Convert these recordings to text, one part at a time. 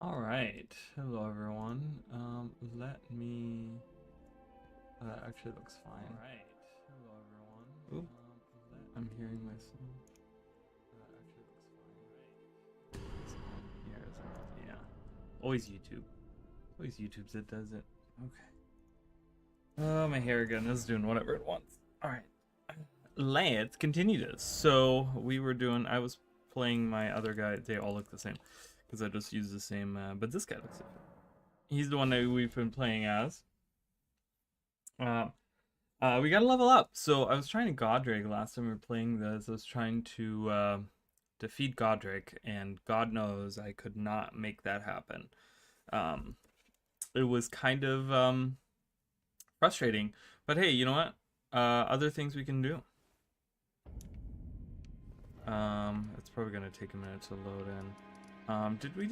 All right, hello everyone. Let me. That actually looks fine. All right, hello everyone. Oop, I'm hearing myself. That actually looks fine. Right. Here is it. Yeah. Always YouTube. Always YouTube's it does it. Okay. Oh, my hair again is doing whatever it wants. All right. Let's continue this. So we were doing. I was playing my other guy. They all look the same because I just used the same. But this guy looks different. He's the one that we've been playing as. Uh, we gotta level up. So I was trying to Godric last time we were playing this. I was trying to defeat Godric, and God knows I could not make that happen. Um, it was kind of frustrating. But hey, you know what? Other things we can do. It's probably gonna take a minute to load in. Did we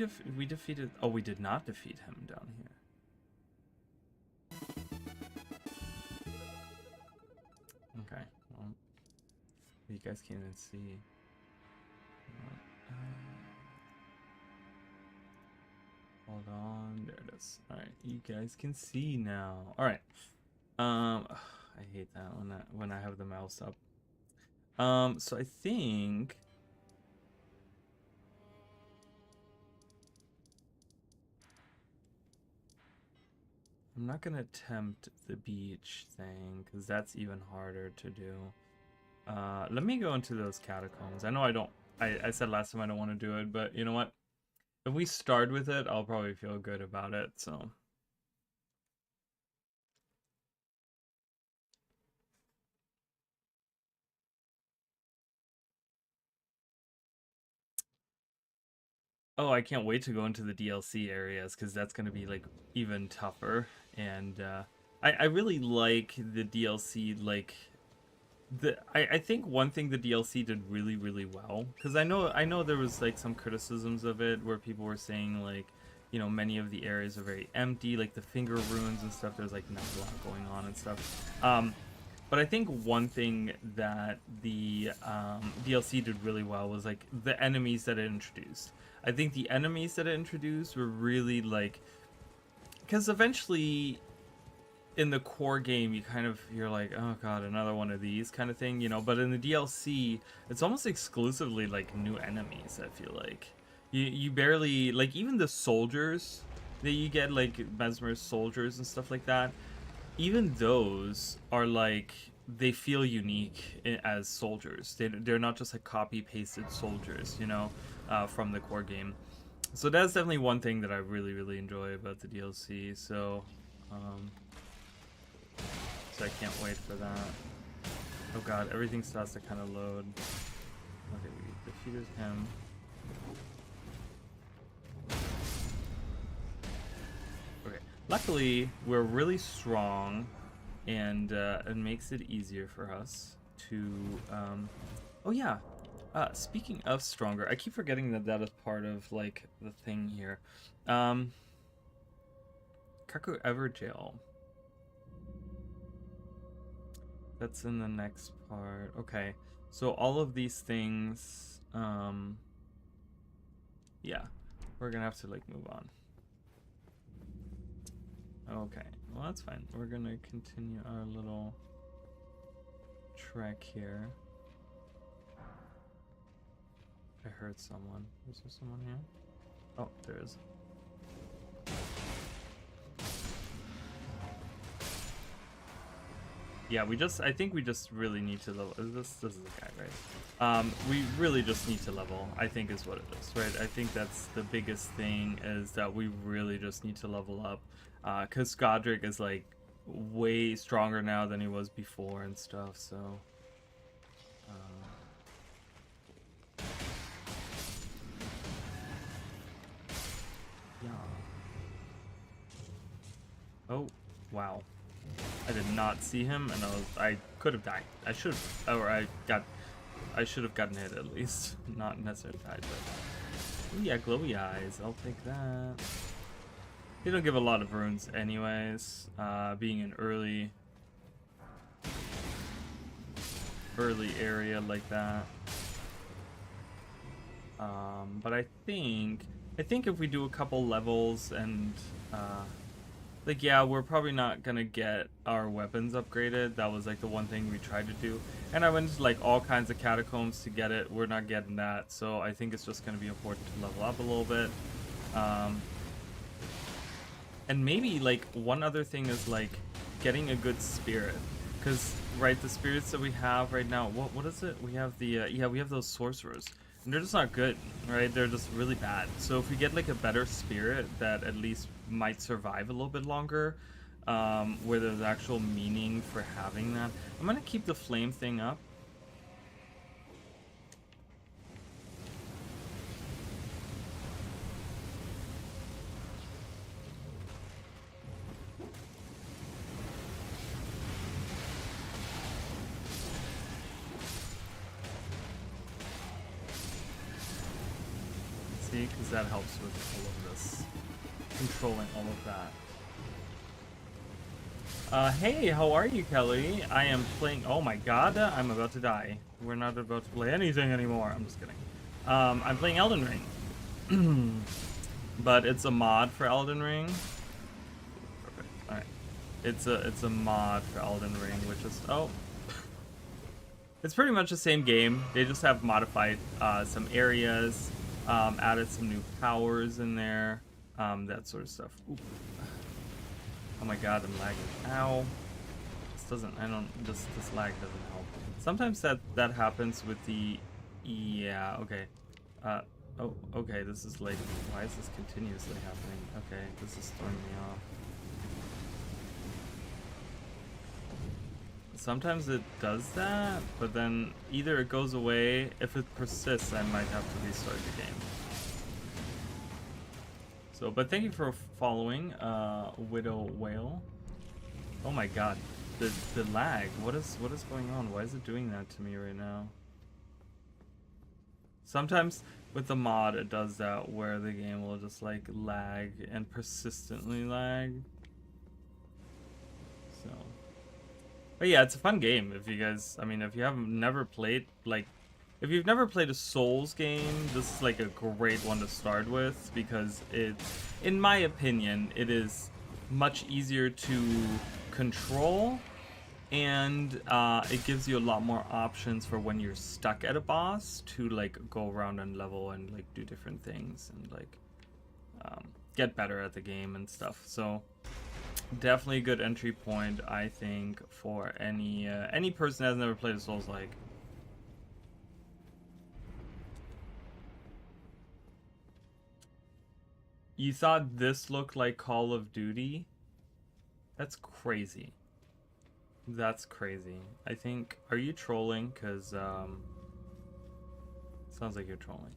defeated? Oh, we did not defeat him down here. Okay, well, you guys can't even see. Hold on, there it is. All right, you guys can see now. All right. I hate that when I have the mouse up. So I think. I'm not gonna attempt the beach thing because that's even harder to do. Let me go into those catacombs. I know I don't. I said last time I don't want to do it, but you know what? If we start with it, I'll probably feel good about it. So. Oh, I can't wait to go into the DLC areas because that's going to be like even tougher. And I really like the DLC. Like I think one thing the DLC did really well, because I know there was like some criticisms of it where people were saying like, you know, many of the areas are very empty, like the finger runes and stuff. There's like not a lot going on and stuff. But I think one thing that the DLC did really well was like the enemies that it introduced. I think the enemies that it introduced were really like, because eventually in the core game you're like, oh god, another one of these kind of thing, you know. But in the DLC, it's almost exclusively like new enemies. I feel like you barely like even the soldiers that you get, like Mesmer's soldiers and stuff like that. Even those are like, they feel unique as soldiers. They're not just like copy pasted soldiers, you know, from the core game. So that's definitely one thing that I really enjoy about the DLC. So I can't wait for that. Oh god, everything starts to kind of load. Okay, we defeated him. Okay, luckily we're really strong, and it makes it easier for us to. Oh yeah. Speaking of stronger, I keep forgetting that that is part of like the thing here. Kaku Everjail. That's in the next part. Okay, so all of these things, yeah, we're gonna have to like move on. Okay, well that's fine. We're gonna continue our little trek here. I heard someone. Is there someone here? Oh, there is. Yeah, I think we just really need to level. This is the guy, right? We really just need to level, I think is what it is, right? I think that's the biggest thing, is that we really just need to level up. Because Godric is like way stronger now than he was before and stuff, so. Yeah. Oh, wow. I did not see him, and I could have died. I should have, or I should have gotten hit at least. Not necessarily died, but ooh, yeah, glowy eyes. I'll take that. They don't give a lot of runes, anyways. Being an early area like that. But I think I think if we do a couple levels and like, yeah, we're probably not gonna get our weapons upgraded. That was like the one thing we tried to do, and I went to like all kinds of catacombs to get it. We're not getting that, so I think it's just gonna be important to level up a little bit. And maybe like one other thing is like getting a good spirit, because right, the spirits that we have right now, what is it? We have the yeah, we have those sorcerers, and they're just not good, right? They're just really bad. So if we get like a better spirit that at least might survive a little bit longer, where there's actual meaning for having that, I'm gonna keep the flame thing up. See, because that helps with all of this, controlling all of that. Hey, how are you, Kelly? I am playing. Oh my god, I'm about to die. We're not about to play anything anymore. I'm just kidding. I'm playing Elden Ring, but it's a mod for Elden Ring. Perfect. All right, it's a mod for Elden Ring, which is it's pretty much the same game. They just have modified some areas, added some new powers in there, that sort of stuff. Ooh. Oh my god, I'm lagging. Ow. This lag doesn't help. Sometimes that happens with the, yeah, okay. Oh, okay, this is like, why is this continuously happening? Okay, this is throwing me off. Sometimes it does that, but then either it goes away. If it persists, I might have to restart the game. So, but thank you for following, Widow Whale. Oh my god, the lag. What is going on? Why is it doing that to me right now? Sometimes with the mod it does that, where the game will just like lag and persistently lag. So, but yeah, it's a fun game. If you guys, I mean, if you haven't never played, like, if you've never played a Souls game, this is like a great one to start with, because it, in my opinion, it is much easier to control, and it gives you a lot more options for when you're stuck at a boss to like go around and level and like do different things and like get better at the game and stuff. So definitely a good entry point, I think, for any person that has never played a Souls-like. You thought this looked like Call of Duty? That's crazy. That's crazy. I think, are you trolling? Because sounds like you're trolling.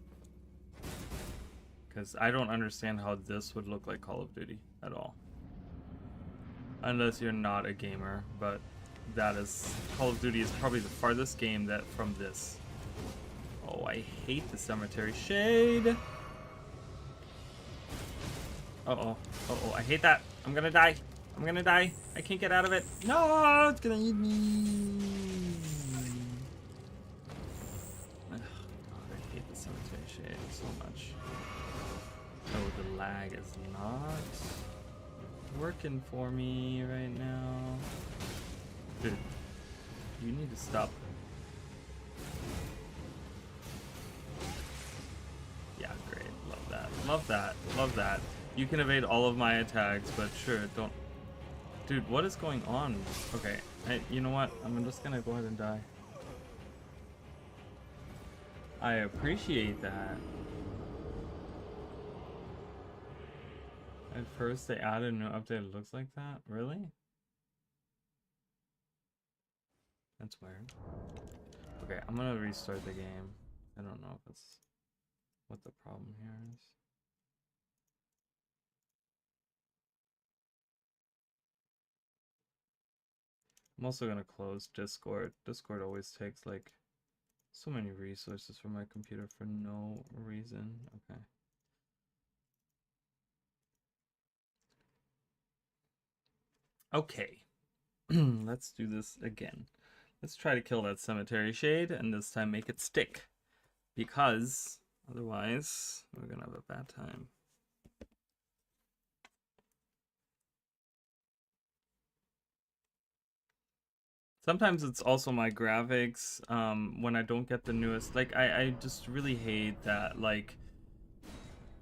Because I don't understand how this would look like Call of Duty at all. Unless you're not a gamer, but that is, Call of Duty is probably the farthest game that from this. Oh, I hate the cemetery shade. Uh-oh. Uh-oh, I hate that. I'm gonna die. I'm gonna die. I can't get out of it. No, it's gonna eat me. Oh, God, I hate the cemetery shade so much. Oh, the lag is not working for me right now. Dude, you need to stop. Yeah, great. Love that. Love that. Love that. You can evade all of my attacks, but sure, don't. Dude, what is going on? Okay, you know what? I'm just gonna go ahead and die. I appreciate that. At first, they added a new update that looks like that? Really? That's weird. Okay, I'm gonna restart the game. I don't know if it's what the problem here is. I'm also gonna close Discord. Discord always takes like so many resources from my computer for no reason. Okay. Okay. Let's do this again. Let's try to kill that cemetery shade and this time make it stick. Because Otherwise, we're gonna have a bad time. Sometimes it's also my graphics, when I don't get the newest. Like, I just really hate that, like,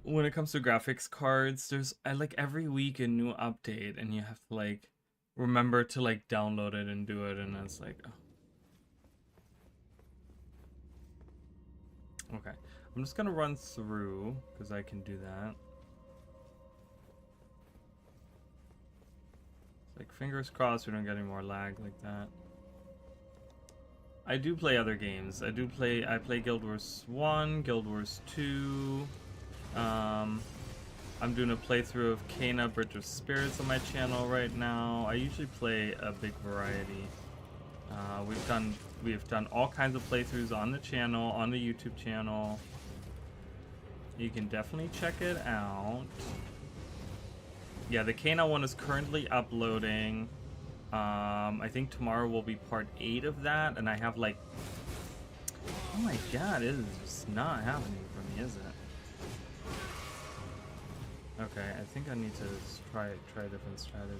when it comes to graphics cards, there's like every week a new update, and you have to like remember to like download it and do it, and it's like, oh. Okay, I'm just gonna run through because I can do that. It's like, fingers crossed we don't get any more lag like that. I do play other games. I play Guild Wars 1, Guild Wars 2. I'm doing a playthrough of Kena Bridge of Spirits on my channel right now. I usually play a big variety. We've done all kinds of playthroughs on the channel, on the YouTube channel. You can definitely check it out. Yeah, the Kena one is currently uploading. I think tomorrow will be part 8 of that, and I have like, oh my god, it is just not happening for me, is it? Okay, I think I need to try a different strategy.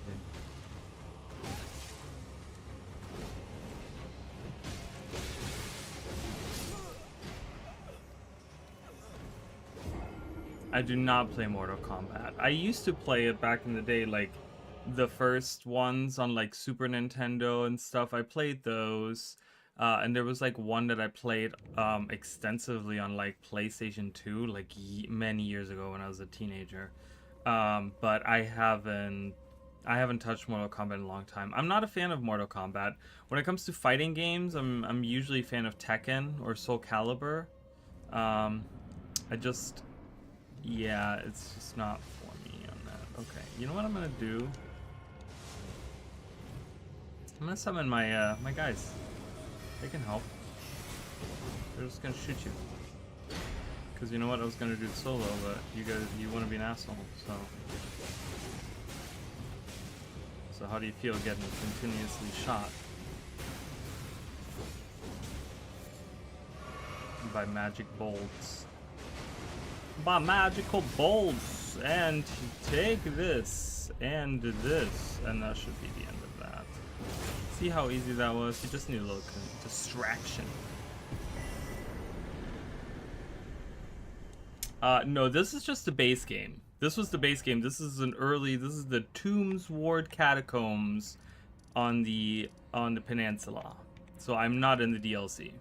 I do not play Mortal Kombat. I used to play it back in the day, like the first ones on like Super Nintendo and stuff. I played those. And there was like one that I played extensively on like PlayStation 2, like many years ago when I was a teenager. But I haven't touched Mortal Kombat in a long time. I'm not a fan of Mortal Kombat. When it comes to fighting games, I'm usually a fan of Tekken or Soul Calibur. Yeah, it's just not for me on that. Okay, you know what I'm gonna do? I'm gonna summon my my guys. They can help. They're just gonna shoot you. Because you know what, I was gonna do it solo, but you want to be an asshole, so. So how do you feel getting continuously shot by magic bolts? By magical bolts, and take this and this, and that should be the end of that. See how easy that was? You just need a little distraction. No, this is just the base game. This was the base game. This is the Tombs Ward Catacombs on the peninsula. So I'm not in the DLC.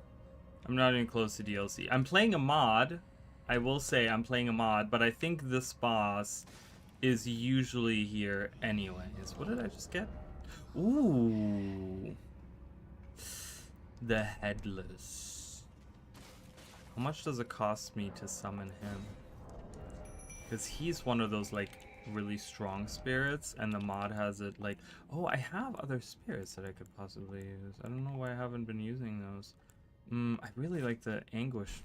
I'm not even close to DLC. I'm playing a mod. I will say I'm playing a mod, but I think this boss is usually here anyways. What did I just get? Ooh. The Headless. How much does it cost me to summon him? Because he's one of those like really strong spirits, and the mod has it like, oh, I have other spirits that I could possibly use. I don't know why I haven't been using those. I really like the banished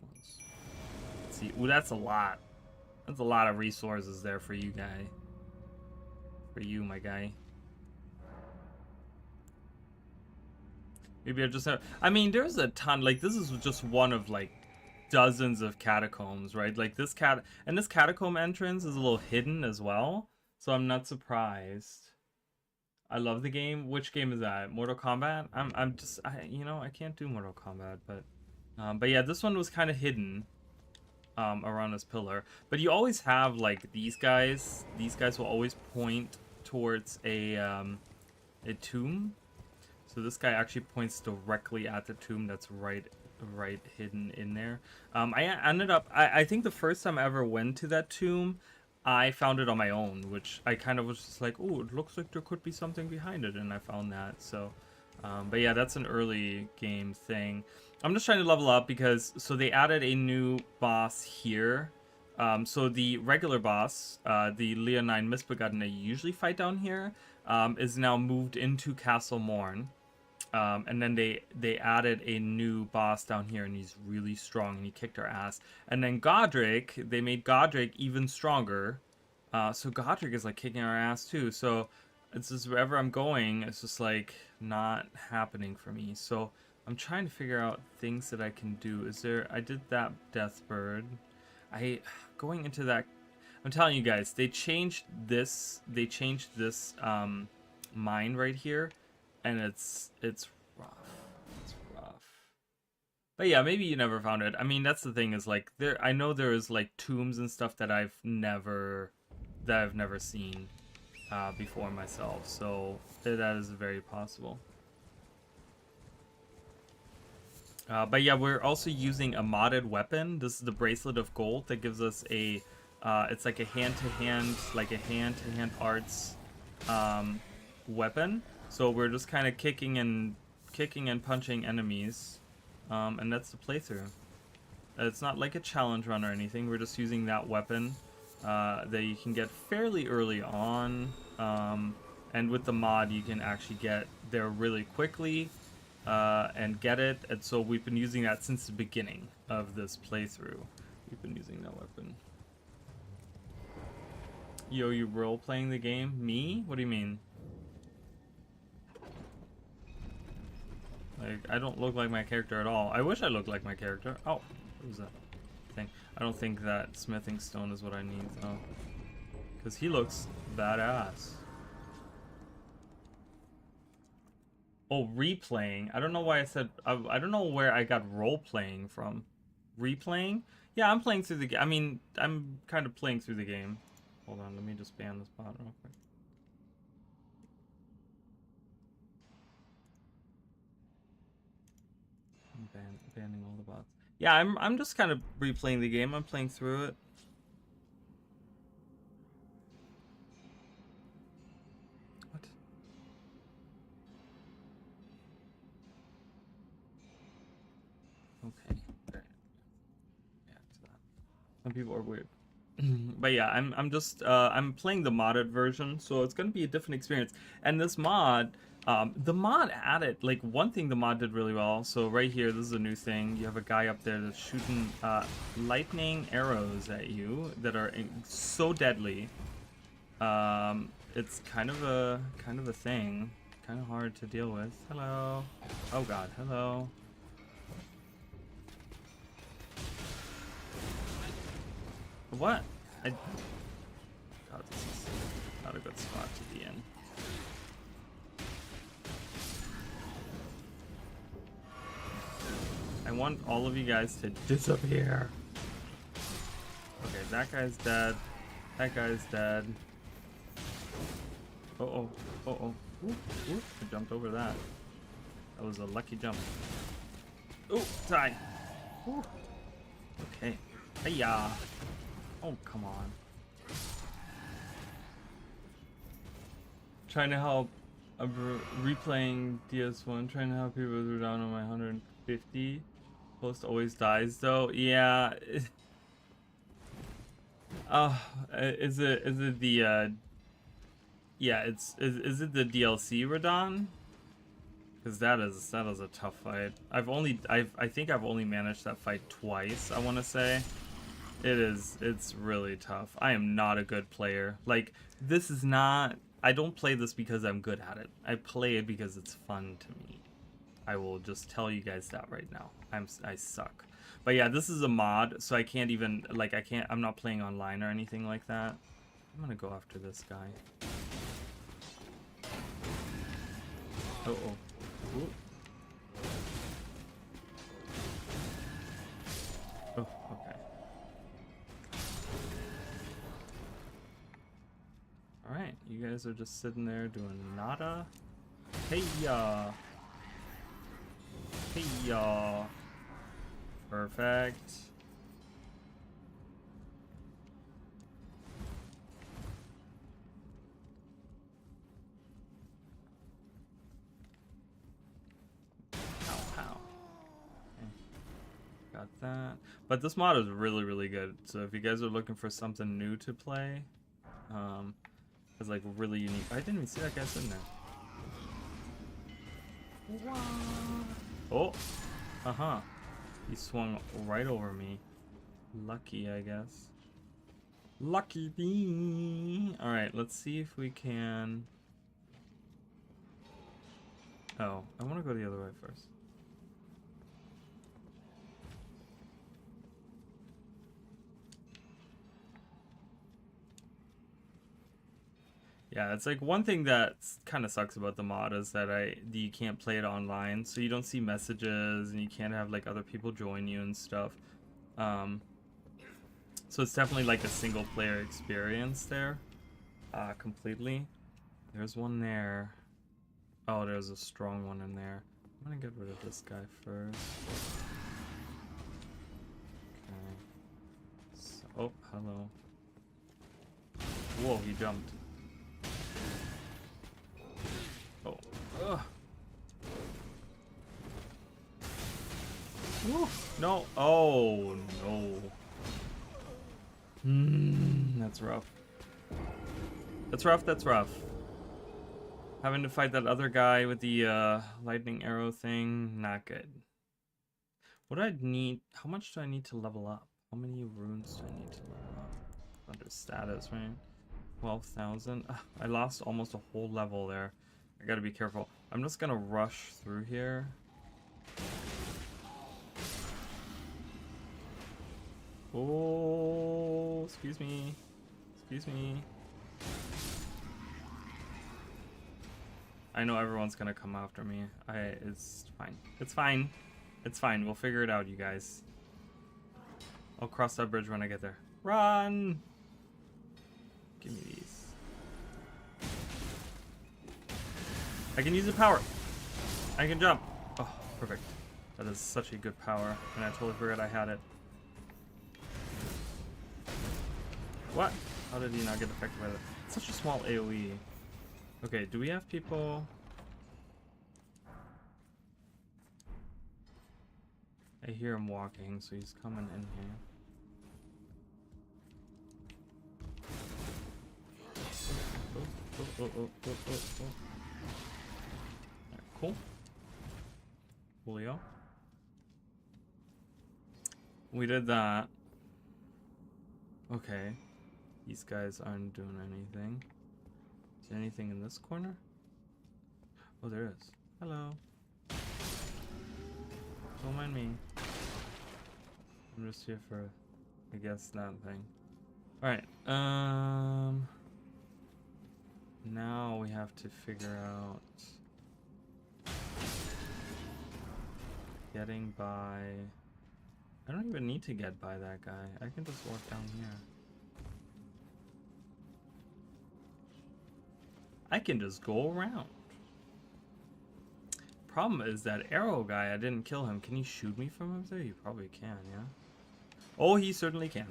ones. Let's see, ooh, that's a lot. That's a lot of resources there for you, guy. For you, my guy. Maybe I just have. I mean, there's a ton. Like, this is just one of like dozens of catacombs, right? Like this catacomb entrance is a little hidden as well, so I'm not surprised. I love the game. Which game is that? Mortal Kombat? I can't do Mortal Kombat, but yeah, this one was kind of hidden around this pillar. But you always have like these guys. These guys will always point towards a tomb. So this guy actually points directly at the tomb that's right hidden in there. I think the first time I ever went to that tomb, I found it on my own, which I kind of was just like, oh, it looks like there could be something behind it, and I found that. So but yeah, that's an early game thing. I'm just trying to level up because they added a new boss here. So the regular boss, the Leonine Misbegotten I usually fight down here, is now moved into Castle Morn. And then they added a new boss down here, and he's really strong, and he kicked our ass. And then Godric, they made Godric even stronger. So Godric is like kicking our ass too. So it's just wherever I'm going, it's just like not happening for me. So I'm trying to figure out things that I can do. Is there... I did that Deathbird. Going into that... I'm telling you guys, they changed this. They changed this mine right here. And it's rough. It's rough. But yeah, maybe you never found it. I mean, that's the thing is like I know there is like tombs and stuff that I've never seen before myself. So that is very possible. But yeah, we're also using a modded weapon. This is the Bracelet of Gold that gives us a it's like a hand-to-hand arts weapon. So we're just kind of kicking and punching enemies, and that's the playthrough. It's not like a challenge run or anything. We're just using that weapon that you can get fairly early on, and with the mod you can actually get there really quickly and get it. And so we've been using that since the beginning of this playthrough. We've been using that weapon. Yo, you role-playing the game? Me? What do you mean? Like, I don't look like my character at all. I wish I looked like my character. Oh, what was that thing? I don't think that smithing stone is what I need, though. Because he looks badass. Oh, replaying. I don't know why I said... I don't know where I got role-playing from. Replaying? Yeah, I'm playing through the game. I mean, I'm kind of playing through the game. Hold on, let me just ban this bot real quick. I'm banning all the bots. Yeah, I'm just kind of replaying the game. I'm playing through it. What? Okay. Right. Yeah, to that. Some people are weird. But yeah, I'm just I'm playing the modded version, so it's gonna be a different experience. And this mod, the mod added like one thing the mod did really well. So right here, this is a new thing. You have a guy up there that's shooting lightning arrows at you that are so deadly. It's kind of a thing, kind of hard to deal with. Hello. Oh God. Hello. What? God, this is not a good spot to be in. I want all of you guys to disappear. Okay, that guy's dead. That guy's dead. Uh-oh. Uh-oh. Ooh, ooh, I jumped over that. That was a lucky jump. Ooh, die. Ooh. Okay. Hiya. Oh, come on. Trying to help. Replaying DS1. Trying to help people who are down on my 150. Post always dies though. Yeah. Is it the yeah, is it the DLC Radon? Because that is a tough fight. I think I've only managed that fight twice, I wanna say. It's really tough. I am not a good player. Like, this is not... I don't play this because I'm good at it. I play it because it's fun to me. I will just tell you guys that right now. I suck. But yeah, this is a mod, so I can't even... Like, I'm not playing online or anything like that. I'm gonna go after this guy. Uh-oh. Ooh. Oh, okay. Alright, you guys are just sitting there doing nada. Hey-ya! Hey-ya! Perfect. Ow, ow. Okay. Got that. But this mod is really, really good. So if you guys are looking for something new to play, it's like really unique. I didn't even see that guy sitting there. Oh, he swung right over me. Lucky, I guess. Lucky me. All right, let's see if we can. Oh, I want to go the other way first. Yeah, it's like one thing that kind of sucks about the mod is that you can't play it online, so you don't see messages and you can't have like other people join you and stuff. Um, so it's definitely like a single player experience there, completely. There's one there. Oh, there's a strong one in there. I'm gonna get rid of this guy first. Okay. So, oh, hello. Whoa, he jumped. Oh. Ugh. Ooh, no. Oh, no. That's rough. That's rough, that's rough. Having to fight that other guy with the lightning arrow thing, not good. What do I need? How much do I need to level up? How many runes do I need to level up? Under status, right? 12,000. I lost almost a whole level there. I gotta be careful. I'm just gonna rush through here. Oh, excuse me. Excuse me. I know everyone's gonna come after me. It's fine. It's fine. It's fine. We'll figure it out, you guys. I'll cross that bridge when I get there. Run! Give me these. I can use the power. I can jump. Oh, perfect. That is such a good power, and I totally forgot I had it. What? How did he not get affected by that? It's such a small AoE. Okay, do we have people? I hear him walking, so he's coming in here. Oh. Alright, cool. Julio. We did that. Okay. These guys aren't doing anything. Is there anything in this corner? Oh, there is. Hello. Don't mind me. I'm just here for, I guess, that thing. Alright, now we have to figure out getting by. I don't even need to get by that guy. I can just walk down here. I can just go around. Problem is that arrow guy, I didn't kill him. Can he shoot me from up there? You probably can, yeah? Oh, he certainly can.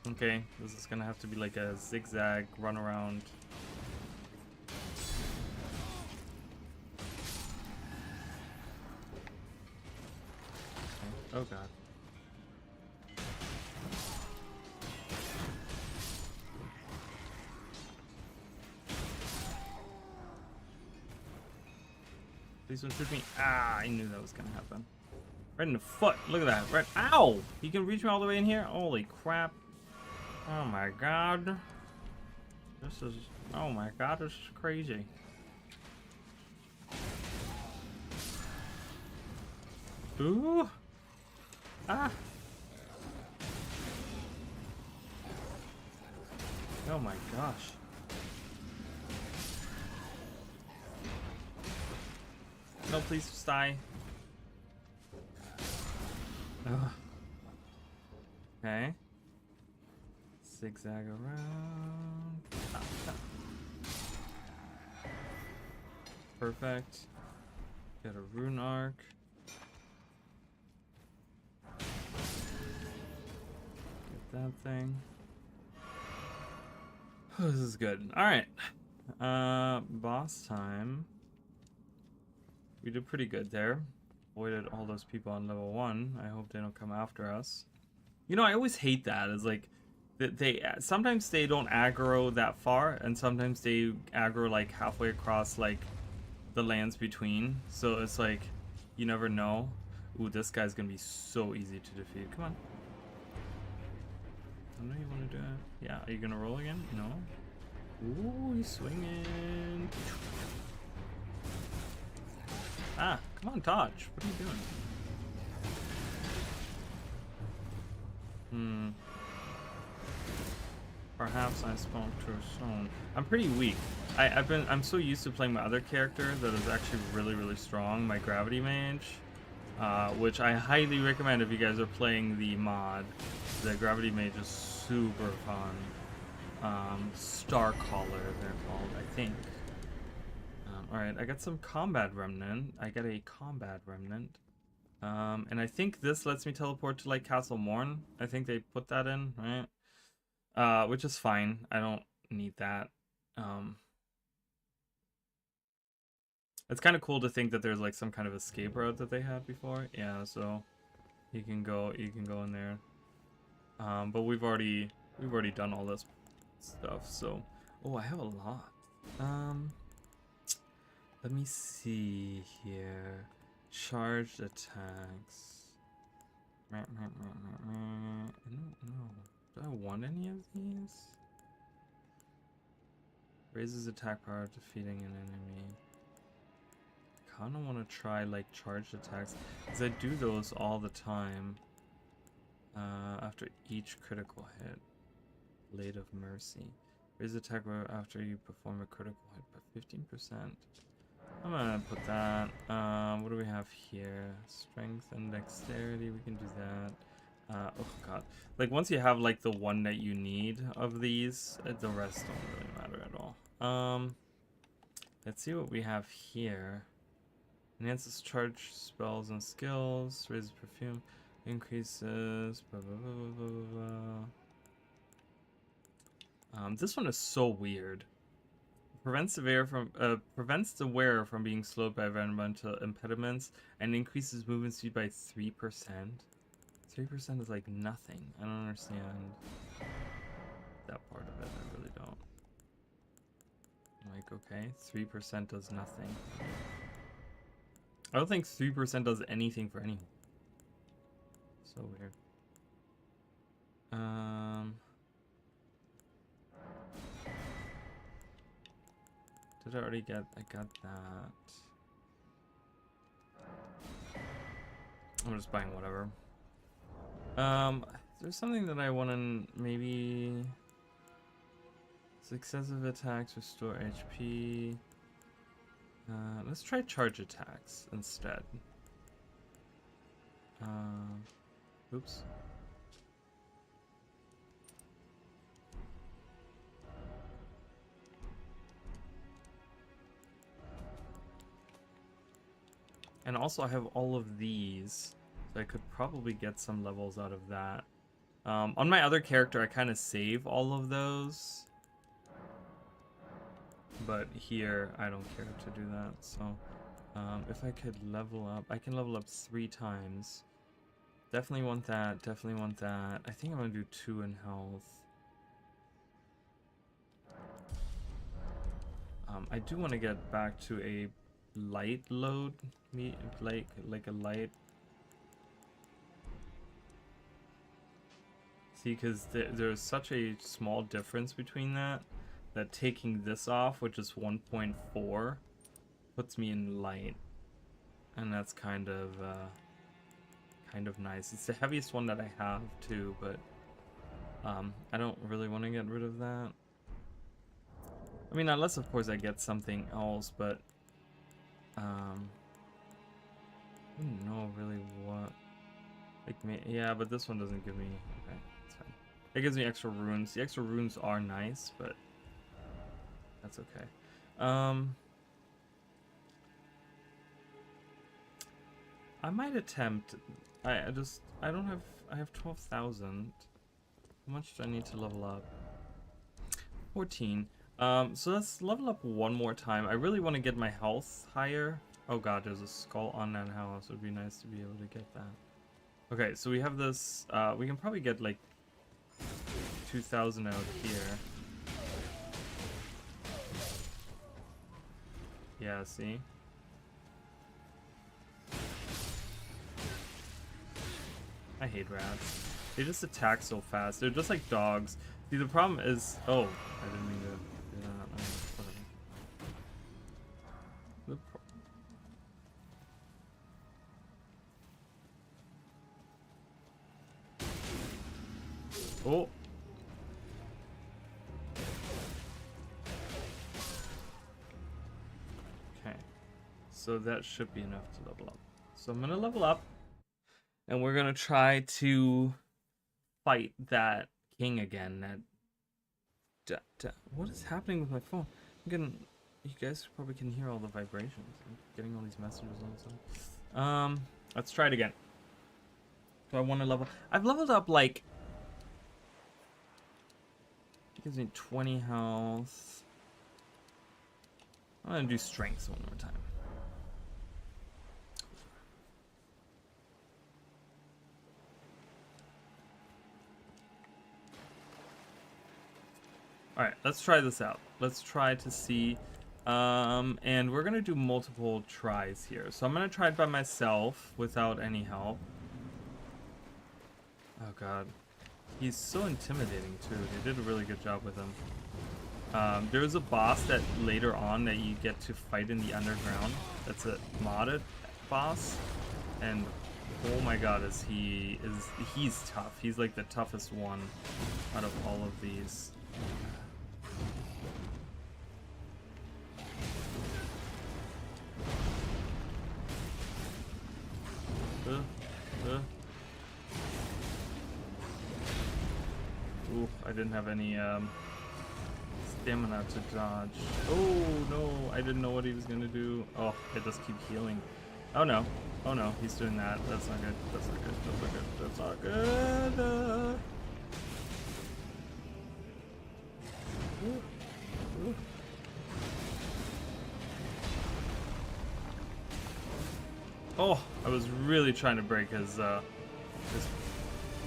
Okay, this is gonna have to be like a zigzag run around. Okay. Oh god. Please don't shoot me. Ah, I knew that was gonna happen. Right in the foot. Look at that. Right. Ow! He can reach me all the way in here? Holy crap. Oh my god. This is. Oh my god, this is crazy. Ooh. Ah. Oh my gosh. No, please just die. Ugh. Okay. Zigzag around. Perfect. Get a rune arc. Get that thing. This is good. Alright. Boss time. We did pretty good there. Avoided all those people on level 1. I hope they don't come after us. You know, I always hate that. It's like they sometimes they don't aggro that far, and sometimes they aggro like halfway across like the lands between. So it's like you never know. Ooh, this guy's gonna be so easy to defeat. Come on. I know you want to do it. Yeah, are you gonna roll again? No. Ooh, he's swinging. Ah, come on, Taj. What are you doing? Perhaps. half-size spawn to stone. I'm pretty weak. I'm so used to playing my other character that is actually really strong, my gravity mage, which I highly recommend if you guys are playing the mod. The gravity mage is super fun. Star Caller, they're called, I think. Alright, I got some combat remnant. I got a combat remnant. And I think this lets me teleport to like Castle Morn. I think they put that in, right? Which is fine. I don't need that. It's kind of cool to think that there's like some kind of escape route that they had before. Yeah, so you can go in there. But we've already done all this stuff. So, oh, I have a lot. Let me see here. Charged attacks. I don't know. Do I want any of these? Raises attack power defeating an enemy. I kinda wanna try like charged attacks, because I do those all the time. After each critical hit. Blade of Mercy. Raise attack power after you perform a critical hit by 15%. I'm gonna put that. What do we have here? Strength and dexterity, we can do that. Oh god. Like once you have like the one that you need of these, the rest don't really matter at all. Let's see what we have here. Enhances charge spells and skills, raises perfume, increases, blah, blah, blah, blah, blah. This one is so weird. Prevents the wearer from being slowed by environmental impediments and increases movement speed by 3%. 3% is like nothing. I don't understand that part of it. I really don't. Like, okay, 3% does nothing. I don't think 3% does anything for anyone. So weird. Did I already get? I got that. I'm just buying whatever. There's something that I want to maybe. Successive attacks restore HP. Let's try charge attacks instead. Oops. And also I have all of these, so I could probably get some levels out of that. On my other character, I kind of save all of those. But here, I don't care to do that, so... if I could level up, I can level up 3 times. Definitely want that, definitely want that. I think I'm gonna do 2 in health. I do want to get back to a light load, like a light. See, because there's such a small difference between that taking this off, which is 1.4, puts me in light, and that's kind of nice. It's the heaviest one that I have too, but I don't really want to get rid of that. I mean, unless of course I get something else, but I don't know really what. Like, yeah, but this one doesn't give me. Okay, it's fine. It gives me extra runes. The extra runes are nice, but that's okay. I might attempt. I have 12,000. How much do I need to level up? 14. So let's level up one more time. I really want to get my health higher. Oh god, there's a skull on that house. It would be nice to be able to get that. Okay, so we have this. We can probably get like 2,000 out here. Yeah, see? I hate rats. They just attack so fast. They're just like dogs. See, the problem is... Oh, I didn't mean to do that. Oh! so that should be enough to level up. So I'm gonna level up, and we're gonna try to fight that king again. What is happening with my phone? I'm getting, you guys probably can hear all the vibrations. I'm getting all these messages all of a sudden. Let's try it again. Do I want to level? I've leveled up like. It gives me 20 health. I'm gonna do strength one more time. Alright, let's try this out. Let's try to see. And we're gonna do multiple tries here. So I'm gonna try it by myself without any help. Oh god. He's so intimidating too. They did a really good job with him. There's a boss that later on that you get to fight in the underground. That's a modded boss. And oh my god, he's tough. He's like the toughest one out of all of these. Ooh, I didn't have any stamina to dodge. Oh no, I didn't know what he was gonna do. Oh, I just keep healing. Oh no, oh no, he's doing that. That's not good. That's not good. That's not good. That's not good. Ooh. Oh, I was really trying to break his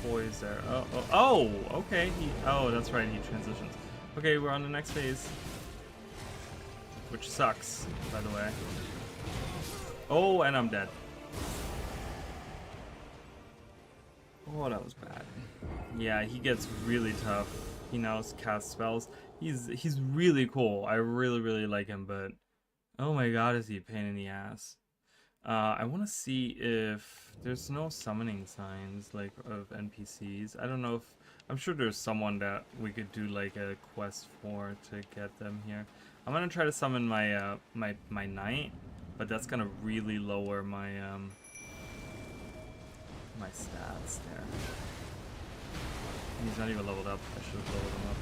poise there. Oh, okay. Oh, that's right. He transitions. Okay, we're on the next phase, which sucks, by the way. Oh, and I'm dead. Oh, that was bad. Yeah, he gets really tough. He now casts spells. He's really cool. I really like him, but oh my god, is he a pain in the ass. I want to see if there's no summoning signs like of NPCs. I don't know if I'm sure there's someone that we could do like a quest for to get them here. I'm gonna try to summon my my knight, but that's gonna really lower my my stats there. He's not even leveled up. I should have leveled him up.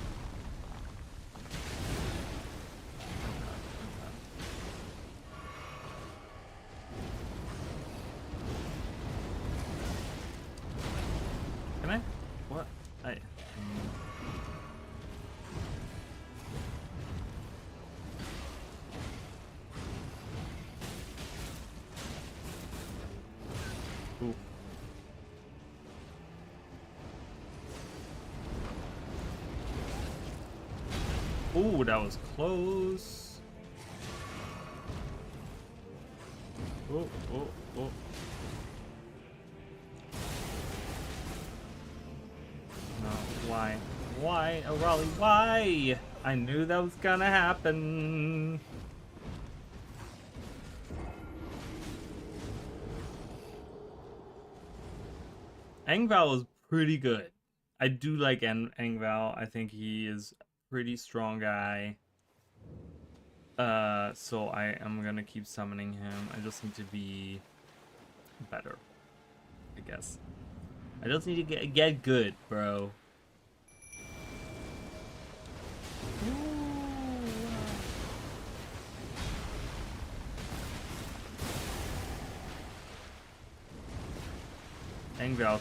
Can I? What? Ooh. Ooh, that was close. Oh. No, why? Why? Oh, Raleigh, why? I knew that was gonna happen. Engval is pretty good. I do like Engval. I think he is a pretty strong guy. So I am gonna keep summoning him. I just need to be better, I guess. I just need to get good, bro. Engval,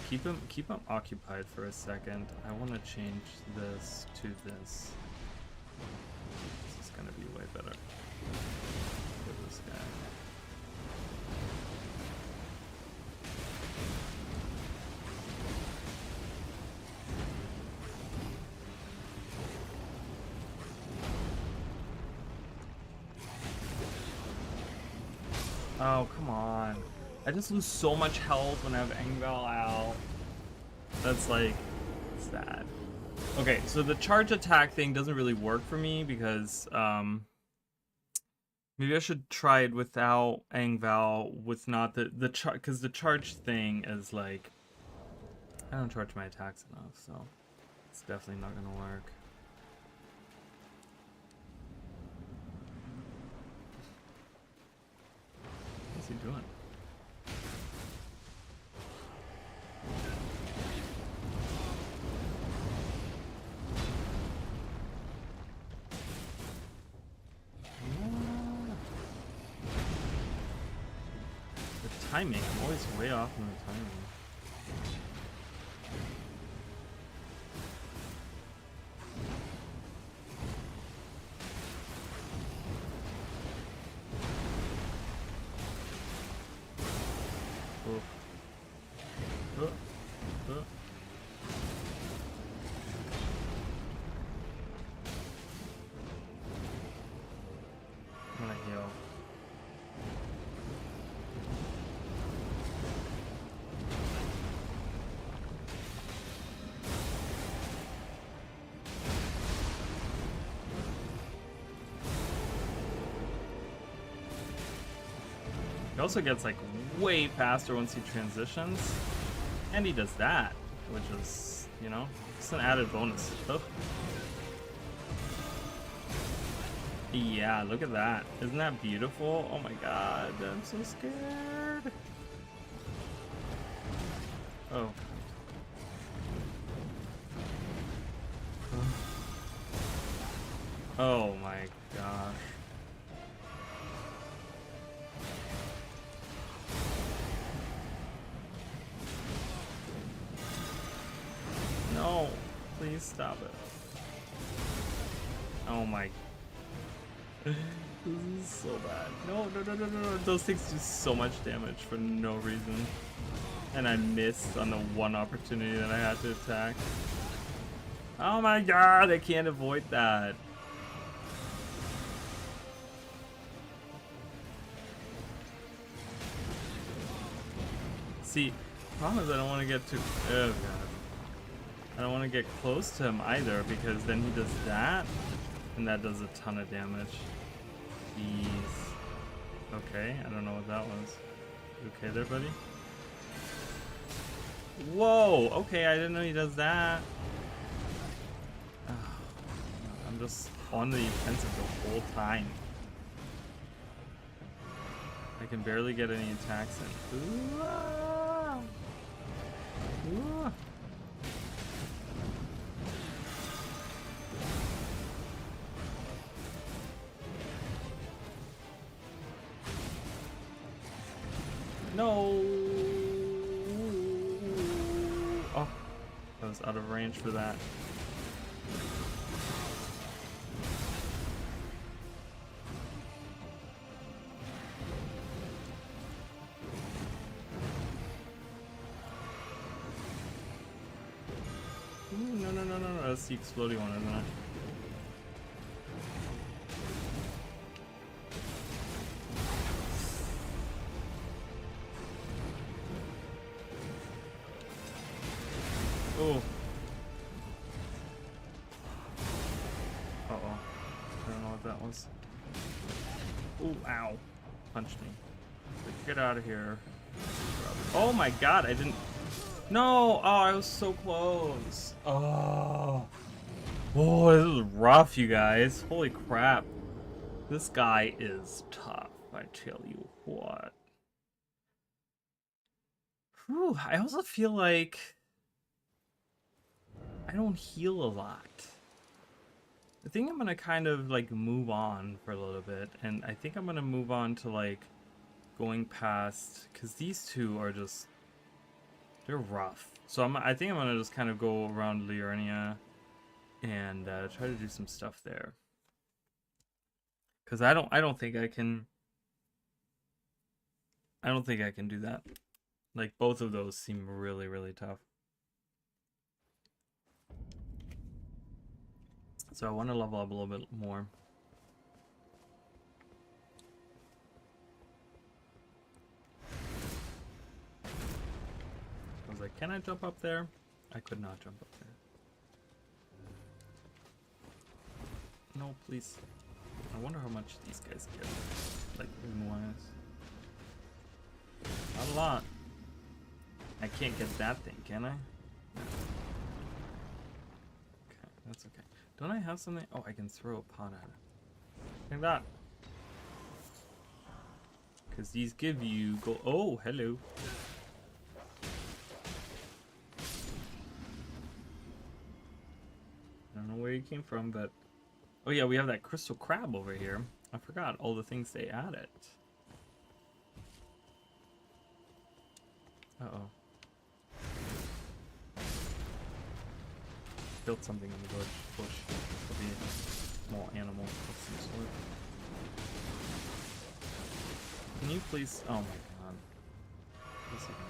keep him occupied for a second. I want to change this to this. This is gonna be way better. Look at this guy. Oh, come on. I just lose so much health when I have Engval out. That's like sad. Okay, so the charge attack thing doesn't really work for me because maybe I should try it without Engval with not the charge, because the charge thing is like I don't charge my attacks enough, so it's definitely not gonna work. What's he doing? The timing, I'm always way off on the timing. I'm gonna heal. He also gets like way faster once he transitions, and he does that, which is, you know, it's an added bonus. Oh. Yeah, look at that. Isn't that beautiful? Oh my god, I'm so scared. Oh. Oh my gosh. No, please stop it. Oh my. This is so bad. No, no, no, no, no, no. Those things do so much damage for no reason. And I missed on the one opportunity that I had to attack. Oh my god, I can't avoid that. See, the problem is I don't want to get too... Oh god. I don't want to get close to him either, because then he does that, and that does a ton of damage. Jeez. Okay, I don't know what that was. You okay there, buddy? Whoa! Okay, I didn't know he does that. Oh, I'm just on the defensive the whole time. I can barely get any attacks in. Ooh, ah. Ooh. No. Oh, I was out of range for that. Ooh, no, no, no, no, no. That's the exploding one, isn't it? Oh. Uh-oh. I don't know what that was. Oh, ow. Punched me. Like, get out of here. Oh my god, I didn't... No! Oh, I was so close. Oh. Oh, this is rough, you guys. Holy crap. This guy is tough, I tell you what. Whew, I also feel like... I don't heal a lot. I think I'm gonna kind of like move on for a little bit, and I think I'm gonna move on to like going past, because these two are just, they're rough. So I think I'm gonna just kind of go around Liurnia and try to do some stuff there, because I don't think I can do that. Like, both of those seem really, really tough. So I want to level up a little bit more. I was like, can I jump up there? I could not jump up there. No, please. I wonder how much these guys get. Like, wise. Not a lot. I can't get that thing, can I? Okay, that's okay. Don't I have something? Oh, I can throw a pot at it. Like that. Because these give you go. Oh, hello. I don't know where you came from, but oh yeah, we have that crystal crab over here. I forgot all the things they added. Uh-oh. Built something in the bush. It'll be a small animal of some sort. Can you please? Oh my god. What's he doing?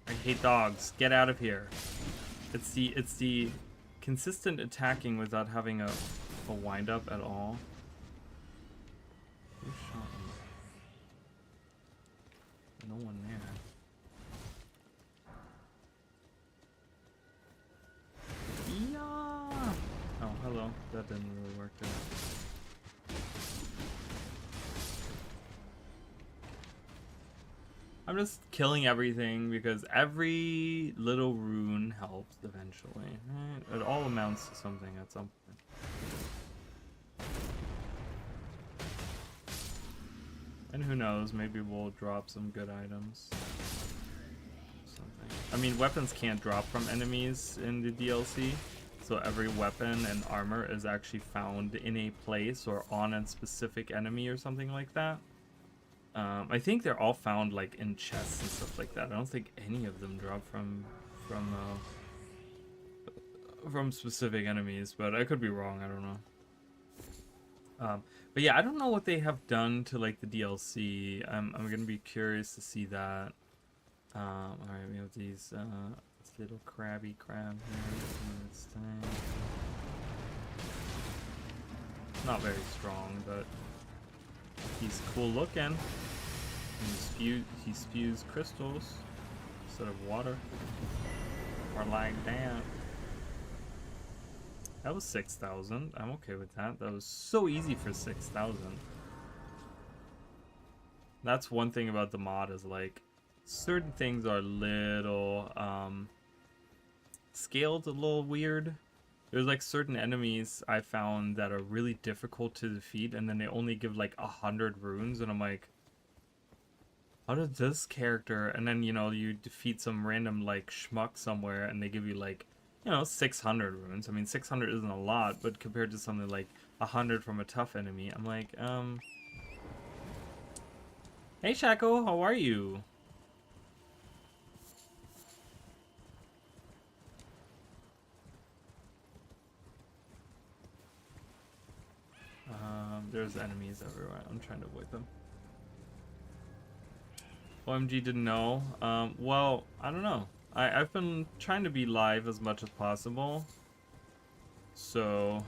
I hate dogs. Get out of here. It's the consistent attacking without having a wind up at all. Who shot me? No one there. Yeah. Oh, hello. That didn't really work out. I'm just killing everything because every little rune helps eventually. Right? It all amounts to something at some point. And who knows, maybe we'll drop some good items. Something. I mean, weapons can't drop from enemies in the DLC, so every weapon and armor is actually found in a place or on a specific enemy or something like that. I think they're all found like in chests and stuff like that. I don't think any of them drop from specific enemies, but I could be wrong. I don't know. But yeah, I don't know what they have done to like the DLC. I'm gonna be curious to see that. All right, we have these this little crabby crab here. It's not very strong, but he's cool looking. He spews crystals instead of water, or like that. That was 6,000. I'm okay with that. That was so easy for 6,000. That's one thing about the mod is like certain things are little scaled a little weird. There's like certain enemies I found that are really difficult to defeat, and then they only give like 100 runes, and I'm like, how did this character? And then you know you defeat some random like schmuck somewhere, and they give you like, you know, 600 runes. I mean, 600 isn't a lot, but compared to something like 100 from a tough enemy, I'm like, hey Shaco, how are you? There's enemies everywhere. I'm trying to avoid them. OMG didn't know. Well, I don't know. I've been trying to be live as much as possible. So,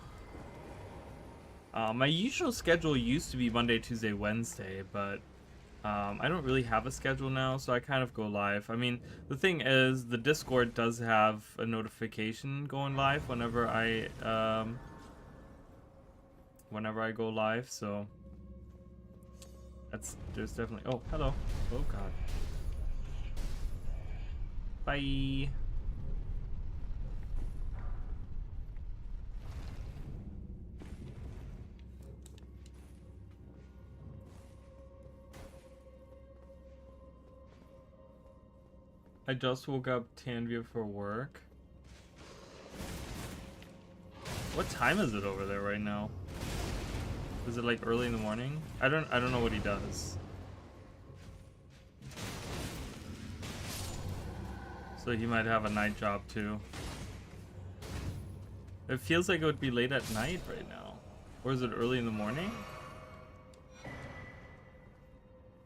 my usual schedule used to be Monday, Tuesday, Wednesday, but I don't really have a schedule now, so I kind of go live. I mean, the thing is, the Discord does have a notification going live whenever I go live, so there's definitely. Oh, hello. Oh god. Bye. I just woke up Tanvia for work. What time is it over there right now? Is it like early in the morning? I don't know what he does. So he might have a night job too. It feels like it would be late at night right now. Or is it early in the morning?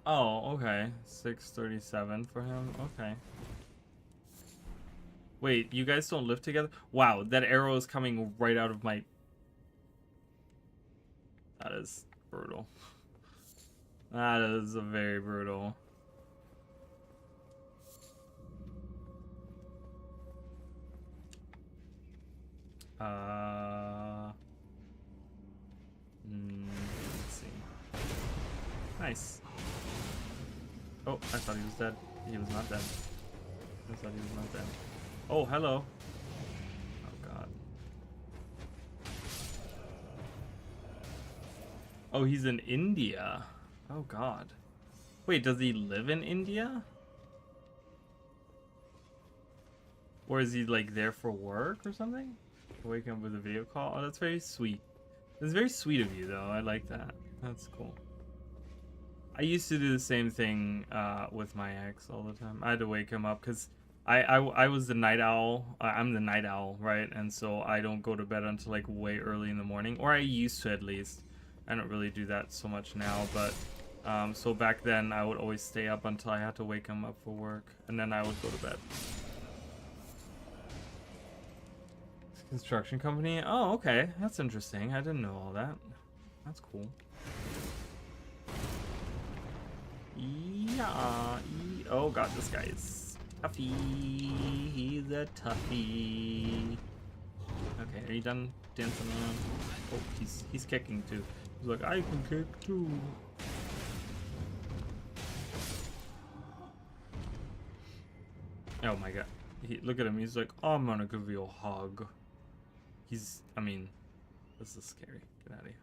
Oh, okay. 6:37 for him. Okay. Wait, you guys don't live together? Wow, that arrow is coming right out of my... That is brutal. That is a very brutal. Let's see. Nice. Oh, I thought he was dead. He was not dead. I thought he was not dead. Oh, hello. Oh god. Oh, he's in India. Oh, God. Wait, does he live in India? Or is he, like, there for work or something? Waking up with a video call? Oh, that's very sweet. That's very sweet of you, though. I like that. That's cool. I used to do the same thing with my ex all the time. I had to wake him up because I was the night owl. I'm the night owl, right? And so I don't go to bed until like way early in the morning, or I used to at least. I don't really do that so much now, but so back then I would always stay up until I had to wake him up for work, and then I would go to bed. Construction company? Oh, okay. That's interesting. I didn't know all that. That's cool. Yeah. Oh god, this guy is toughy. He's a toughie. Okay, are you done dancing around? Oh, he's kicking too. He's like, I can kick too. Oh my god. Look at him. He's like, oh, I'm gonna give you a hug. I mean, this is scary. Get out of here.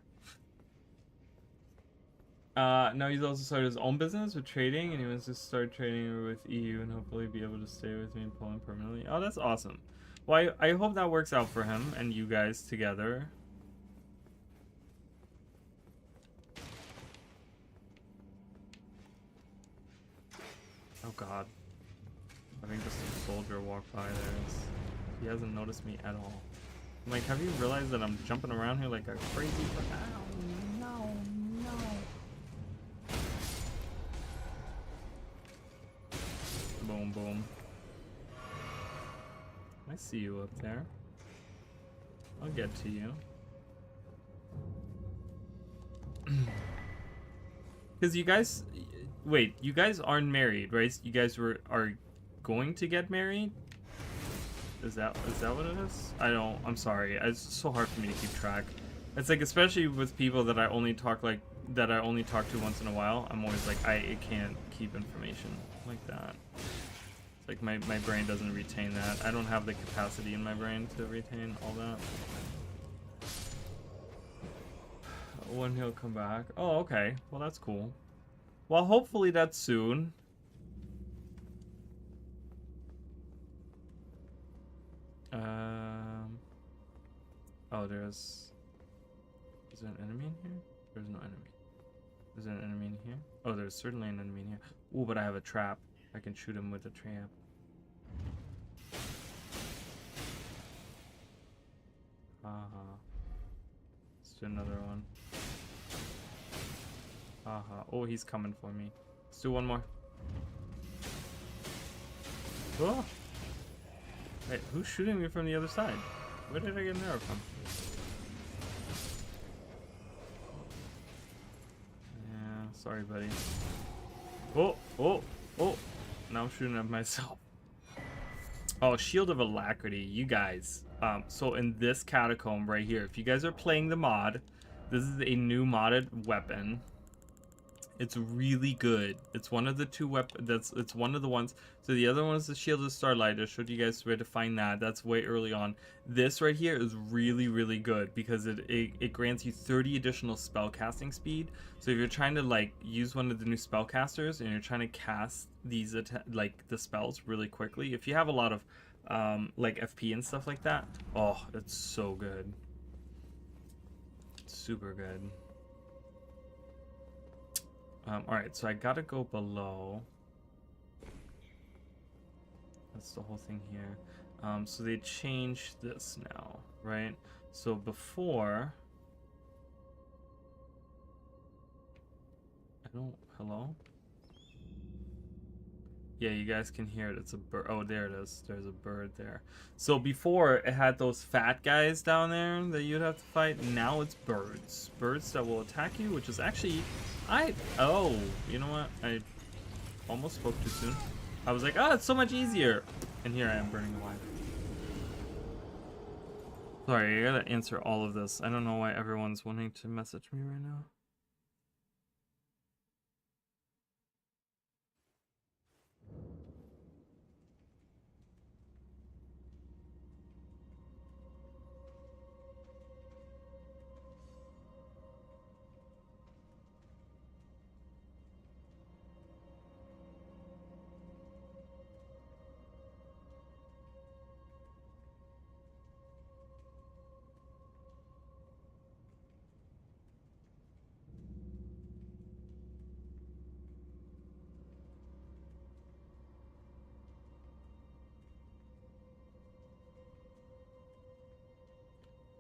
No, he's also started his own business with trading, and he wants to start trading with EU and hopefully be able to stay with me in Poland permanently. Oh, that's awesome. Well, I hope that works out for him and you guys together. Oh god. I think just a soldier walked by there. He hasn't noticed me at all. I'm like, have you realized that I'm jumping around here like a crazy person? Ow, no, no. Boom, boom. I see you up there. I'll get to you. Because you guys... Wait, you guys aren't married, right? You guys are going to get married? Is that what it is? I'm sorry. It's so hard for me to keep track. It's like, especially with people that I only talk to once in a while, I'm always like, I can't keep information like that. It's like my brain doesn't retain that. I don't have the capacity in my brain to retain all that. When he'll come back. Oh, okay. Well, that's cool. Well, hopefully that's soon. Oh, is there an enemy in here? There's no enemy. Is there an enemy in here? Oh, there's certainly an enemy in here. Ooh, but I have a trap. I can shoot him with a trap. Haha. Let's do another one. Haha. Oh, he's coming for me. Let's do one more. Oh! Wait, who's shooting me from the other side? Where did I get an arrow from? Yeah, sorry, buddy. Oh, oh, oh! Now I'm shooting at myself. Oh, Shield of Alacrity, you guys. So in this catacomb right here, if you guys are playing the mod, this is a new modded weapon. It's really good. It's one of the two weapons. It's one of the ones. So the other one is the Shield of Starlight. I showed you guys where to find that. That's way early on. This right here is really, really good because it grants you 30 additional spell casting speed. So if you're trying to like use one of the new spellcasters and you're trying to cast these like the spells really quickly, if you have a lot of like FP and stuff like that, oh, it's so good. Super good. Alright, so I gotta go below. That's the whole thing here. So they changed this now, right? So before... Hello? Yeah, you guys can hear it. It's a bird. Oh, there it is. There's a bird there. So before, it had those fat guys down there that you'd have to fight. Now it's birds. Birds that will attack you, which is actually... Oh, you know what? I almost spoke too soon. I was like, oh, it's so much easier. And here I am burning alive. Sorry, I gotta answer all of this. I don't know why everyone's wanting to message me right now.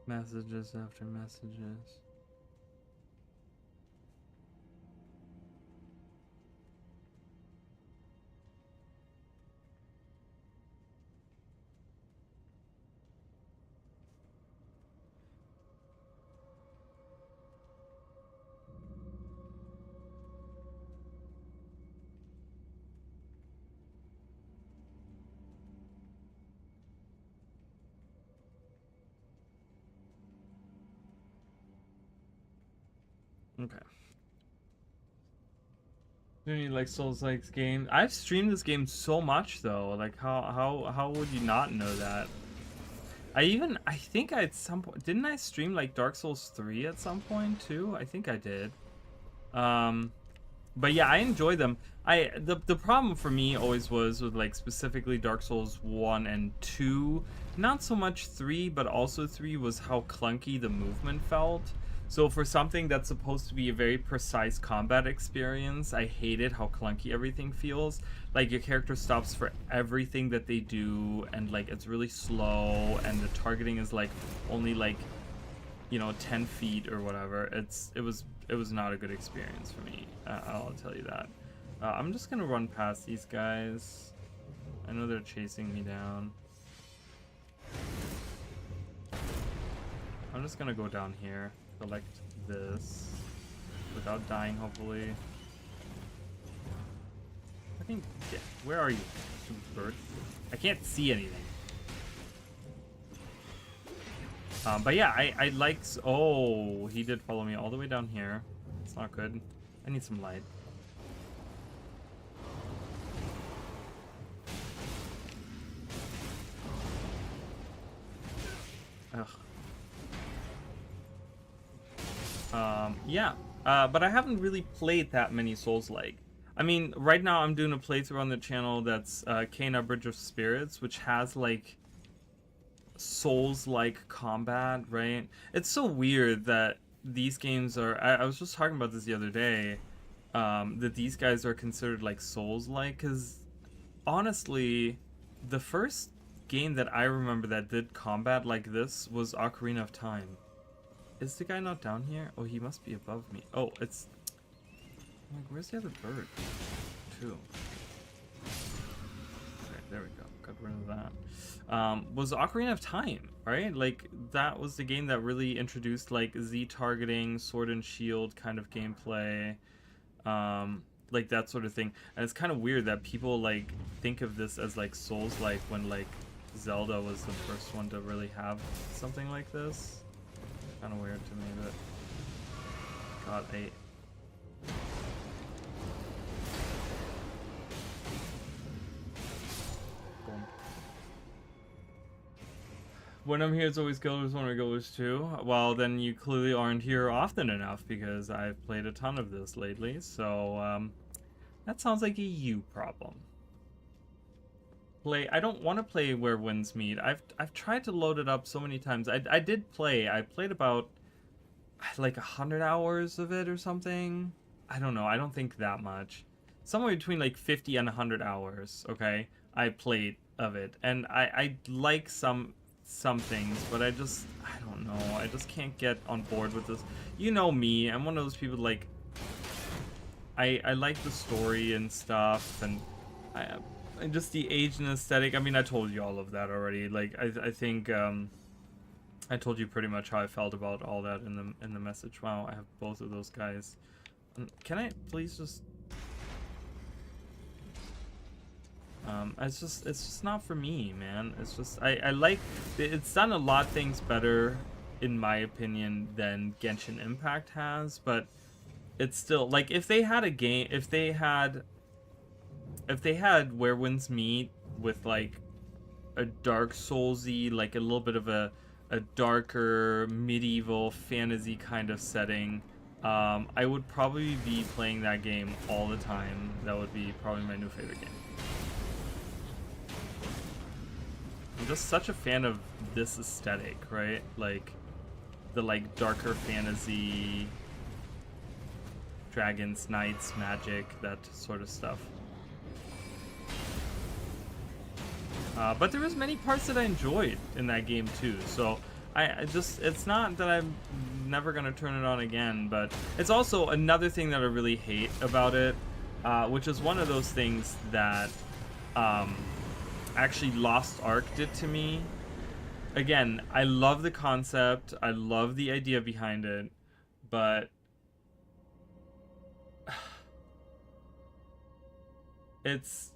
Messages after messages. Okay. Do you like Souls-like game? I've streamed this game so much though. Like how would you not know that? I think I at some point didn't I stream like Dark Souls 3 at some point too? I think I did. But yeah, I enjoy them. The problem for me always was with like specifically Dark Souls 1 and 2, not so much 3, but also 3 was how clunky the movement felt. So for something that's supposed to be a very precise combat experience, I hated how clunky everything feels. Like your character stops for everything that they do, and like it's really slow, and the targeting is like only like, you know, 10 feet or whatever. It was not a good experience for me. I'll tell you that. I'm just gonna run past these guys. I know they're chasing me down. I'm just gonna go down here, collect this without dying, hopefully. I think, yeah, where are you, stupid bird? I can't see anything. But yeah, I like... Oh, he did follow me all the way down here. It's not good. I need some light. Ugh. Yeah. But I haven't really played that many Souls-like. I mean, right now I'm doing a playthrough on the channel that's Kena Bridge of Spirits, which has, like, Souls-like combat, right? It's so weird that these games are... I was just talking about this the other day, that these guys are considered, like, Souls-like, because, honestly, the first game that I remember that did combat like this was Ocarina of Time. Is the guy not down here? Oh, he must be above me. Oh, it's... Like, where's the other bird? Two. Okay, there we go. Got rid of that. Was Ocarina of Time, right? Like, that was the game that really introduced, like, Z-targeting, sword and shield kind of gameplay. Like, that sort of thing. And it's kind of weird that people, like, think of this as, like, Souls-like when, like, Zelda was the first one to really have something like this. Kind of weird to me, but... God, Boom. When I'm here, it's always killers. When I go, too. Well, then you clearly aren't here often enough, because I've played a ton of this lately, so, that sounds like a you problem. I don't want to play Where Winds Meet. I've tried to load it up so many times. I did play. I played about like 100 hours of it or something. I don't know. I don't think that much. Somewhere between like 50 and 100 hours. Okay, I played of it, and I like some things, but I don't know. I just can't get on board with this. You know me. I'm one of those people like. I like the story and stuff, and and just the age and aesthetic. I mean, I told you all of that already. Like, I think I told you pretty much how I felt about all that in the message. Wow, I have both of those guys. Can I please just? It's just not for me, man. It's just I like it's done a lot of things better, in my opinion, than Genshin Impact has, but it's still like if they had a game, if they had Where Winds Meet with like a Dark Soulsy, like a little bit of a darker medieval fantasy kind of setting, I would probably be playing that game all the time. That would be probably my new favorite game. I'm just such a fan of this aesthetic, right? Like the like darker fantasy, dragons, knights, magic, that sort of stuff. But there was many parts that I enjoyed in that game too. So I just, it's not that I'm never gonna turn it on again, but it's also another thing that I really hate about it, which is one of those things that actually Lost Ark did to me. Again, I love the concept, I love the idea behind it, but it's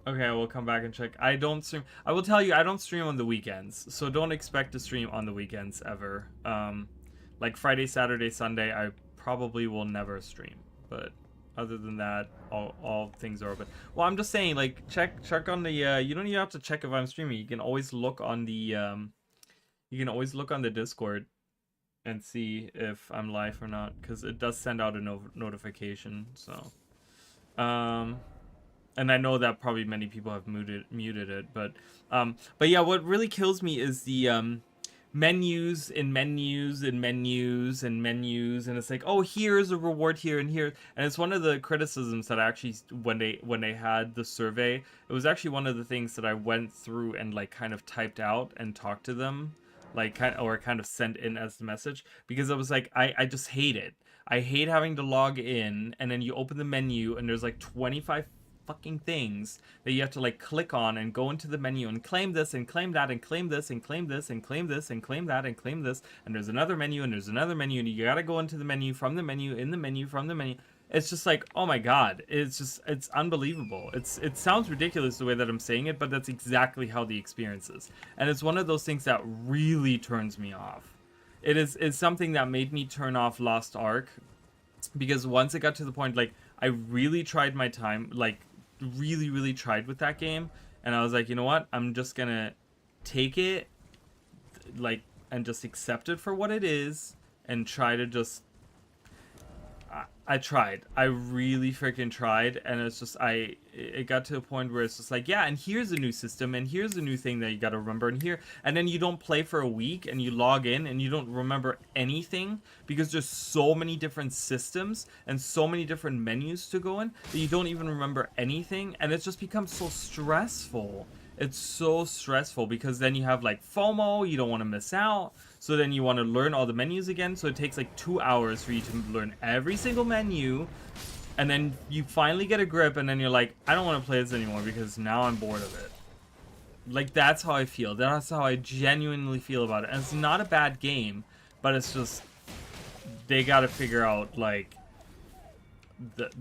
okay. I will come back and check. I don't stream. I will tell you, I don't stream on the weekends, so don't expect to stream on the weekends ever. Like Friday, Saturday, Sunday, I probably will never stream. But other than that, all things are open. Well, I'm just saying, like, check on the. You don't even have to check if I'm streaming. You can always look on the. You can always look on the Discord and see if I'm live or not, because it does send out a notification. So. And I know that probably many people have muted it, but yeah, what really kills me is the menus and menus and menus and menus, and it's like, oh, here's a reward here and here, and it's one of the criticisms that I actually, when they had the survey, it was actually one of the things that I went through and like kind of typed out and talked to them, like kind of sent in as the message, because I was like, I just hate it. I hate having to log in, and then you open the menu, and there's like 25 fucking things that you have to like click on and go into the menu and claim this and claim that and claim this and claim this and claim this and claim that and claim this, and there's another menu and there's another menu, and you gotta go into the menu, from the menu, in the menu, from the menu. It's just like, oh my god, it's unbelievable. It sounds ridiculous the way that I'm saying it, but that's exactly how the experience is, and it's one of those things that really turns me off. It's something that made me turn off Lost Ark, because once it got to the point, like, I really tried my time, like, really tried with that game, and I was like, you know what, I'm just gonna take it, like, and just accept it for what it is, and try to just, I tried. I really freaking tried, and it's just, it got to a point where it's just like, yeah, and here's a new system, and here's a new thing that you gotta remember, and then you don't play for a week, and you log in, and you don't remember anything, because there's so many different systems, and so many different menus to go in, that you don't even remember anything, and it just becomes so stressful. It's so stressful, because then you have like FOMO, you don't want to miss out, so then you want to learn all the menus again, so it takes like 2 hours for you to learn every single menu, and then you finally get a grip, and then you're like, I don't want to play this anymore because now I'm bored of it. Like, that's how I feel. That's how I genuinely feel about it. And it's not a bad game, but it's just, they gotta figure out like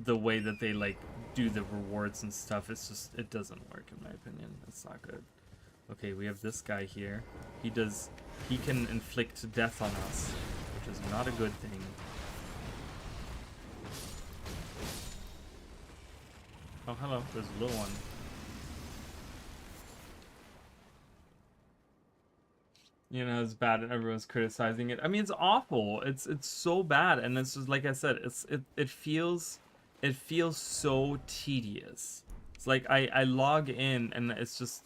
the way that they like do the rewards and stuff. It's just, it doesn't work in my opinion. It's not good. Okay, we have this guy here. He can inflict death on us, which is not a good thing. Oh, hello. There's a little one. You know, it's bad and everyone's criticizing it. I mean, it's awful. It's so bad, and it's just like I said, it feels so tedious. It's like I log in and it's just,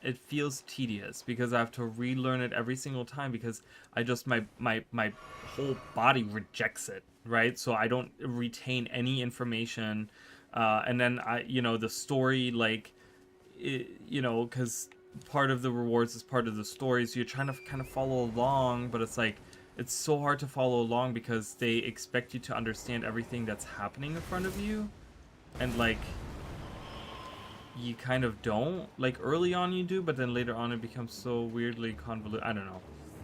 it feels tedious because I have to relearn it every single time, because I just, my whole body rejects it, right? So I don't retain any information, and then the story, like, because part of the rewards is part of the story, so you're trying to kind of follow along, but it's like, it's so hard to follow along because they expect you to understand everything that's happening in front of you, and like, you kind of don't. Like, early on you do, but then later on it becomes so weirdly convoluted. I don't know.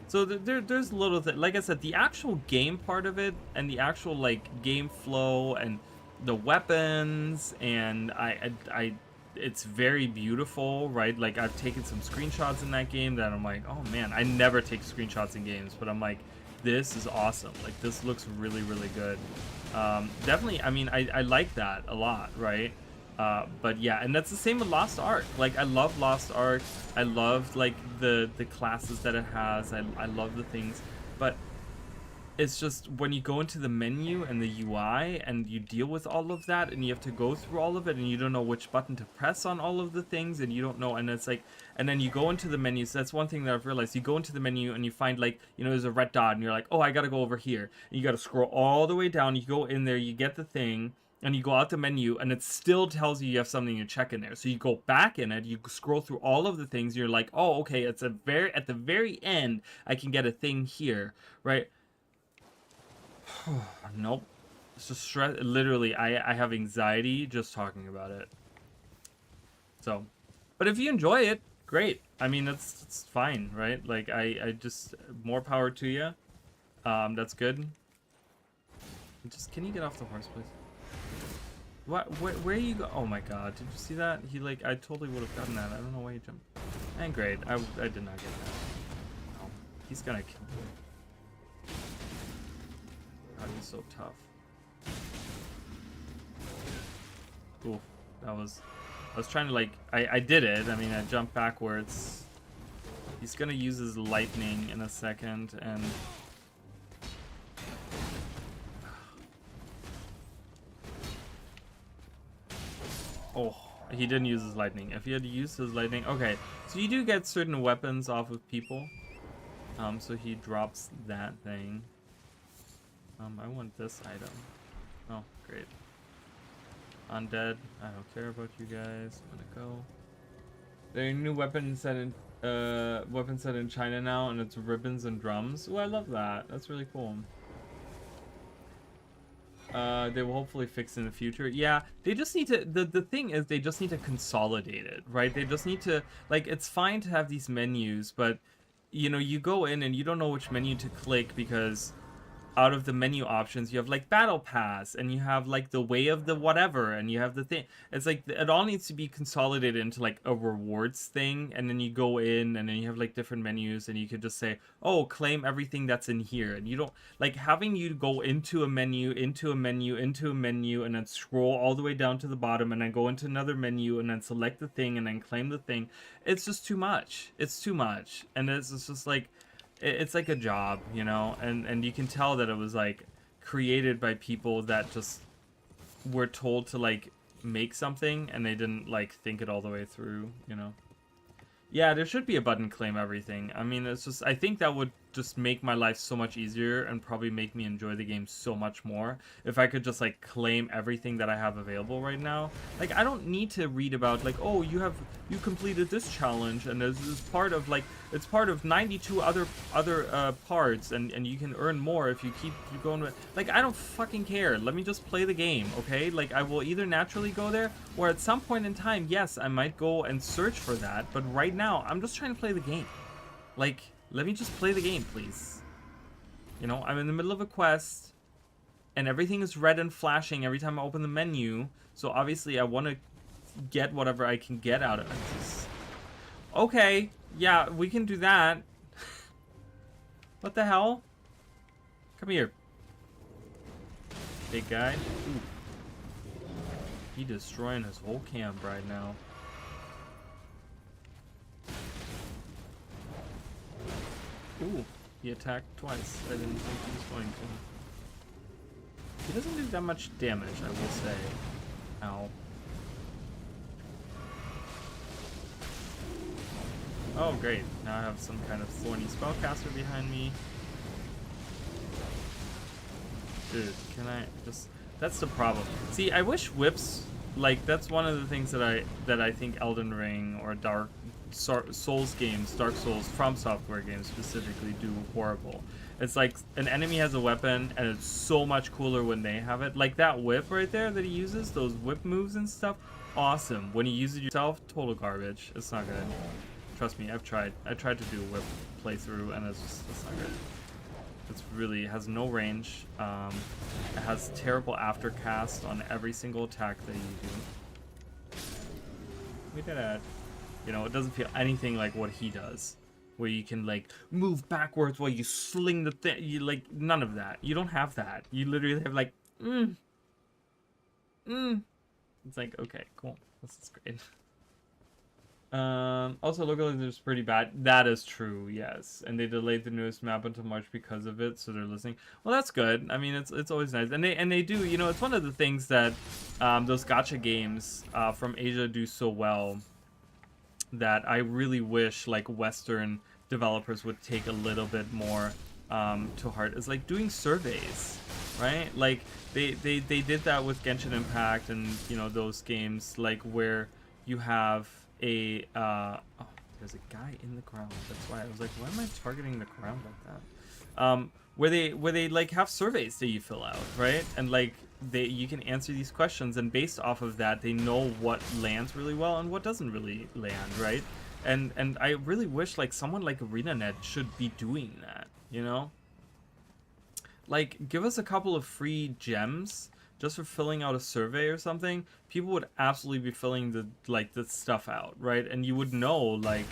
So there's little things. Like I said, the actual game part of it, and the actual like game flow, and the weapons, and it's very beautiful, right? Like, I've taken some screenshots in that game that I'm like, oh man, I never take screenshots in games, but I'm like, this is awesome. Like, this looks really good. Definitely, I mean, I like that a lot, right? But yeah, and that's the same with Lost Ark. Like, I love Lost Ark. I love like the classes that it has. I love the things, but it's just when you go into the menu and the UI and you deal with all of that, and you have to go through all of it, and you don't know which button to press on all of the things, and you don't know, and it's like, and then you go into the menus. That's one thing that I've realized. You go into the menu and you find, like, there's a red dot, and you're like, oh, I gotta go over here, and you gotta scroll all the way down. You go in there, you get the thing, and you go out the menu, and it still tells you have something to check in there. So you go back in it, you scroll through all of the things, you're like, oh, okay, it's at the very end, I can get a thing here, right? Nope. It's just stress. Literally, I have anxiety just talking about it. So, but if you enjoy it, great. I mean, it's fine, right? Like, I just, more power to you. That's good. Just, can you get off the horse, please? What? Where you go? Oh my god, did you see that? He, like, I totally would have gotten that. I don't know why he jumped. And great, I did not get that. No, he's gonna kill me. God, he's so tough. Ooh, that was... I was trying to, like... I did it. I mean, I jumped backwards. He's gonna use his lightning in a second, and... Oh, he didn't use his lightning. If he had used his lightning... Okay, so you do get certain weapons off of people. So he drops that thing. I want this item. Oh, great. Undead. I don't care about you guys. I'm gonna go. There's a new weapon set in China now, and it's ribbons and drums. Oh, I love that. That's really cool. They will hopefully fix in the future. Yeah, they just need to, the thing is, they just need to consolidate it, right? They just need to, like, it's fine to have these menus, but, you know, you go in and you don't know which menu to click because out of the menu options, you have, like, Battle Pass, and you have, like, the Way of the whatever, and you have the thing. It's like, it all needs to be consolidated into, like, a rewards thing, and then you go in, and then you have, like, different menus, and you could just say, oh, claim everything that's in here, and you don't, like, having you go into a menu, into a menu, into a menu, and then scroll all the way down to the bottom, and then go into another menu, and then select the thing, and then claim the thing, it's just too much. It's too much, and it's just, like, it's like a job, you know, and you can tell that it was, like, created by people that just were told to, like, make something, and they didn't, like, think it all the way through, you know. Yeah, there should be a button claim everything. I mean, it's just, I think that would just make my life so much easier and probably make me enjoy the game so much more if I could just, like, claim everything that I have available right now. Like, I don't need to read about, like, oh, you completed this challenge, and this is part of, like, it's part of 92 other parts, and you can earn more if you keep going with, like, I don't fucking care. Let me just play the game, okay? Like, I will either naturally go there, or at some point in time, yes, I might go and search for that, but right now, I'm just trying to play the game. Like, let me just play the game, please. You know, I'm in the middle of a quest, and everything is red and flashing every time I open the menu, so obviously I want to get whatever I can get out of it. Okay, yeah, we can do that. What the hell? Come here. Big guy. Ooh. He destroying his whole camp right now. Ooh, he attacked twice. I didn't think he was going to. He doesn't do that much damage, I will say. Ow. Oh, great. Now I have some kind of thorny spellcaster behind me. Dude, can I just... That's the problem. See, I wish whips... Like, that's one of the things that I think Elden Ring or Dark Souls games, Dark Souls, From Software games specifically do horrible. It's like an enemy has a weapon and it's so much cooler when they have it. Like that whip right there that he uses, those whip moves and stuff, awesome. When you use it yourself, total garbage. It's not good. Trust me, I've tried. I tried to do a whip playthrough and it's not good. It's really, it has no range. It has terrible aftercast on every single attack that you do. We did it. You know, it doesn't feel anything like what he does, where you can, like, move backwards while you sling the thing. You, like, none of that. You don't have that. You literally have, like, It's like, okay, cool. This is great. Also, localization is pretty bad. That is true, yes. And they delayed the newest map until March because of it, so they're listening. Well, that's good. I mean, it's always nice. And they do, you know, it's one of the things that those gacha games from Asia do so well that I really wish, like, Western developers would take a little bit more to heart. It's like doing surveys. right? Like they did that with Genshin Impact and you know those games like where you have a oh, there's a guy in the ground. That's why I was like, why am I targeting the ground like that? Where they like have surveys that you fill out, right? And like you can answer these questions, and based off of that, they know what lands really well and what doesn't really land, right? And I really wish like someone like ArenaNet should be doing that, you know? Like, give us a couple of free gems just for filling out a survey or something. People would absolutely be filling the stuff out, right? And you would know like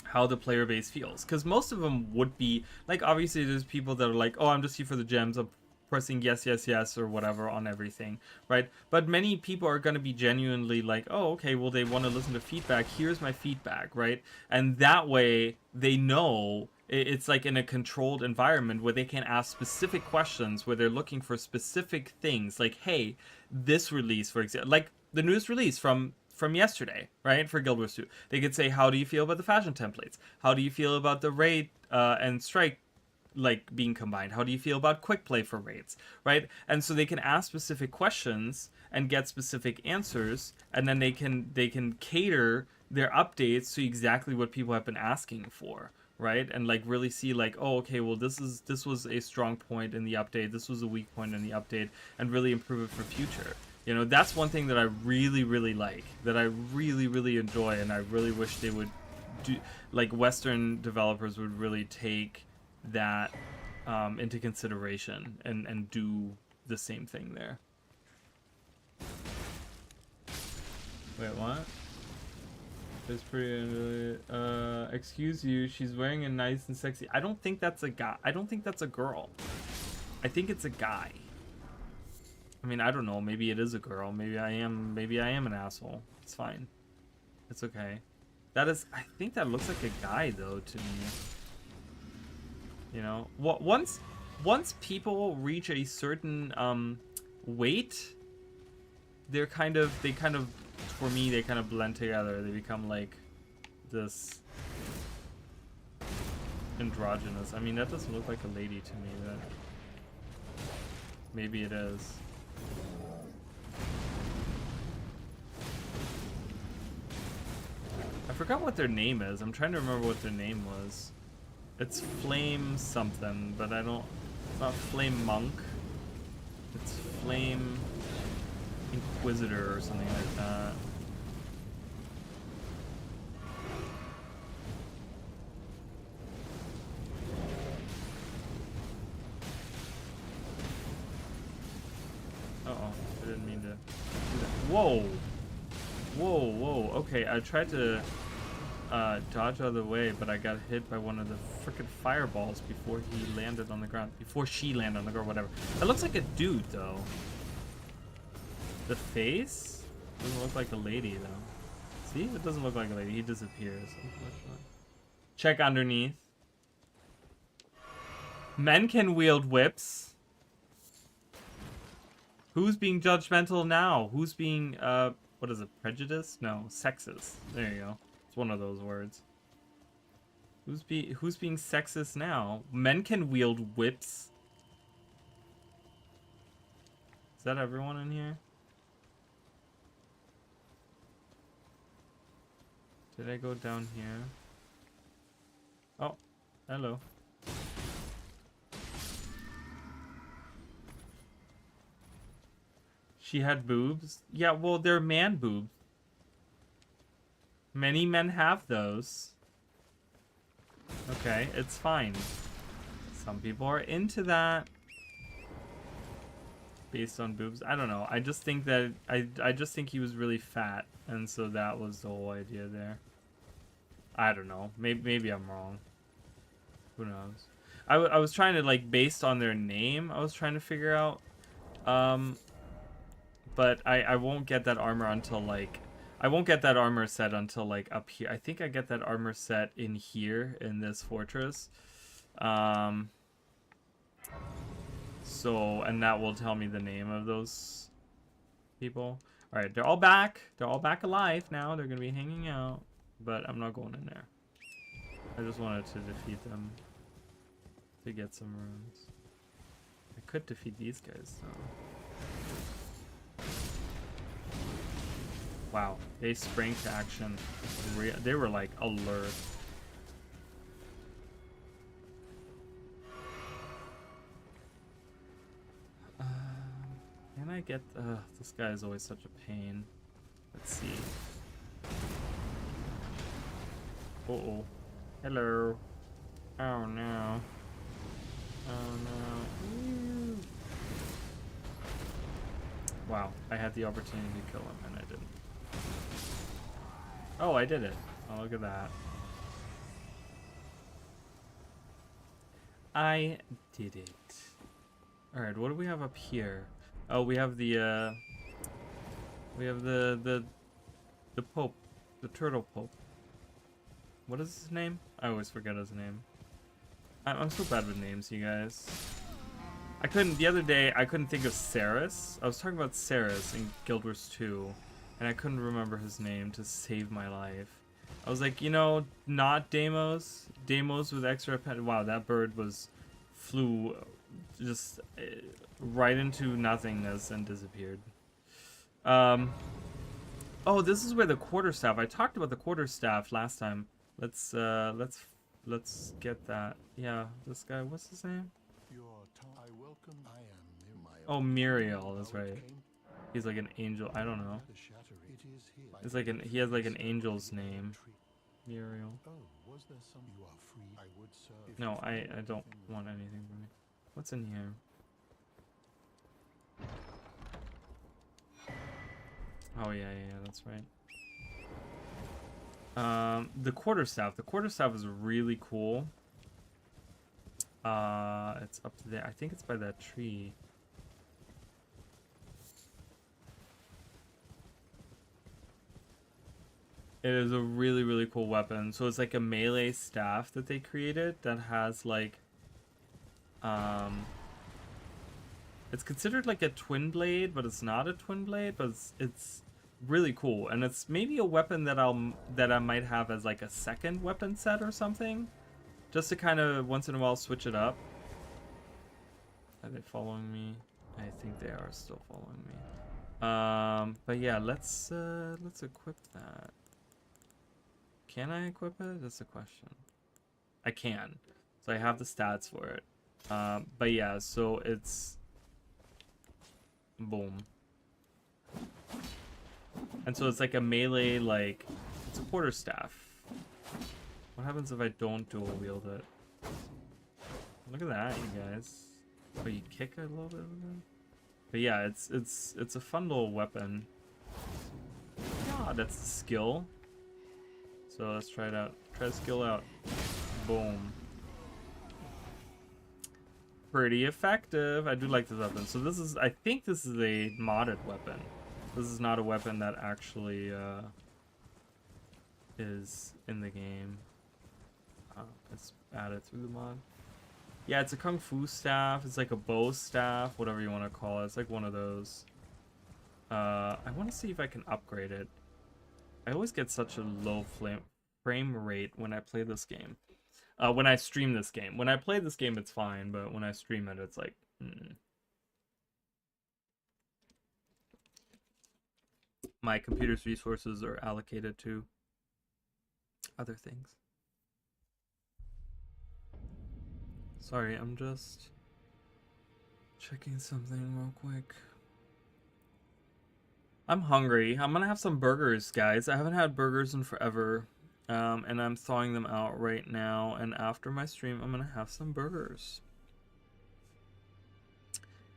how the player base feels, because most of them would be like, obviously there's people that are like, oh, I'm just here for the gems, I'm pressing yes yes yes or whatever on everything, right? But many people are going to be genuinely like, oh, okay, well, they want to listen to feedback, here's my feedback, right? And that way they know it's like in a controlled environment where they can ask specific questions, where they're looking for specific things, like, hey, this release, for example, like the newest release from yesterday, right, for Guild Wars 2. They could say, how do you feel about the fashion templates? How do you feel about the raid and strike like being combined? How do you feel about quick play for raids, right? And so they can ask specific questions and get specific answers, and then they can cater their updates to exactly what people have been asking for, right? And like really see like, oh, okay, well, this was a strong point in the update, this was a weak point in the update, and really improve it for future. You know, that's one thing that I really, really like, that I really, really enjoy, and I really wish they would do, like Western developers would really take that into consideration and do the same thing there. Wait, what? It's pretty. Excuse you. She's wearing a nice and sexy. I don't think that's a guy. I don't think that's a girl. I think it's a guy. I mean, I don't know. Maybe it is a girl. Maybe I am. Maybe I am an asshole. It's fine. It's okay. That is. I think that looks like a guy though to me. You know, once people reach a certain weight, they kind of for me they kind of blend together. They become like this androgynous. I mean, that doesn't look like a lady to me. That maybe it is. I forgot what their name is. I'm trying to remember what their name was. It's Flame something, but I don't... It's not Flame Monk. It's Flame Inquisitor or something like that. Uh-oh. I didn't mean to do that. Whoa! Whoa, whoa. Okay, I tried to... dodge out of the way, but I got hit by one of the frickin' fireballs before he landed on the ground. Before she landed on the ground, whatever. That looks like a dude, though. The face? Doesn't look like a lady, though. See? It doesn't look like a lady. He disappears. Check underneath. Men can wield whips. Who's being judgmental now? Who's being, what is it? Prejudice? No, sexist. There you go. It's one of those words. Who's being sexist now? Men can wield whips. Is that everyone in here? Did I go down here? Oh, hello. She had boobs? Yeah, well, they're man boobs. Many men have those. Okay, it's fine. Some people are into that. Based on boobs. I don't know. I just think that... I just think he was really fat. And so that was the whole idea there. I don't know. Maybe I'm wrong. Who knows? I was trying to, like, based on their name, I was trying to figure out. But I won't get that armor until, like... I won't get that armor set until, like, up here. I think I get that armor set in here, in this fortress. So, and that will tell me the name of those people. Alright, they're all back. They're all back alive now. They're gonna be hanging out. But I'm not going in there. I just wanted to defeat them. To get some runes. I could defeat these guys, though. Wow, they sprang to action. They were like alert. Can I get? This guy is always such a pain. Let's see. Uh-oh. Hello. Oh no. Oh no. Wow, I had the opportunity to kill him and I didn't. Oh, I did it. Oh, look at that. I did it. Alright, what do we have up here? Oh, we have the Pope. The Turtle Pope. What is his name? I always forget his name. I'm so bad with names, you guys. The other day, I couldn't think of Saris. I was talking about Saris in Guild Wars 2, and I couldn't remember his name to save my life. I was like, you know, not Deimos. Deimos with extra pen. Wow, that bird flew just right into nothingness and disappeared. Oh, this is where the quarterstaff. I talked about the quarterstaff last time. Let's get that. Yeah, this guy. What's his name? Oh, Muriel. That's right. He's like an angel. I don't know. It's like he has like an angel's name. Muriel. No, I don't want anything from you. What's in here? Oh yeah, that's right. The quarterstaff. The quarterstaff is really cool. It's up there. I think it's by that tree. It is a really, really cool weapon. So it's like a melee staff that they created that has like, it's considered like a twin blade, but it's not a twin blade, but it's really cool. And it's maybe a weapon that I might have as like a second weapon set or something, just to kind of once in a while switch it up. Are they following me? I think they are still following me. But yeah, let's equip that. Can I equip it? That's the question. I can. So I have the stats for it. But yeah, so it's boom. And so it's like a melee, like it's a quarterstaff. What happens if I don't dual wield it? Look at that, you guys. Oh, you kick a little bit with it? But yeah, it's a fun little weapon. Yeah, that's the skill. So let's try it out. Try the skill out. Boom. Pretty effective. I do like this weapon. So this is, I think this is a modded weapon. This is not a weapon that actually is in the game. It's added through the mod. Yeah, it's a kung fu staff. It's like a bow staff, whatever you want to call it. It's like one of those. I want to see if I can upgrade it. I always get such a low frame rate when I play this game. When I stream this game. When I play this game, it's fine, but when I stream it, it's like... My computer's resources are allocated to other things. Sorry, I'm just checking something real quick. I'm hungry. I'm gonna have some burgers, guys. I haven't had burgers in forever. And I'm thawing them out right now. And after my stream, I'm gonna have some burgers.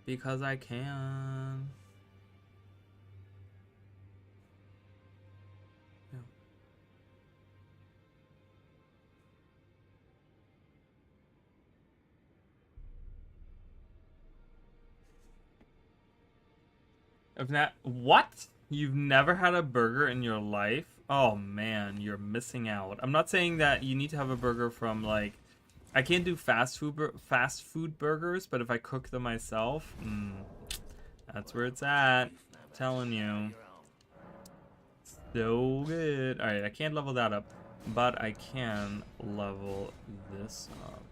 Because I can. Yeah. What? You've never had a burger in your life? Oh man, you're missing out. I'm not saying that you need to have a burger from like, I can't do fast food burgers, but if I cook them myself, that's where it's at. I'm telling you. So good. All right, I can't level that up, but I can level this up.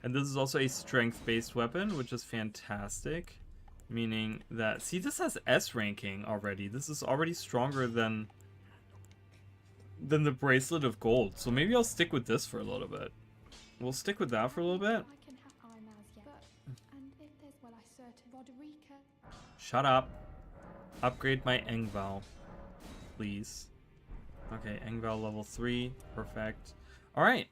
And this is also a strength-based weapon, which is fantastic. Meaning that... See, this has S ranking already. This is already stronger than the Bracelet of Gold. So maybe I'll stick with this for a little bit. We'll stick with that for a little bit. Shut up. Upgrade my Engval, please. Okay, Engval level 3. Perfect. Alright,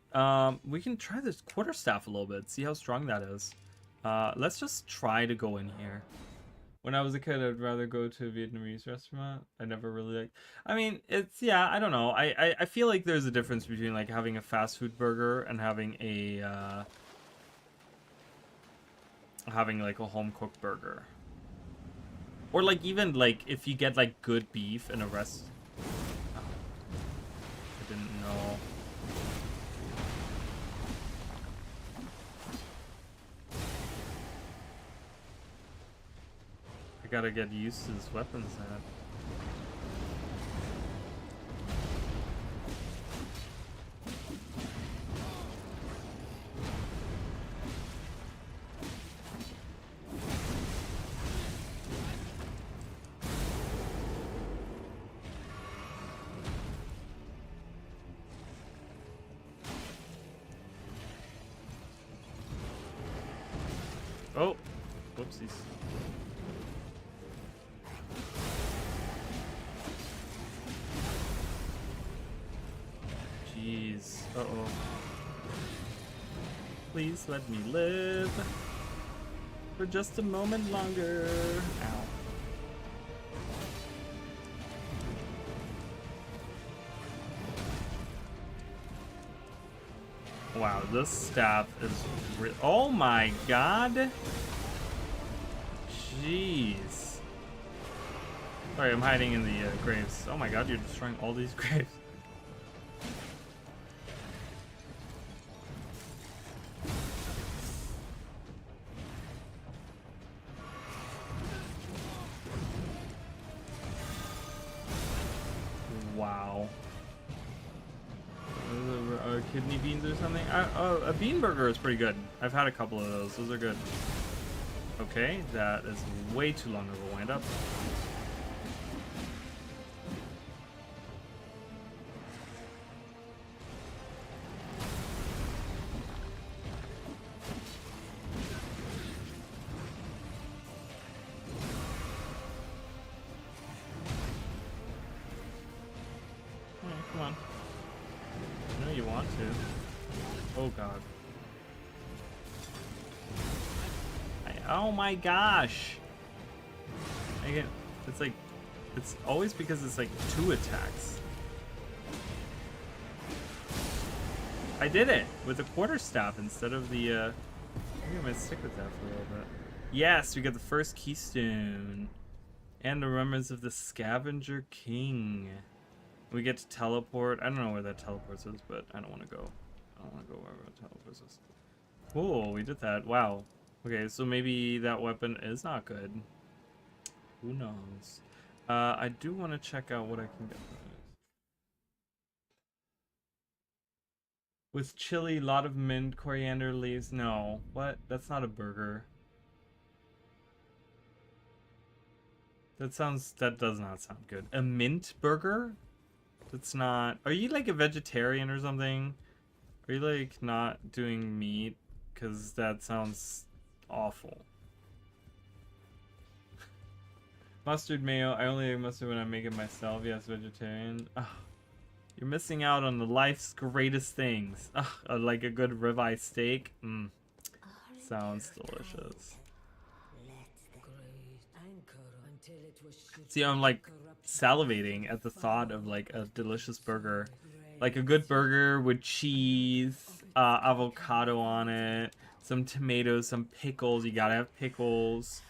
we can try this quarterstaff a little bit, see how strong that is. Let's just try to go in here. When I was a kid, I'd rather go to a Vietnamese restaurant. I never really liked... I mean, it's... Yeah, I don't know. I feel like there's a difference between, like, having a fast food burger and having a, having, like, a home-cooked burger. Or, like, even, like, if you get, like, good beef in a rest... Oh, I didn't know. I gotta get used to this weapon set. Oh, whoopsies. Jeez. Uh-oh. Please let me live for just a moment longer. Ow. Wow, this staff is oh my god. Jeez. Sorry, I'm hiding in the graves. Oh my god, you're destroying all these graves. Wow. Kidney beans or something? A bean burger is pretty good. I've had a couple of those. Those are good. Okay, that is way too long of a wind up. Come on. I know you want to. Oh god. Oh my gosh! It's like, it's always because it's like 2 attacks. I did it with the quarterstaff instead of the, I think I'm gonna stick with that for a little bit. Yes, we got the first keystone. And the remnants of the Scavenger King. We get to teleport. I don't know where that teleports is, but I don't want to go. I don't want to go wherever it teleports is. Cool, we did that. Wow. Okay, so maybe that weapon is not good. Who knows? I do want to check out what I can get from it. With chili, lot of mint, coriander leaves. No, what? That's not a burger. That does not sound good. A mint burger? That's not... Are you like a vegetarian or something? Are you like not doing meat? Because that sounds awful. Mustard mayo. I only eat mustard when I make it myself. Yes, vegetarian. Ugh. You're missing out on the life's greatest things. Ugh, like a good ribeye steak. Sounds delicious. See, I'm like salivating at the thought of like a delicious burger. Like a good burger with cheese, avocado on it, some tomatoes, some pickles. You gotta have pickles.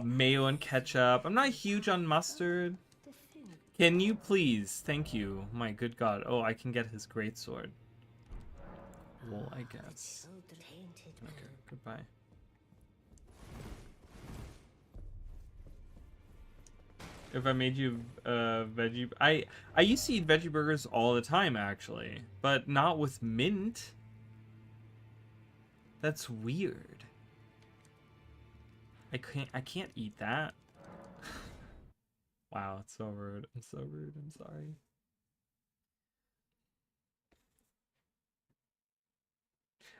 Mayo and ketchup. I'm not huge on mustard. Can you please? Thank you. My good god. Oh, I can get his greatsword. Well, I guess. Okay, goodbye. If I made you veggie... I used to eat veggie burgers all the time, actually. But not with mint. That's weird. I can't eat that. Wow, it's so rude. I'm so rude. I'm sorry.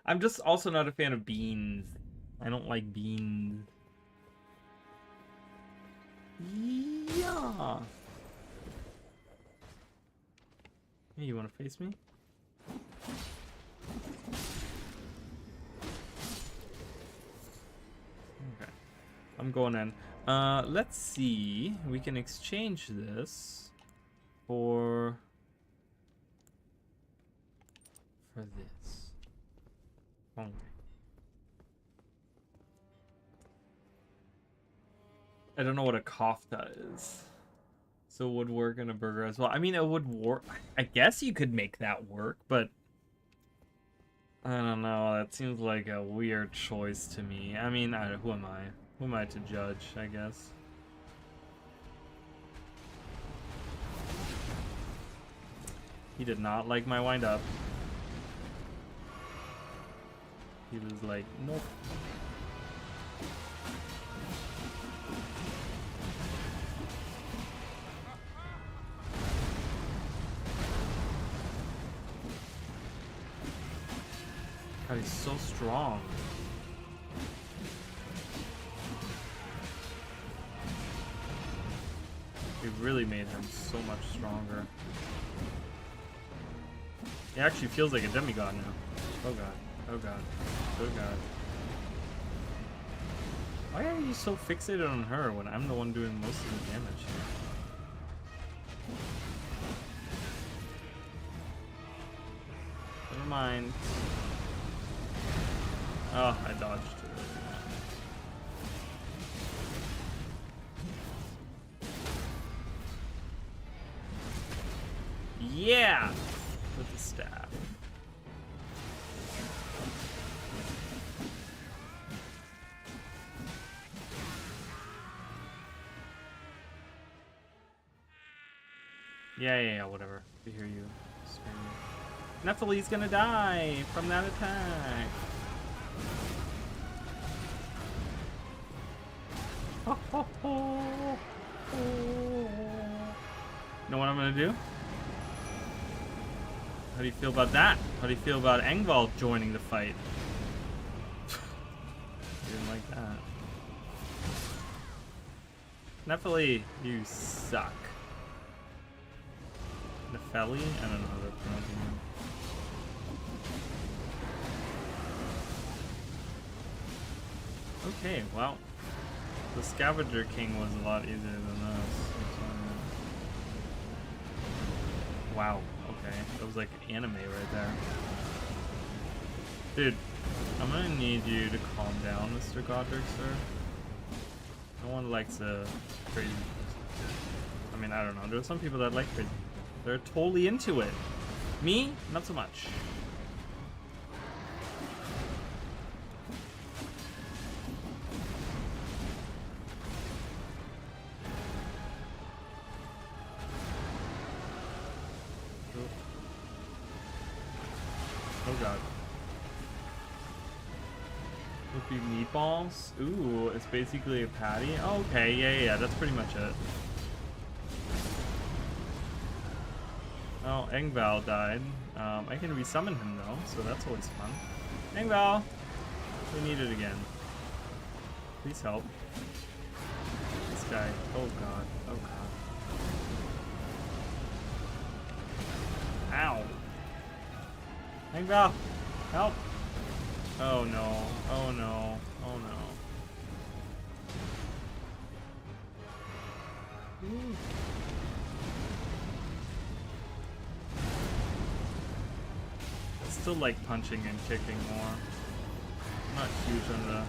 I'm just also not a fan of beans. I don't like beans. Yeah. Hey, you want to face me? Okay. I'm going in. Let's see. We can exchange this for this. Okay. I don't know what a kofta is. So it would work in a burger as well. I mean, it would work. I guess you could make that work, but I don't know. That seems like a weird choice to me. I mean, who am I? Who am I to judge, I guess? He did not like my wind up. He was like, nope. God, he's so strong. We really made him so much stronger. He actually feels like a demigod now. Oh god. Oh god. Oh god. Why are you so fixated on her when I'm the one doing most of the damage here? Never mind. Oh, I dodged it. Yeah! With the staff. Yeah, whatever. We hear you. Nephili's gonna die from that attack. Know what I'm gonna do? How do you feel about that? How do you feel about Engvald joining the fight? Didn't like that. Nephili, you suck. Nepheli? I don't know how to pronounce it. Okay, well, the Scavenger King was a lot easier than us. Wow, okay. That was like anime right there. Dude, I'm gonna need you to calm down, Mr. Godric, sir. No one likes a crazy person. I mean, I don't know. There are some people that like crazy people. They're totally into it. Me, not so much. Oh god. Would be meatballs? Ooh, it's basically a patty. Oh, okay, yeah, that's pretty much it. Oh, Engval died. I can resummon him though, so that's always fun. Engval! We need it again. Please help. This guy. Oh god. Oh god. Ow! Engval! Help! Oh no. Oh no. Oh no. Ooh. I still like punching and kicking more. I'm not huge on the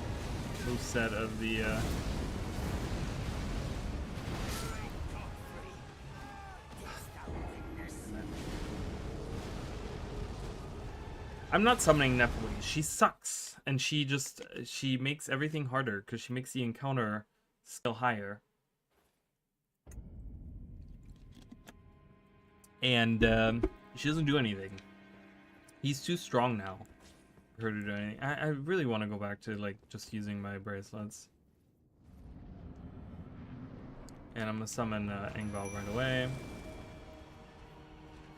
moveset of the I'm not summoning Nephili. She sucks. And she makes everything harder because she makes the encounter still higher. And she doesn't do anything. He's too strong now. her to do anything. I really want to go back to like just using my bracelets. And I'm gonna summon Engval right away.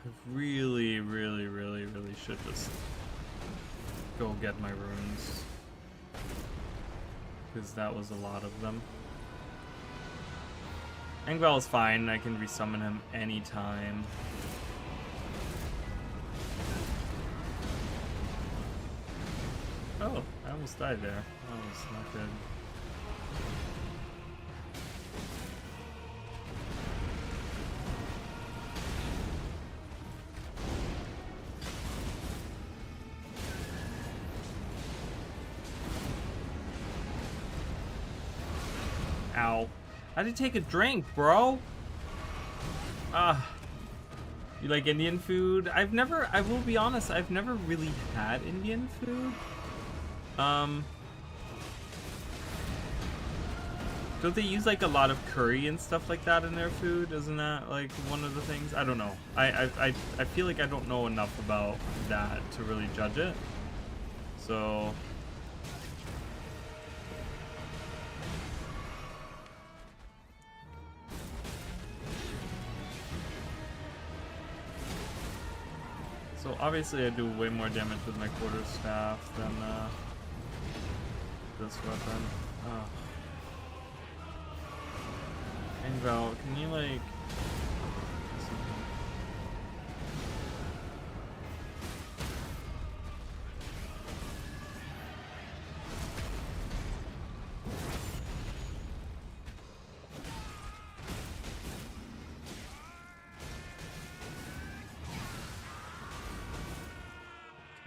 I really should just go get my runes, because that was a lot of them. Engval is fine. I can resummon him anytime. Oh, I almost died there. That was not good. Ow. How did you take a drink, bro? You like Indian food? I will be honest, I've never really had Indian food. Don't they use like a lot of curry and stuff like that in their food? Isn't that like one of the things? I don't know. I feel like I don't know enough about that to really judge it. So obviously I do way more damage with my quarterstaff than this weapon. Oh. Engval, can you like...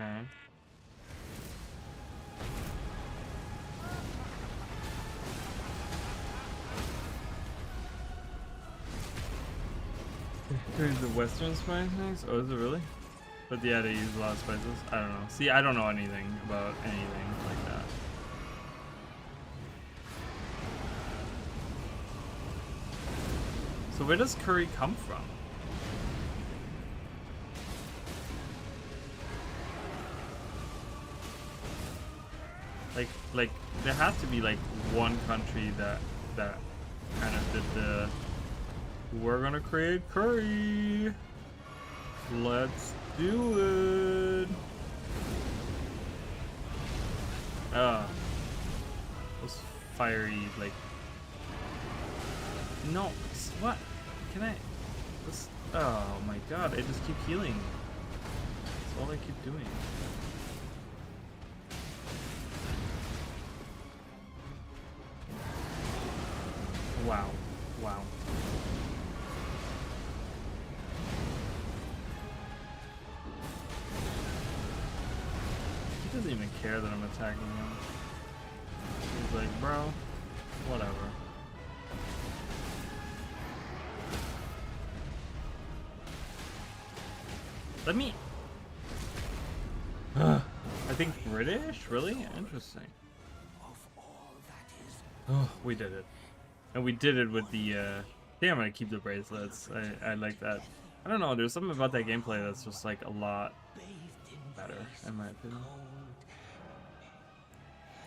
Okay. There's the Western spice mix? Oh, is it really? But yeah, they use a lot of spices. I don't know. See, I don't know anything about anything like that. So where does curry come from? Like there has to be like one country that kind of did the... We're gonna create curry. Let's do it. Those fiery like... No, what? Can I... This... Oh my god, I just keep healing. That's all I keep doing. Wow. Wow. He doesn't even care that I'm attacking him. He's like, bro, whatever. Let me... I think British? Really? Interesting. Oh, we did it. And we did it with the, I think I'm gonna keep the bracelets. I like that. I don't know, there's something about that gameplay that's just like a lot better, in my opinion.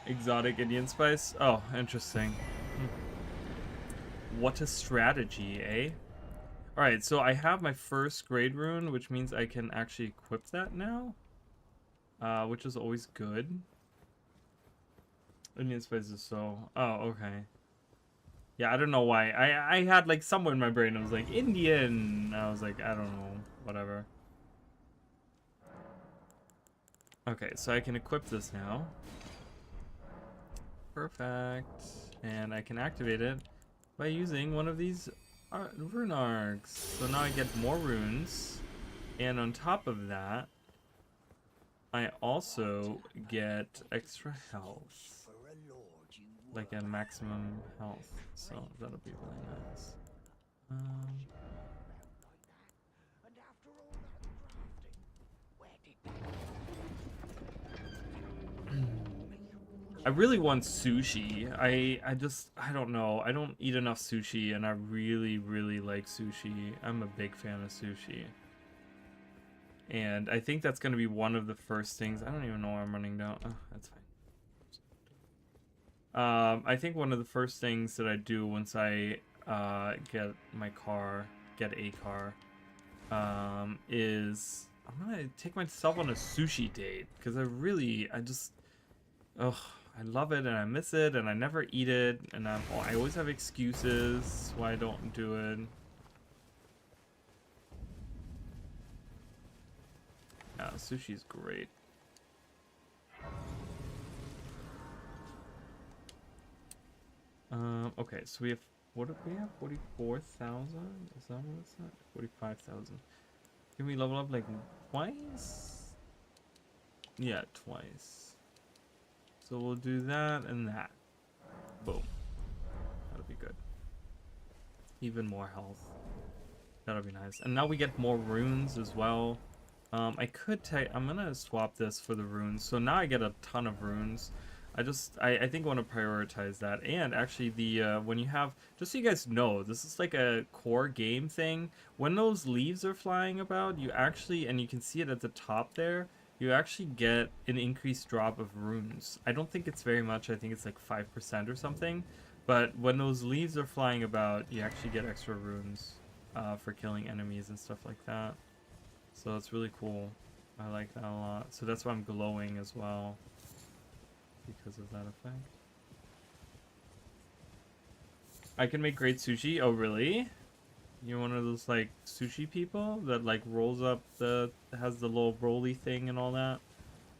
Exotic Indian spice? Oh, interesting. What a strategy, eh? Alright, so I have my first grade rune, which means I can actually equip that now. Which is always good. Indian spice is so... Oh, okay. Yeah, I don't know why. I had like somewhere in my brain, I was like, Indian! I was like, I don't know, whatever. Okay, so I can equip this now. Perfect. And I can activate it by using one of these rune arcs. So now I get more runes. And on top of that, I also get extra health. Like a maximum health. So that'll be really nice. I really want sushi. I don't know. I don't eat enough sushi, and I really like sushi. I'm a big fan of sushi. And I think that's going to be one of the first things. I don't even know why I'm running down. Oh, that's fine. I think one of the first things that I do once I get my car, get a car, is I'm going to take myself on a sushi date. Because I just, oh, I love it and I miss it and I never eat it. And I always have excuses why I don't do it. Yeah, sushi's great. Okay, so we have, what do we have? 44,000? Is that what it's at? 45,000. Can we level up like twice? Yeah, twice. So we'll do that and that. Boom. That'll be good. Even more health. That'll be nice. And now we get more runes as well. I could take, I'm gonna swap this for the runes. So now I get a ton of runes. I think I want to prioritize that. And actually the, when you have, just so you guys know, this is like a core game thing. When those leaves are flying about, you actually, and you can see it at the top there, you actually get an increased drop of runes. I don't think it's very much, I think it's like 5% or something. But when those leaves are flying about, you actually get extra runes for killing enemies and stuff like that. So it's really cool. I like that a lot. So that's why I'm glowing as well. Because of that effect. I can make great sushi. Oh, really? You're one of those, like, sushi people that, like, rolls up the... has the little rolly thing and all that?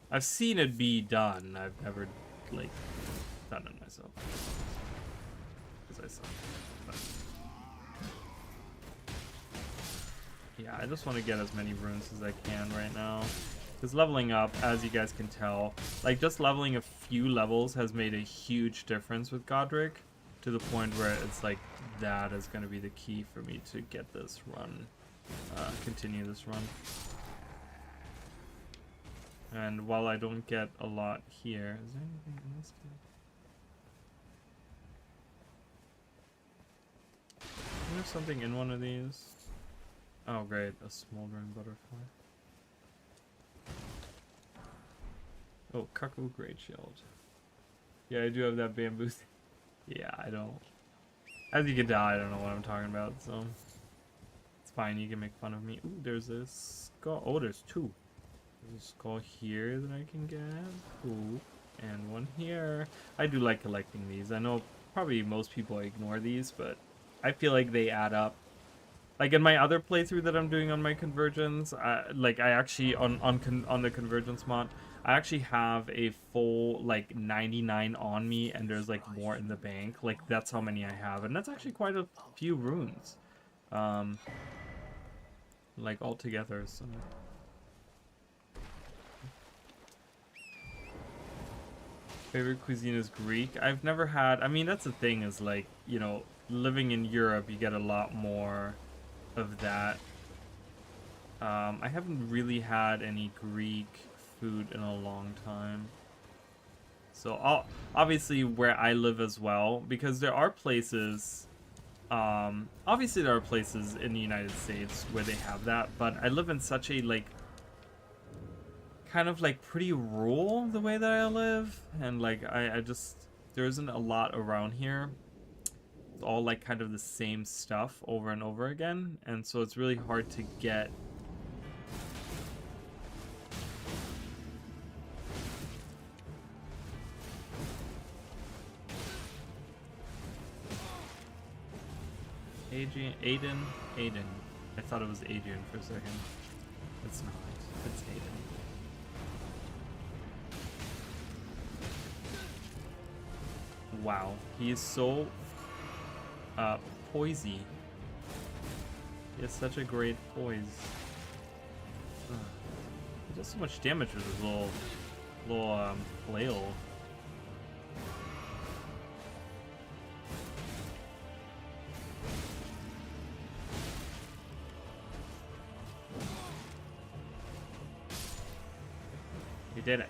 I've seen it be done. I've never, like, done it myself. Because I suck. But... yeah, I just want to get as many runes as I can right now. Because leveling up, as you guys can tell, like just leveling a few levels has made a huge difference with Godric, to the point where it's like that is going to be the key for me to get this run, continue this run. And while I don't get a lot here, is there anything in this case? Is there something in one of these? Oh great, a smoldering butterfly. Oh, Kaku Great Shield. Yeah, I do have that bamboo thing. Yeah, I don't. As you can tell, I don't know what I'm talking about, so it's fine. You can make fun of me. Ooh, there's this skull. Oh, there's two. There's a skull here that I can get. Ooh, and one here. I do like collecting these. I know probably most people ignore these, but I feel like they add up. Like in my other playthrough that I'm doing on my convergence, I actually on the convergence mod, I actually have a full like 99 on me, and there's like more in the bank. Like that's how many I have, and that's actually quite a few runes, like all together. So. Favorite cuisine is Greek. I've never had. I mean, that's the thing is like, you know, living in Europe, you get a lot more of that. I haven't really had any Greek food in a long time. So obviously where I live as well, because there are places, obviously there are places in the United States where they have that, but I live in such a like, kind of like pretty rural the way that I live, and like I just, there isn't a lot around here. It's all like kind of the same stuff over and over again, and so it's really hard to get Aiden. I thought it was Adrian for a second. It's not. It's Aiden. Wow, he is so poisey. He has such a great poise. He does so much damage with his little flail. He did it.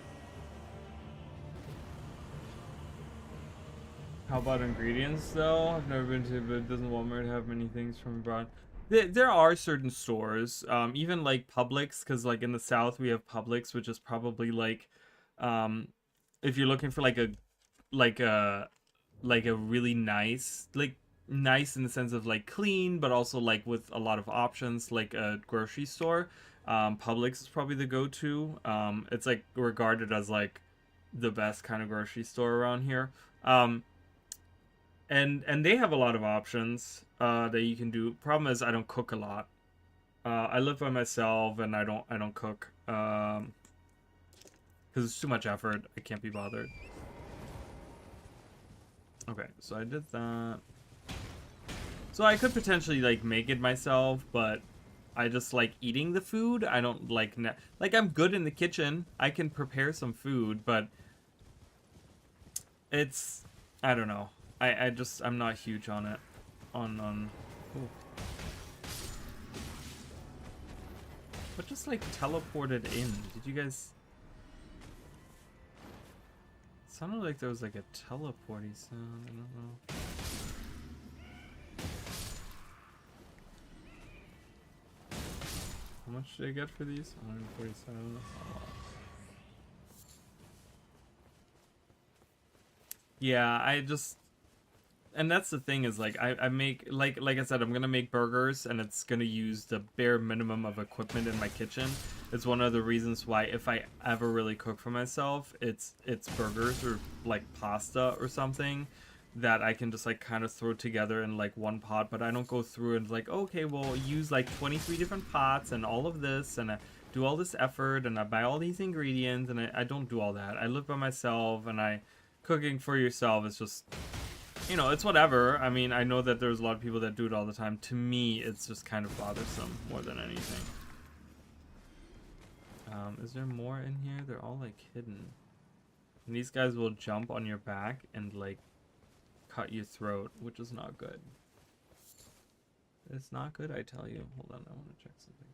How about ingredients though? I've never been to, but it doesn't Walmart have many things from abroad? There are certain stores, even like Publix, because like in the South we have Publix, which is probably like, um, if you're looking for like a like a really nice in the sense of like clean, but also like with a lot of options, like a grocery store. Publix is probably the go-to. It's like regarded as like the best kind of grocery store around here. Um, and they have a lot of options that you can do. Problem is I don't cook a lot. I live by myself and I don't cook because it's too much effort. I can't be bothered. Okay, so I did that. So I could potentially like make it myself, but I just like eating the food. I don't like like I'm good in the kitchen. I can prepare some food, but it's I don't know. I just I'm not huge on it. On ooh. What just like teleported in? Did you guys? It sounded like there was like a teleporty sound. I don't know. How much did I get for these? 147. That's not a lot. Yeah, I just and that's the thing is like I make like I said I'm gonna make burgers and it's gonna use the bare minimum of equipment in my kitchen. It's one of the reasons why if I ever really cook for myself, it's burgers or like pasta or something that I can just like kind of throw together in like one pot, but I don't go through and like okay we'll use like 23 different pots and all of this and I do all this effort and I buy all these ingredients and I don't do all that. I live by myself and I cooking for yourself is just you know, it's whatever. I mean, I know that there's a lot of people that do it all the time. To me, it's just kind of bothersome more than anything. Is there more in here? They're all, like, hidden. And these guys will jump on your back and, like, cut your throat, which is not good. It's not good, I tell you. Hold on, I want to check something.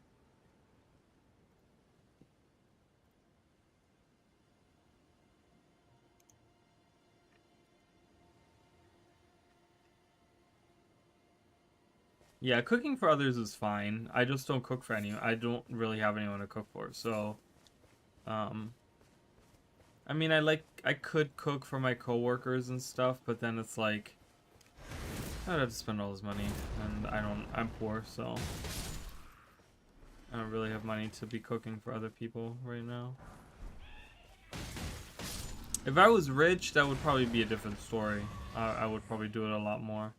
Yeah, cooking for others is fine. I just don't cook for anyone. I don't really have anyone to cook for. So, um, I mean, I could cook for my coworkers and stuff, but then it's like I'd have to spend all this money, and I'm poor, so I don't really have money to be cooking for other people right now. If I was rich, that would probably be a different story. I would probably do it a lot more.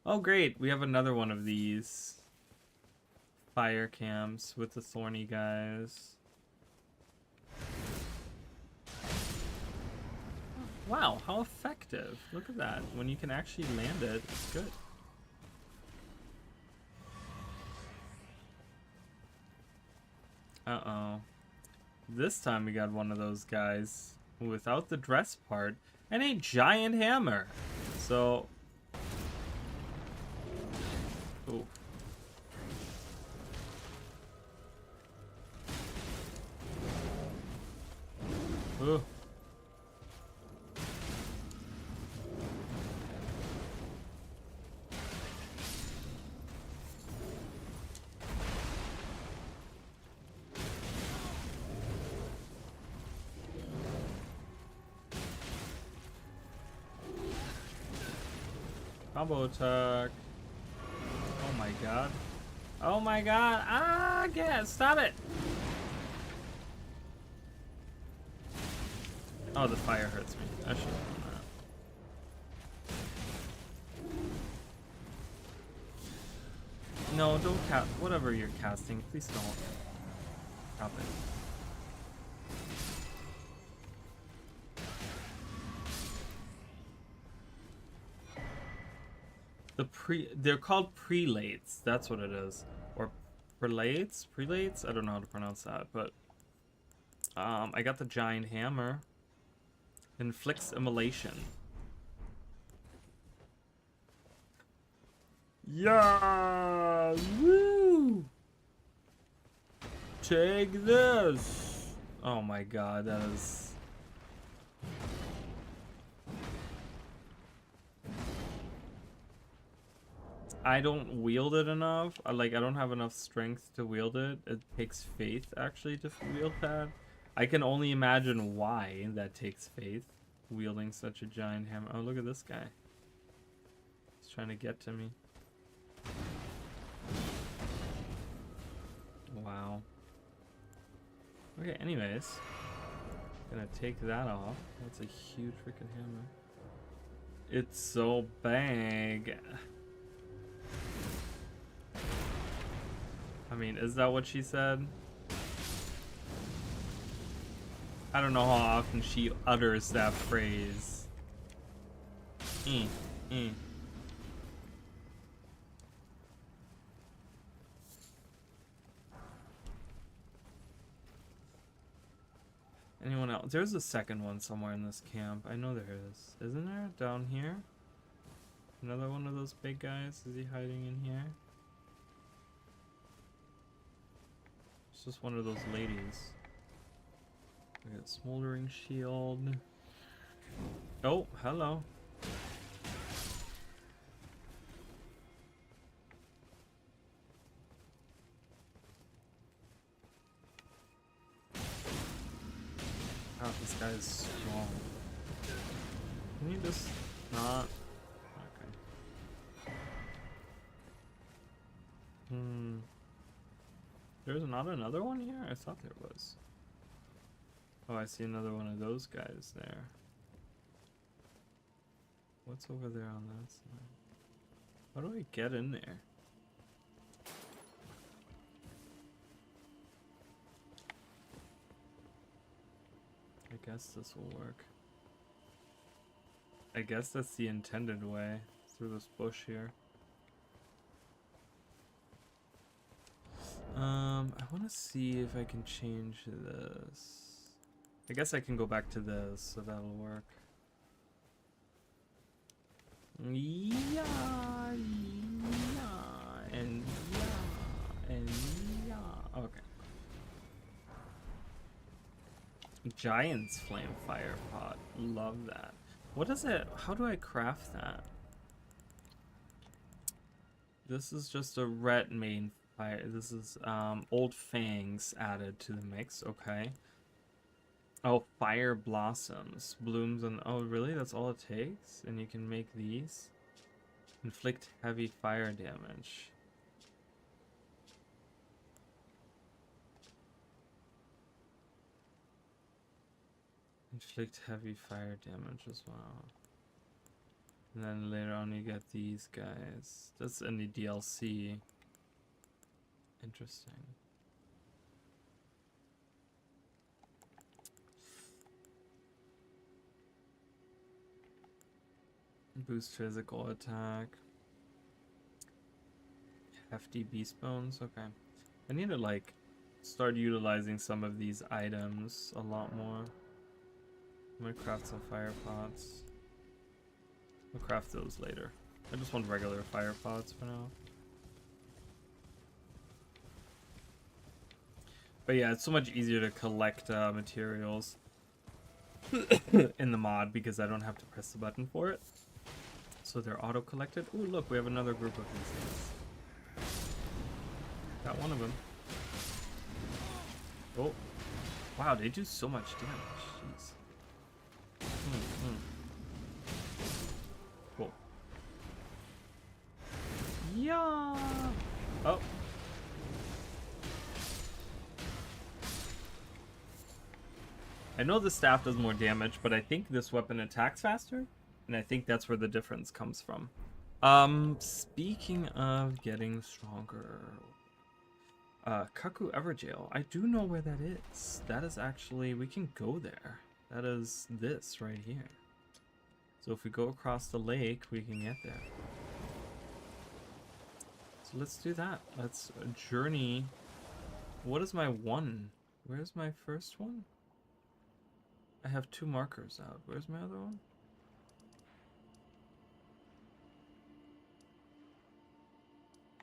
Oh, great. We have another one of these fire cams with the thorny guys. Wow, how effective. Look at that. When you can actually land it, it's good. Uh-oh. This time we got one of those guys without the dress part and a giant hammer. So... Ooh. Ooh. Combo attack. Oh my god. Oh my god. Ah, yeah, stop it. Oh, the fire hurts me. I should have done that. No, don't cast. Whatever you're casting, please don't. Stop it. They're called prelates. That's what it is, or prelates. Prelates. I don't know how to pronounce that, but I got the giant hammer. Inflicts immolation. Yeah! Woo! Take this! Oh my god, that is... I don't wield it enough. I don't have enough strength to wield it. It takes faith actually to wield that. I can only imagine why that takes faith, wielding such a giant hammer. Oh, look at this guy. He's trying to get to me. Wow. Okay, anyways. Gonna take that off. That's a huge freaking hammer. It's so big. I mean, is that what she said? I don't know how often she utters that phrase. Anyone else? There's a second one somewhere in this camp. I know there is. Isn't there? Down here? Another one of those big guys? Is he hiding in here? It's just one of those ladies. I got smoldering shield. Oh, hello. Wow, this guy is strong. Can you just not? Okay. There's not another one here? I thought there was. Oh, I see another one of those guys there. What's over there on that side? How do I get in there? I guess this will work. I guess that's the intended way. Through this bush here. I want to see if I can change this. I guess I can go back to this, so that'll work. Yeah, and okay. Giant's flame fire pot. Love that. What is it? How do I craft that? This is just a ret main fire. This is old fangs added to the mix. Okay. Oh, fire blossoms, blooms, and oh, really? That's all it takes? And you can make these? Inflict heavy fire damage. Inflict heavy fire damage as well. And then later on you get these guys. That's in the DLC. Interesting. Boost physical attack. Hefty beast bones. Okay. I need to like start utilizing some of these items a lot more. I'm gonna craft some fire pots. I'll craft those later. I just want regular fire pots for now. But yeah, it's so much easier to collect materials in the mod because I don't have to press the button for it. So they're auto-collected. Ooh, look, we have another group of these things. Got one of them. Oh. Wow, they do so much damage. Jeez. Cool. Yeah. Oh. I know the staff does more damage, but I think this weapon attacks faster. And I think that's where the difference comes from. Speaking of getting stronger, Kaku Everjail. I do know where that is. That is actually, we can go there. That is this right here. So if we go across the lake, we can get there. So let's do that. Let's journey. What is my one? Where's my first one? I have 2 markers out. Where's my other one?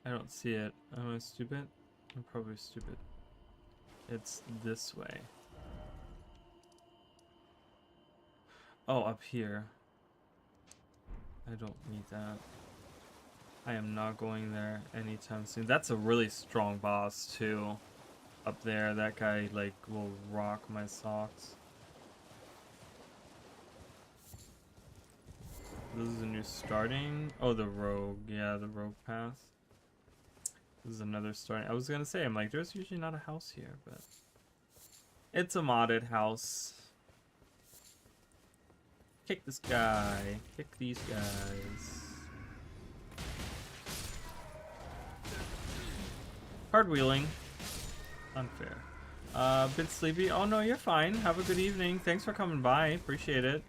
I don't see it. Am I stupid? I'm probably stupid. It's this way. Oh, up here. I don't need that. I am not going there anytime soon. That's a really strong boss too. Up there, that guy like will rock my socks. This is a new starting. Oh, the rogue. Yeah, the rogue path. This is another starting. I was gonna say, I'm like, there's usually not a house here, but it's a modded house. Kick this guy. Kick these guys. Hard wheeling. Unfair. Bit sleepy. Oh no, you're fine. Have a good evening. Thanks for coming by. Appreciate it.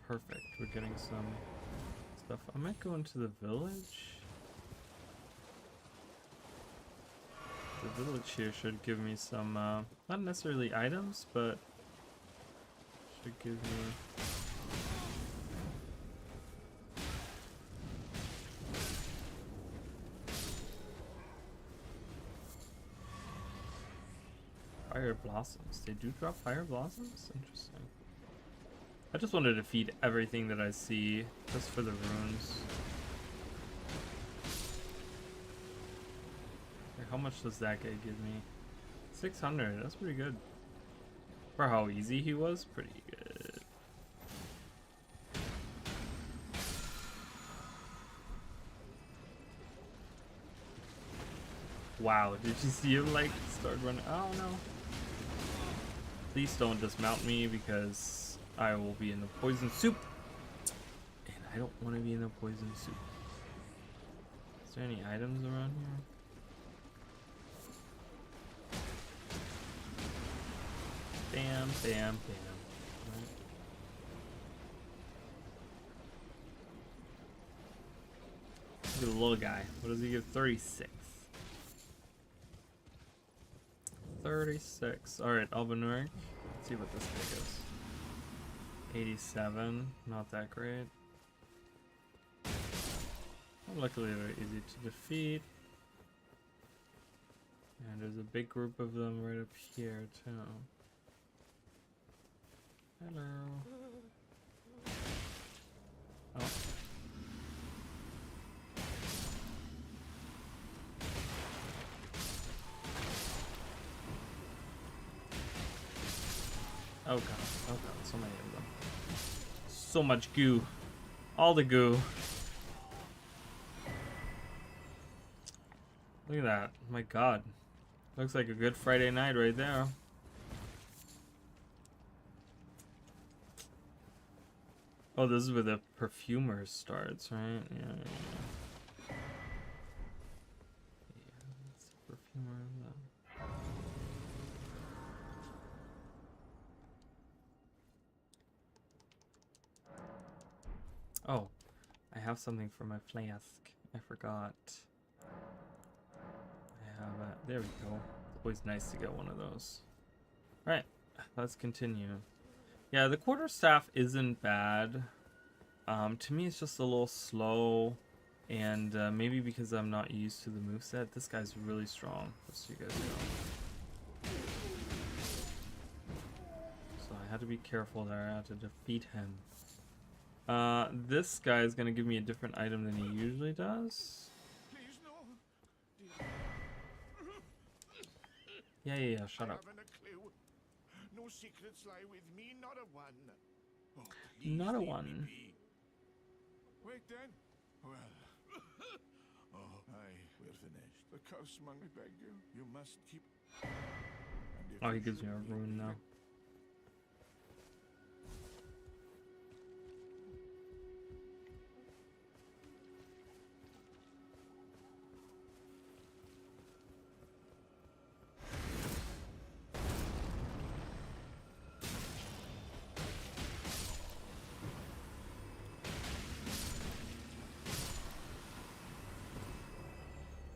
Perfect. We're getting some stuff. I might go into the village. The village here should give me some, not necessarily items, but should give me... Fire blossoms. They do drop fire blossoms? Interesting. I just wanted to feed everything that I see, just for the runes. Okay, how much does that guy give me? 600. That's pretty good. For how easy he was, pretty good. Wow, did you see him like start running? Oh no. Please don't dismount me because I will be in the poison soup. And I don't want to be in the poison soup. Is there any items around here? Bam, bam, bam. Right. Look at the little guy. What does he give? 36. 36. Alright, Albanuric. Let's see what this thing is. 87. Not that great. Luckily, they're easy to defeat. And there's a big group of them right up here, too. Hello. Oh. Oh god, so many of them. So much goo. All the goo. Look at that. My god. Looks like a good Friday night right there. Oh, this is where the perfumer starts, right? Yeah. Yeah, it's the perfumer. Oh, I have something for my flask. I forgot. I have a... There we go. It's always nice to get one of those. Right, let's continue. Yeah, the quarterstaff isn't bad. To me, it's just a little slow. And maybe because I'm not used to the moveset. This guy's really strong, just so you guys know. So I had to be careful there. I had to defeat him. This guy is gonna give me a different item than he usually does. Please, no. Yeah, shut up. I haven't a clue. No secrets lie with me, not a one. Oh, Not a leave one. me be. Wait then. Well. Oh, aye, we're finished. The curse, man, I beg you. You must keep... Oh, he gives me a rune now.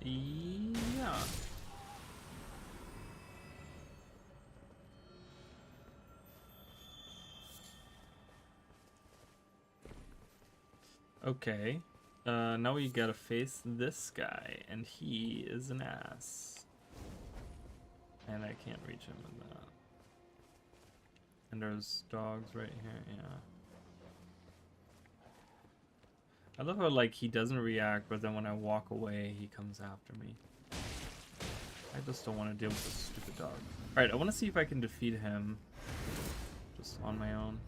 Yeah. Okay. Now we gotta face this guy, and he is an ass. And I can't reach him with that. And there's dogs right here, yeah. I love how like he doesn't react, but then when I walk away, he comes after me. I just don't want to deal with this stupid dog. Alright, I want to see if I can defeat him just on my own.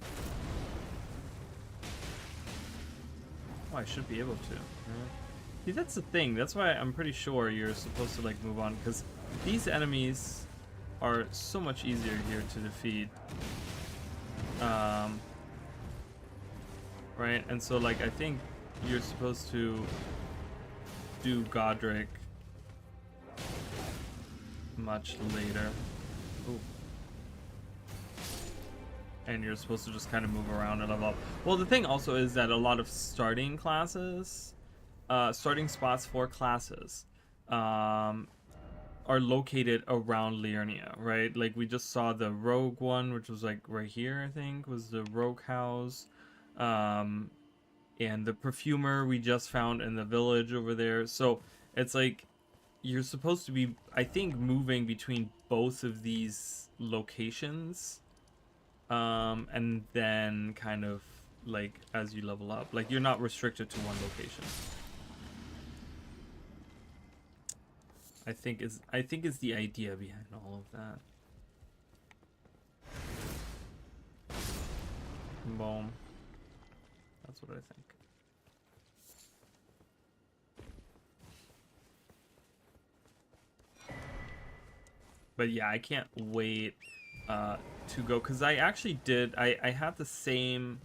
Oh, I should be able to. Yeah. See, that's the thing. That's why I'm pretty sure you're supposed to like move on, because these enemies are so much easier here to defeat. Right? And so like I think you're supposed to do Godric much later. Ooh. And you're supposed to just kind of move around and level up. Well, the thing also is that a lot of starting classes, starting spots for classes, are located around Liurnia, right? Like we just saw the rogue one, which was like right here, I think, was the rogue house. And the perfumer we just found in the village over there. So it's like you're supposed to be, I think, moving between both of these locations, and then kind of like as you level up, like you're not restricted to one location. I think is the idea behind all of that. Boom. That's what I think. But yeah, I can't wait to go, because I actually did. I had the same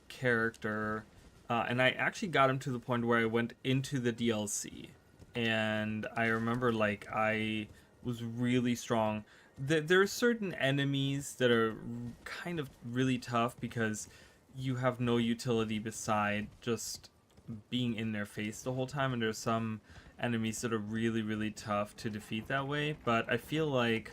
character, and I actually got him to the point where I went into the DLC, and I remember like I was really strong. There are certain enemies that are kind of really tough because you have no utility beside just being in their face the whole time, and there's some enemies that are really, really tough to defeat that way. But I feel like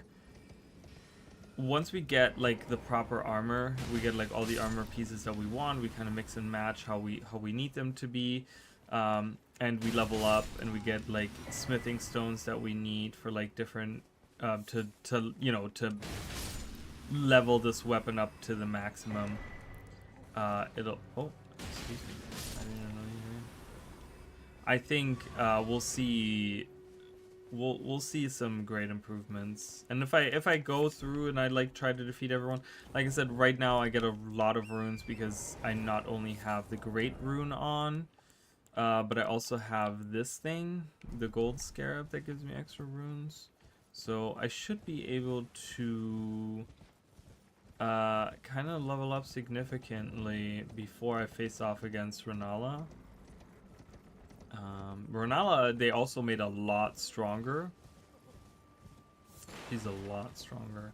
once we get like the proper armor, we get like all the armor pieces that we want, we kind of mix and match how we need them to be, and we level up and we get like smithing stones that we need for like different to you know, to level this weapon up to the maximum. It'll, oh, excuse me, I didn't know you were in. I think we'll see some great improvements. And if I go through and I like try to defeat everyone, like I said, right now I get a lot of runes because I not only have the great rune on, but I also have this thing, the gold scarab, that gives me extra runes. So I should be able to kind of level up significantly before I face off against Renala. Renala, they also made a lot stronger. She's a lot stronger.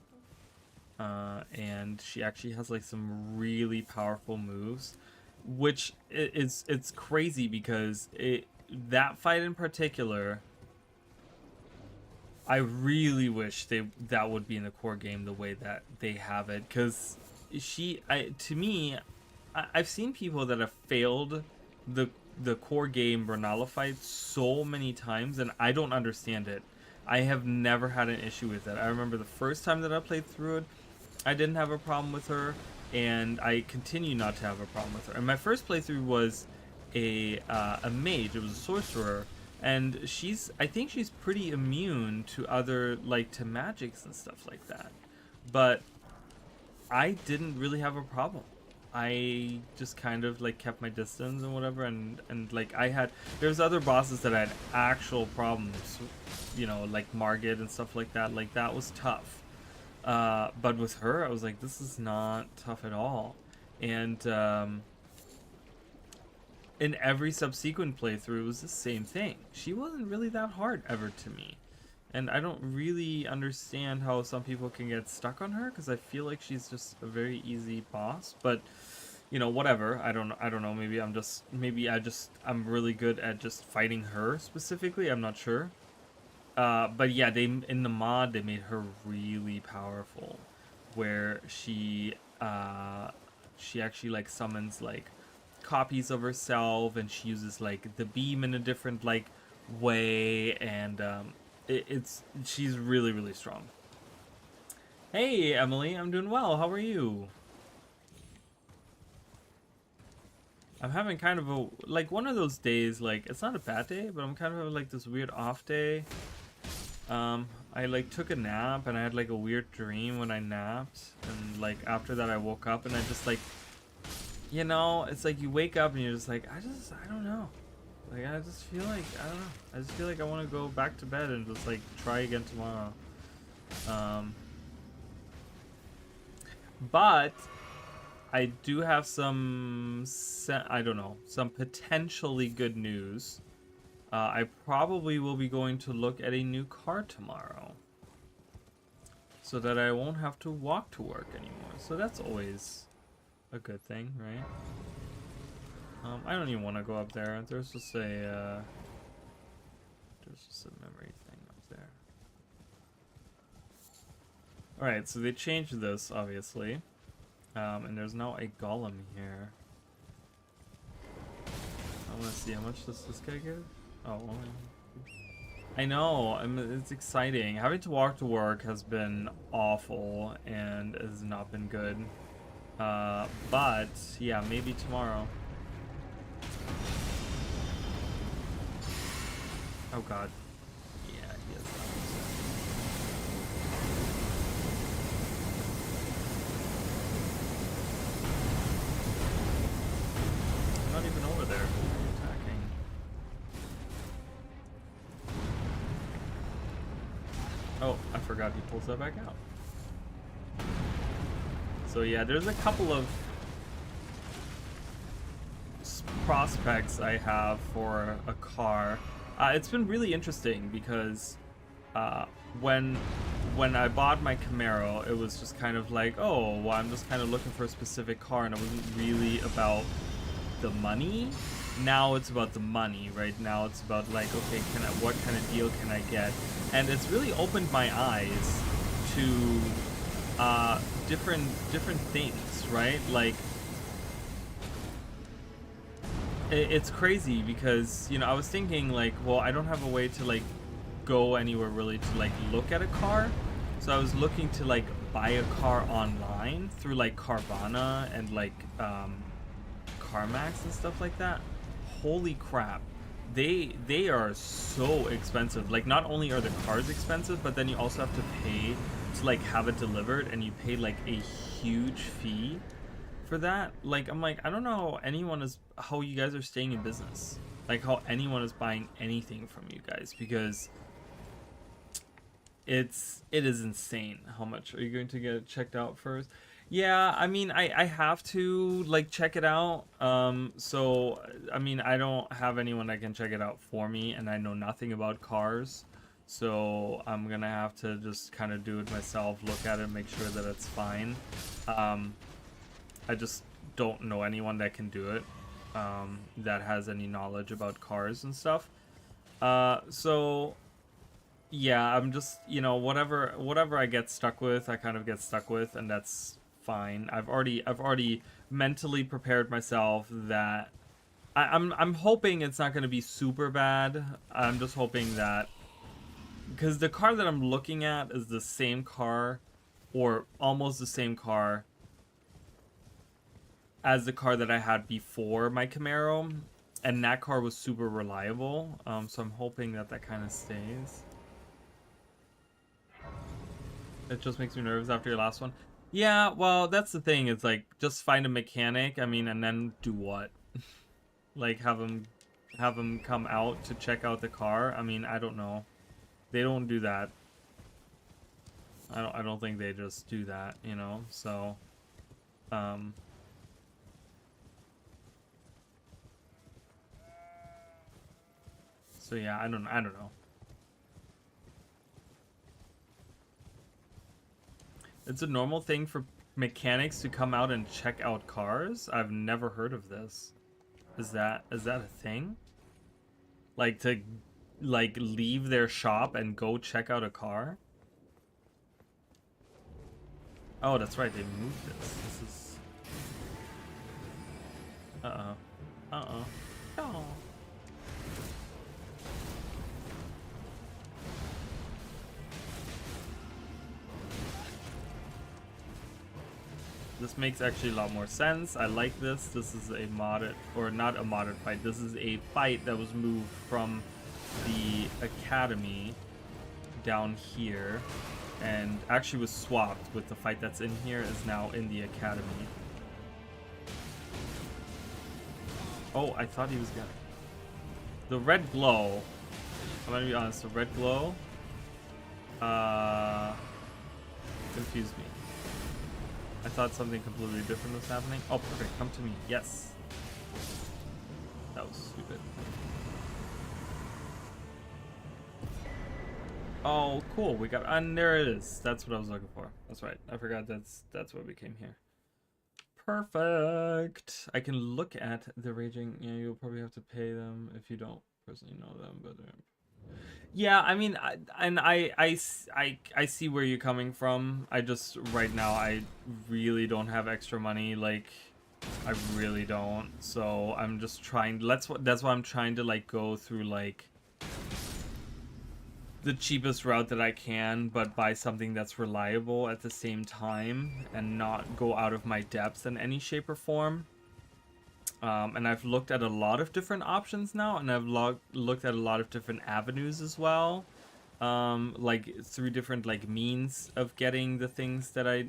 And she actually has like some really powerful moves, which it's crazy because that fight in particular, I really wish that would be in the core game the way that they have it, because to me, I've seen people that have failed the core game Renala fight so many times, and I don't understand it. I have never had an issue with it. I remember the first time that I played through it, I didn't have a problem with her, and I continue not to have a problem with her. And my first playthrough was a mage. It was a sorcerer, and I think she's pretty immune to other, like, to magics and stuff like that. But I didn't really have a problem. I just kind of like kept my distance and whatever, and like there's other bosses that I had actual problems, you know, like Margit and stuff like that. Like that was tough. But with her, I was like, this is not tough at all. And in every subsequent playthrough, it was the same thing. She wasn't really that hard ever to me. And I don't really understand how some people can get stuck on her, because I feel like she's just a very easy boss. But, you know, whatever. I don't know. Maybe I'm really good at just fighting her specifically. I'm not sure. But yeah, in the mod they made her really powerful, where she actually like summons like copies of herself, and she uses like the beam in a different like way, and she's really, really strong. Hey Emily, I'm doing well. How are you? I'm having kind of a, like, one of those days, like, it's not a bad day, but I'm kind of having, like, this weird off day. I, like, took a nap, and I had, like, a weird dream when I napped, and, like, after that I woke up, and I just, like, you know, it's like you wake up, and you're just like, I don't know. Like, I just feel like, I don't know. I just feel like I want to go back to bed and just, like, try again tomorrow. But I do have some, I don't know, some potentially good news. I probably will be going to look at a new car tomorrow, so that I won't have to walk to work anymore. So that's always a good thing, right? I don't even want to go up there. There's just a memory thing up there. All right, so they changed this, obviously. And there's now a golem here. I want to see how much does this guy give? Oh, I know. It's exciting. Having to walk to work has been awful and has not been good. But yeah, maybe tomorrow. Oh God. Yeah, he has that. I'm not even over there. Attacking. Oh, I forgot he pulls that back out. So yeah, there's a couple of prospects I have for a car. It's been really interesting because when I bought my Camaro, it was just kind of like, oh, well, I'm just kind of looking for a specific car, and it wasn't really about the money. Now it's about the money, right? Now it's about like, okay, what kind of deal can I get? And it's really opened my eyes to different things, right? Like, it's crazy because, you know, I was thinking like, well, I don't have a way to like go anywhere really to like look at a car, so I was looking to like buy a car online through like Carvana and like CarMax and stuff like that. Holy crap, they are so expensive. Like, not only are the cars expensive, but then you also have to pay to like have it delivered, and you pay like a huge fee for that. Like, I'm like, I don't know how you guys are staying in business, like how anyone is buying anything from you guys, because it is insane how much. Are you going to get it checked out first? Yeah, I mean, I have to like check it out. So I mean, I don't have anyone that can check it out for me, and I know nothing about cars, so I'm gonna have to just kind of do it myself, look at it, make sure that it's fine. I just don't know anyone that can do it, that has any knowledge about cars and stuff. So yeah, I'm just, you know, whatever I get stuck with, I kind of get stuck with, and that's fine. I've already mentally prepared myself that I'm hoping it's not going to be super bad. I'm just hoping that, because the car that I'm looking at is the same car, or almost the same car as the car that I had before my Camaro, and that car was super reliable. So I'm hoping that kind of stays. It just makes me nervous after your last one. Yeah, well, that's the thing. It's like, just find a mechanic. I mean, and then do what? Like, have them come out to check out the car. I mean, I don't know. They don't do that. I don't think they just do that, you know. So, so yeah, I don't know. It's a normal thing for mechanics to come out and check out cars? I've never heard of this. Is that a thing? Like, to like leave their shop and go check out a car? Oh, that's right, they moved this. This is Uh-oh. Uh-oh. Oh. This makes actually a lot more sense. I like this. This is a modded, or not a modded fight. This is a fight that was moved from the academy down here, and actually was swapped with the fight that's in here is now in the academy. Oh, I thought he was gonna. The red glow. I'm gonna be honest. The red glow confused me. I thought something completely different was happening. Oh, perfect. Come to me. Yes. That was stupid. Oh, cool. We got, and there it is. That's what I was looking for. That's right. I forgot that's why we came here. Perfect. I can look at the raging. Yeah, you'll probably have to pay them if you don't personally know them, but yeah, I mean, I see where you're coming from. I just right now I really don't have extra money. Like, I really don't. So I'm just trying. That's why I'm trying to like go through like the cheapest route that I can, but buy something that's reliable at the same time and not go out of my depth in any shape or form. And I've looked at a lot of different options now, and I've looked at a lot of different avenues as well, like through different like means of getting the things that I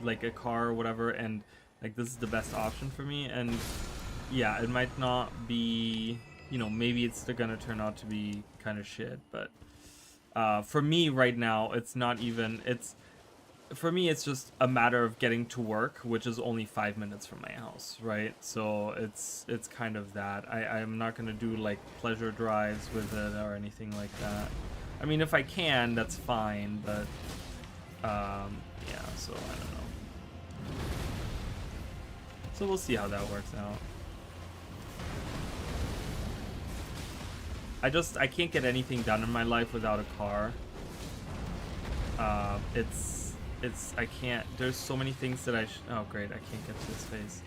like, a car or whatever, and like this is the best option for me. And yeah, it might not be, you know, maybe it's gonna turn out to be kind of shit, but for me right now, it's not even, for me, it's just a matter of getting to work, which is only 5 minutes from my house, right? So it's kind of that. I'm not gonna do like pleasure drives with it or anything like that. I mean, if I can, that's fine, but yeah. So I don't know. So we'll see how that works out. I can't get anything done in my life without a car. I can't, there's so many things that oh great, I can't get to his face.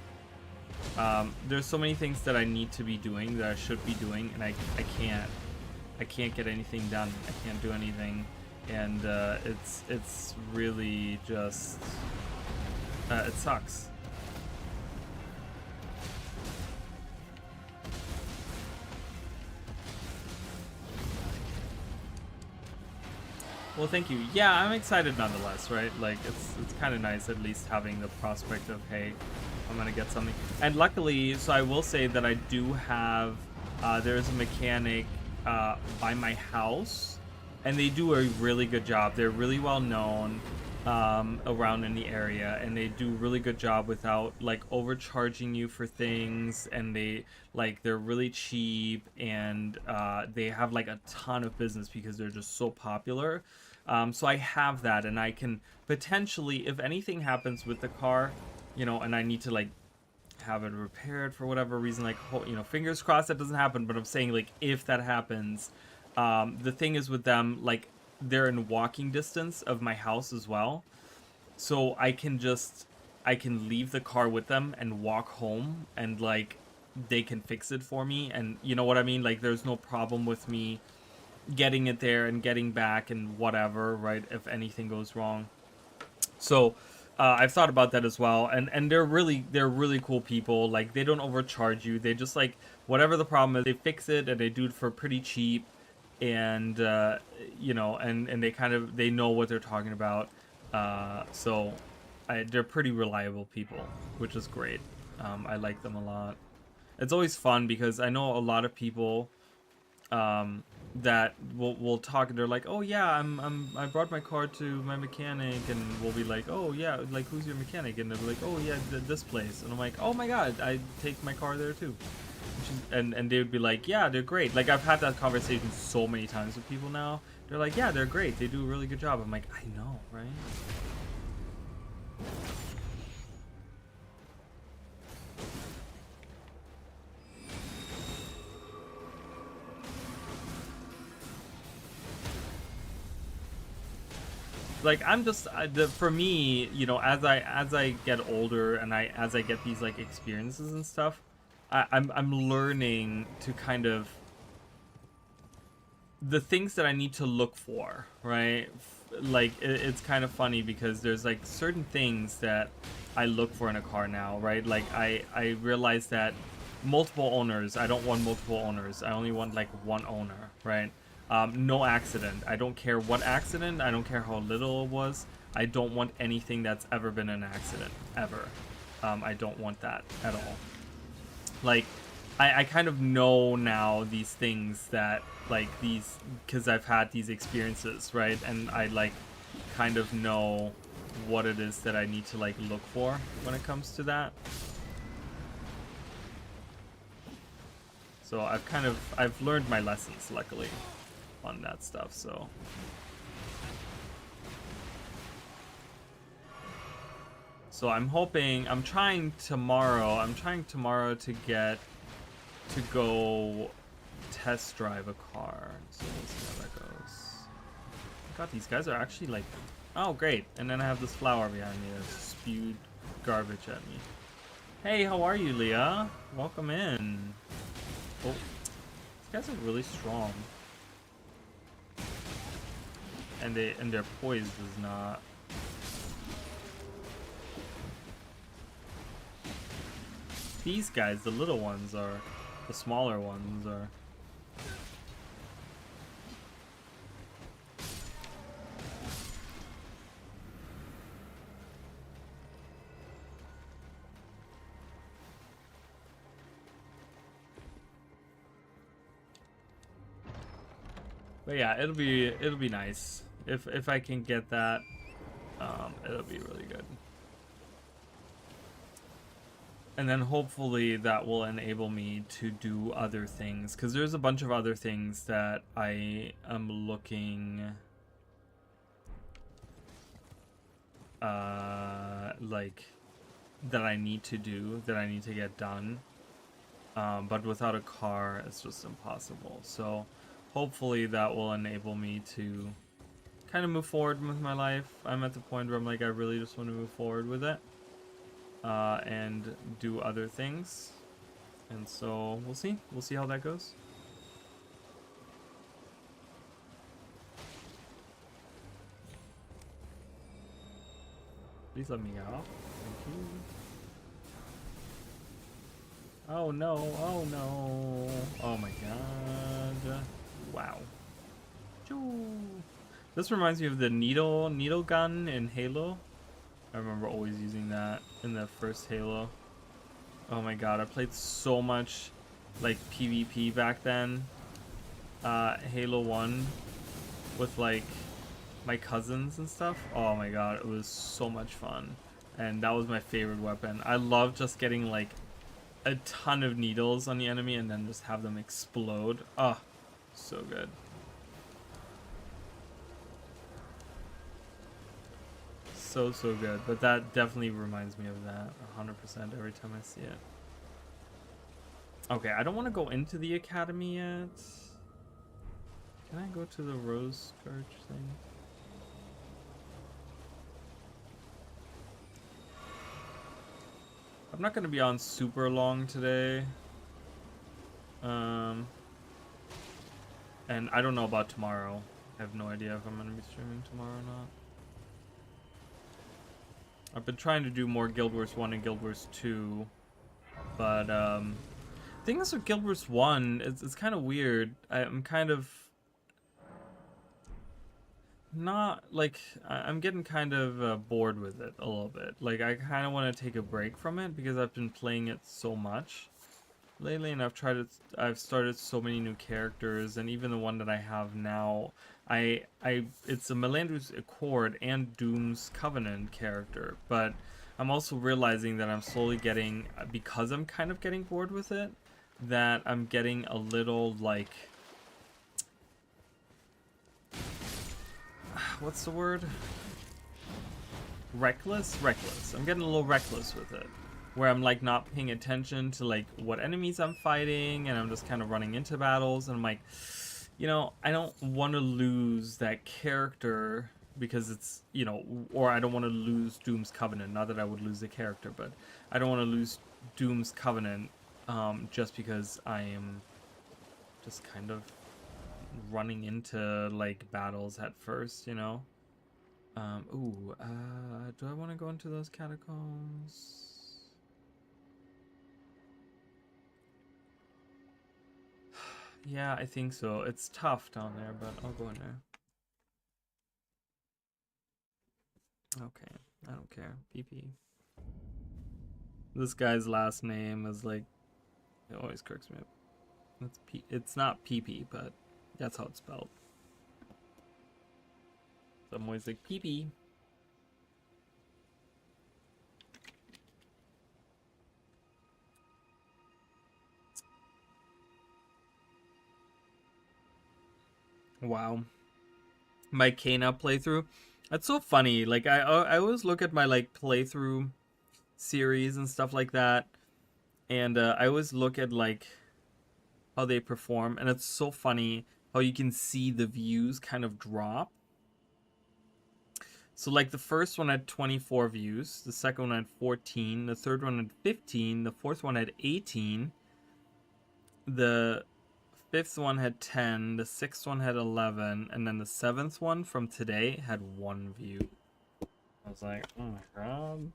There's so many things that I need to be doing, that I should be doing, and I can't get anything done. I can't do anything, and it's really just, it sucks. Well, thank you. Yeah, I'm excited nonetheless, right? Like, it's kind of nice at least having the prospect of, hey, I'm gonna get something. And luckily, so I will say that I do have, there's a mechanic by my house, and they do a really good job. They're really well known around in the area, and they do a really good job without like overcharging you for things, and they're really cheap, and they have like a ton of business because they're just so popular. So I have that, and I can potentially, if anything happens with the car, you know, and I need to like have it repaired for whatever reason, like, you know, fingers crossed that doesn't happen, but I'm saying like if that happens, the thing is with them, like, they're in walking distance of my house as well, so I can leave the car with them and walk home, and like they can fix it for me, and you know what I mean, like there's no problem with me getting it there and getting back and whatever, right, if anything goes wrong. So I've thought about that as well, and they're really cool people. Like, they don't overcharge you. They just, like, whatever the problem is, they fix it, and they do it for pretty cheap, and you know, and they know what they're talking about. So they're pretty reliable people, which is great. I like them a lot. It's always fun because I know a lot of people that will talk, and they're like, oh yeah, I brought my car to my mechanic, and we'll be like, oh yeah, like, who's your mechanic? And they're like, oh yeah, this place. And I'm like, oh my god, I take my car there too. And they would be like, yeah, they're great. Like, I've had that conversation so many times with people now. They're like, yeah, they're great, they do a really good job. I'm like, I know, right? Like, I'm just for me, you know, as I get older, and as I get these like experiences and stuff, I'm learning to kind of the things that I need to look for, right? Like, it's kind of funny because there's like certain things that I look for in a car now, right? Like I realize that multiple owners, I don't want multiple owners. I only want like one owner, right? No accident. I don't care what accident. I don't care how little it was. I don't want anything that's ever been an accident, ever. I don't want that at all. Like, I kind of know now these things that, like, these, because I've had these experiences, right? And I, like, kind of know what it is that I need to, like, look for when it comes to that. So I've learned my lessons, luckily, on that stuff, so. So I'm trying tomorrow to go test drive a car. So we'll see how that goes. God, these guys are actually like, oh great. And then I have this flower behind me that spewed garbage at me. Hey, how are you, Leah? Welcome in. Oh, these guys are really strong. And their poise is not. These guys, the little ones are, the smaller ones are. But yeah, it'll be nice if I can get that. It'll be really good. And then hopefully that will enable me to do other things, because there's a bunch of other things that I am looking like that I need to do, that I need to get done. But without a car, it's just impossible. So hopefully that will enable me to kind of move forward with my life. I'm at the point where I'm like, I really just want to move forward with it. And do other things, and so we'll see how that goes. Please let me get off. Thank you. Oh no, oh no, oh my god, wow. This reminds me of the needle gun in Halo. I remember always using that in the first Halo. Oh my god, I played so much like PvP back then. Halo 1 with like my cousins and stuff. Oh my god, it was so much fun. And that was my favorite weapon. I love just getting like a ton of needles on the enemy and then just have them explode. Oh, so good. So good, but that definitely reminds me of that 100% every time I see it. Okay, I don't want to go into the academy yet. Can I go to the Rose Church thing? I'm not going to be on super long today. And I don't know about tomorrow. I have no idea if I'm going to be streaming tomorrow or not. I've been trying to do more Guild Wars 1 and Guild Wars 2, but the thing is with Guild Wars 1, it's kind of weird. I'm kind of not, like, I'm getting kind of bored with it a little bit. Like, I kind of want to take a break from it because I've been playing it so much lately, and I've started so many new characters, and even the one that I have now, it's a Melandru's Accord and Doom's Covenant character, but I'm also realizing that I'm slowly getting, because I'm kind of getting bored with it, that I'm getting a little, like, what's the word? Reckless? I'm getting a little reckless with it, where I'm like not paying attention to like what enemies I'm fighting, and I'm just kind of running into battles, and I'm like, you know, I don't want to lose that character because it's, you know, or I don't want to lose Doom's Covenant. Not that I would lose the character, but I don't want to lose Doom's Covenant just because I am just kind of running into like battles at first, you know. Do I want to go into those catacombs? Yeah, I think so. It's tough down there, but I'll go in there. Okay, I don't care. PP. This guy's last name is like, it always cracks me up. It's not PP, but that's how it's spelled. So I'm always like PP. Wow. My Kana playthrough. That's so funny. Like I always look at my like playthrough series and stuff like that, and I always look at like how they perform, and it's so funny how you can see the views kind of drop. So like the first one had 24 views, the second one had 14, the third one had 15, the fourth one had 18, the fifth one had 10, the sixth one had 11, and then the seventh one from today had 1 view. I was like, oh my god.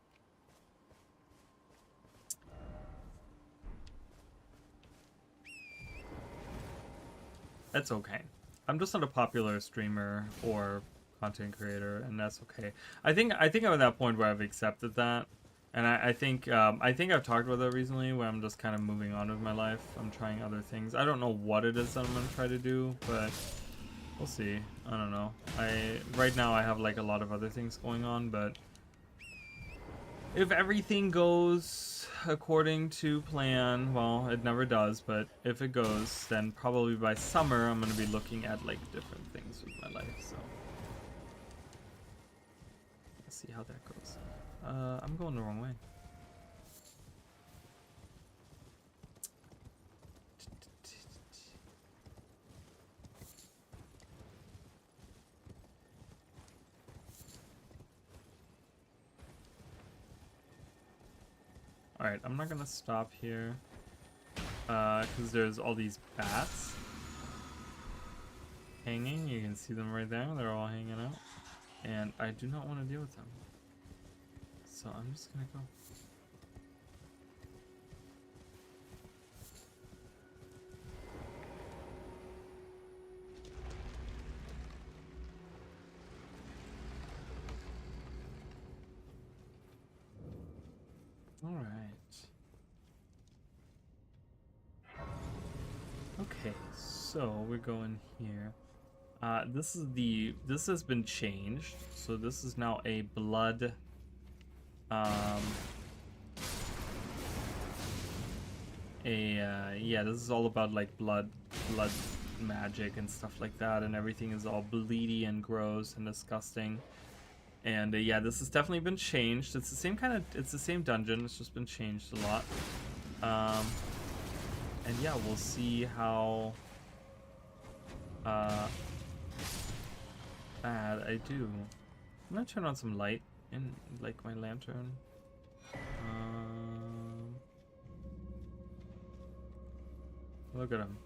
That's okay. I'm just not a popular streamer or content creator, and that's okay. I think I'm at that point where I've accepted that, and I think I've talked about that recently, where I'm just kind of moving on with my life. I'm trying other things. I don't know what it is that I'm gonna try to do, but we'll see. I don't know. Right now I have like a lot of other things going on, but if everything goes according to plan, well, it never does, but if it goes, then probably by summer I'm gonna be looking at like different things with my life. So let's see how that goes. I'm going the wrong way. Alright, I'm not gonna stop here, because there's all these bats hanging. You can see them right there. They're all hanging out. And I do not want to deal with them. So I'm just gonna go. Alright. Okay, so we're going here. This has been changed. So this is now a blood, yeah, this is all about like blood magic and stuff like that, and everything is all bleedy and gross and disgusting. And yeah, this has definitely been changed. It's the same it's the same dungeon. It's just been changed a lot. And yeah, we'll see how bad I do. I'm gonna turn on some light in like my lantern. Look at him.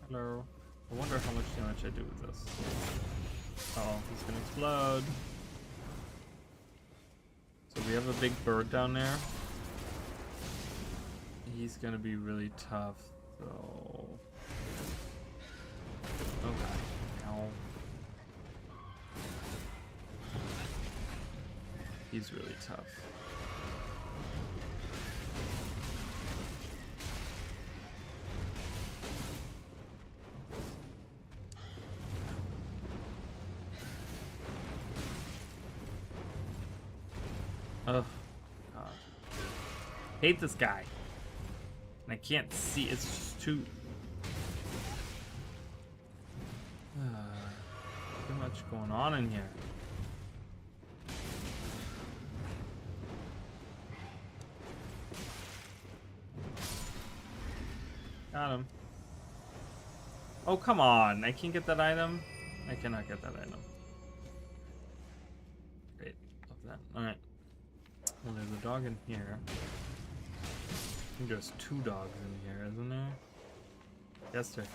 Hello. I wonder how much damage I do with this. Oh, he's gonna explode. So we have a big bird down there. He's gonna be really tough, so... Oh god. Ow. He's really tough. Oh, God. Hate this guy. And I can't see. It's just too much going on in here. Got him. Oh, come on. I can't get that item. I cannot get that item. Great. Love that. Alright. Well, there's a dog in here. I think there's 2 dogs in here, isn't there? Yes, there is.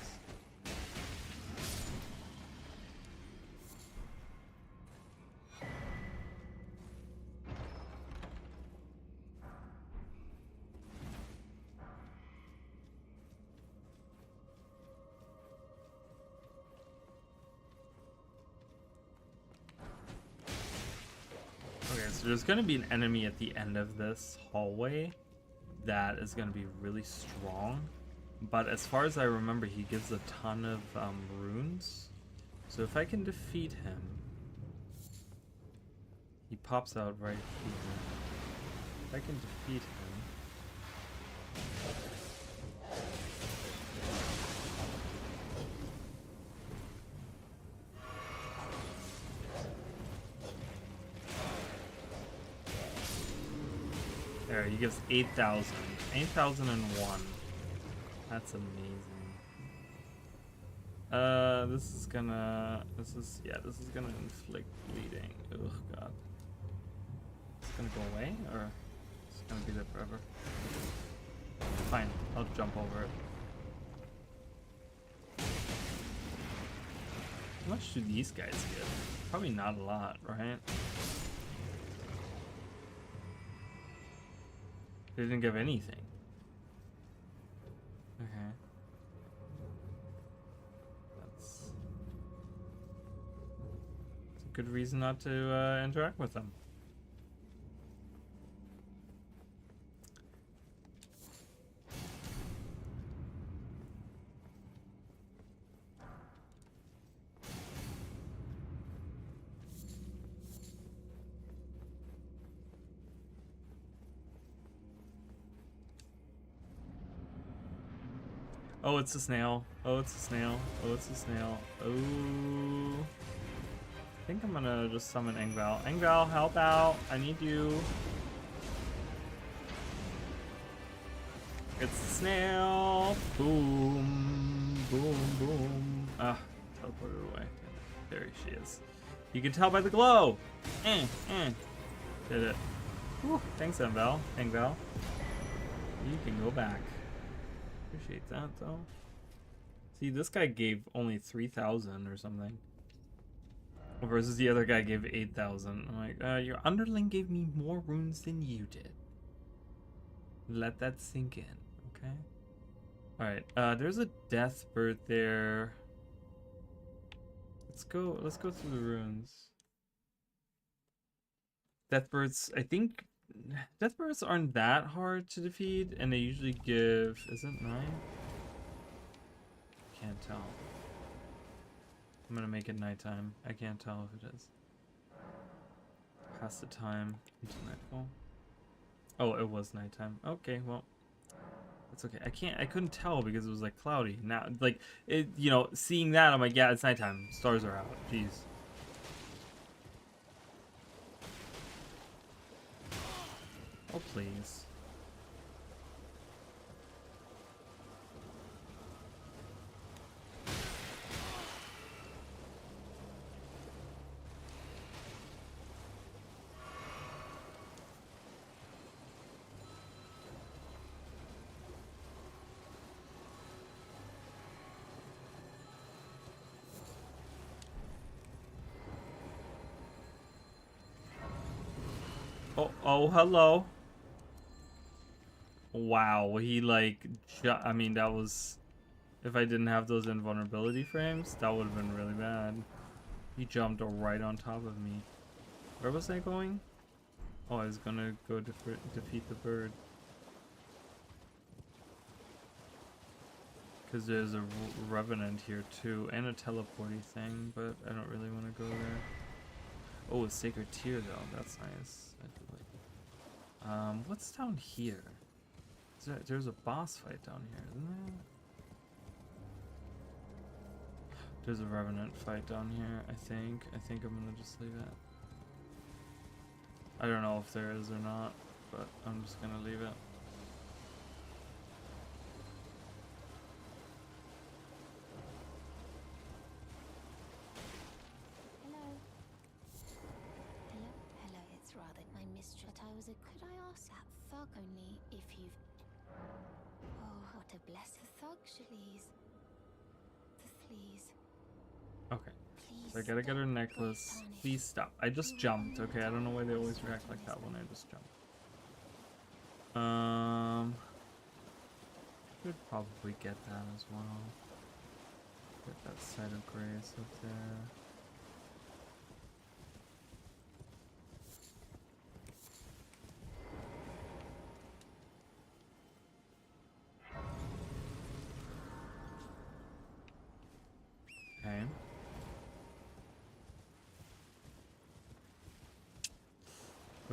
So there's going to be an enemy at the end of this hallway that is going to be really strong. But as far as I remember, he gives a ton of runes. So if I can defeat him, he pops out right here. If I can defeat him, there, he gives 8,000. 8,001. That's amazing. This is gonna inflict bleeding. Oh god. It's gonna go away, or it's gonna be there forever? Fine, I'll jump over it. How much do these guys get? Probably not a lot, right? They didn't give anything. Okay. That's a good reason not to interact with them. Oh, it's a snail. Oh, it's a snail. Oh, it's a snail. Oh. I think I'm gonna just summon Engval. Engval, help out. I need you. It's a snail. Boom. Boom, boom. Ah, teleported away. There she is. You can tell by the glow. Did it. Whew. Thanks, Engval. Engval. You can go back. Appreciate that though. See, this guy gave only 3,000 or something, versus the other guy gave 8,000. I'm like, your underling gave me more runes than you did. Let that sink in, okay? All right. There's a death bird there. Let's go through the runes. Death birds, I think. Death birds aren't that hard to defeat, and they usually give... Is it 9? Can't tell. I'm gonna make it nighttime. I can't tell if it is. Past the time into nightfall. Oh, it was nighttime. Okay, well, that's okay. I couldn't tell because it was like cloudy. Now, like, it, you know, seeing that, I'm like, yeah, it's nighttime. Stars are out. Jeez. Oh, please. Oh, hello. Wow, he like, I mean, that was, if I didn't have those invulnerability frames, that would have been really bad. He jumped right on top of me. Where was I going? Oh, I was gonna go defeat the bird. Because there's a revenant here too, and a teleporty thing, but I don't really want to go there. Oh, a sacred tear though, that's nice. I do like it. What's down here? There's a boss fight down here, isn't there? There's a revenant fight down here, I think. I think I'm gonna just leave it. I don't know if there is or not, but I'm just gonna leave it. Hello, it's rather my mistress. But I was a... Could I ask that thug only if you've... Oh, what a blessed thug, Shalise. Please. Okay. So I gotta get her necklace. Please stop. I just jumped, okay? I don't know why they always react like that when I just jump. Could probably get that as well. Get that site of grace up there.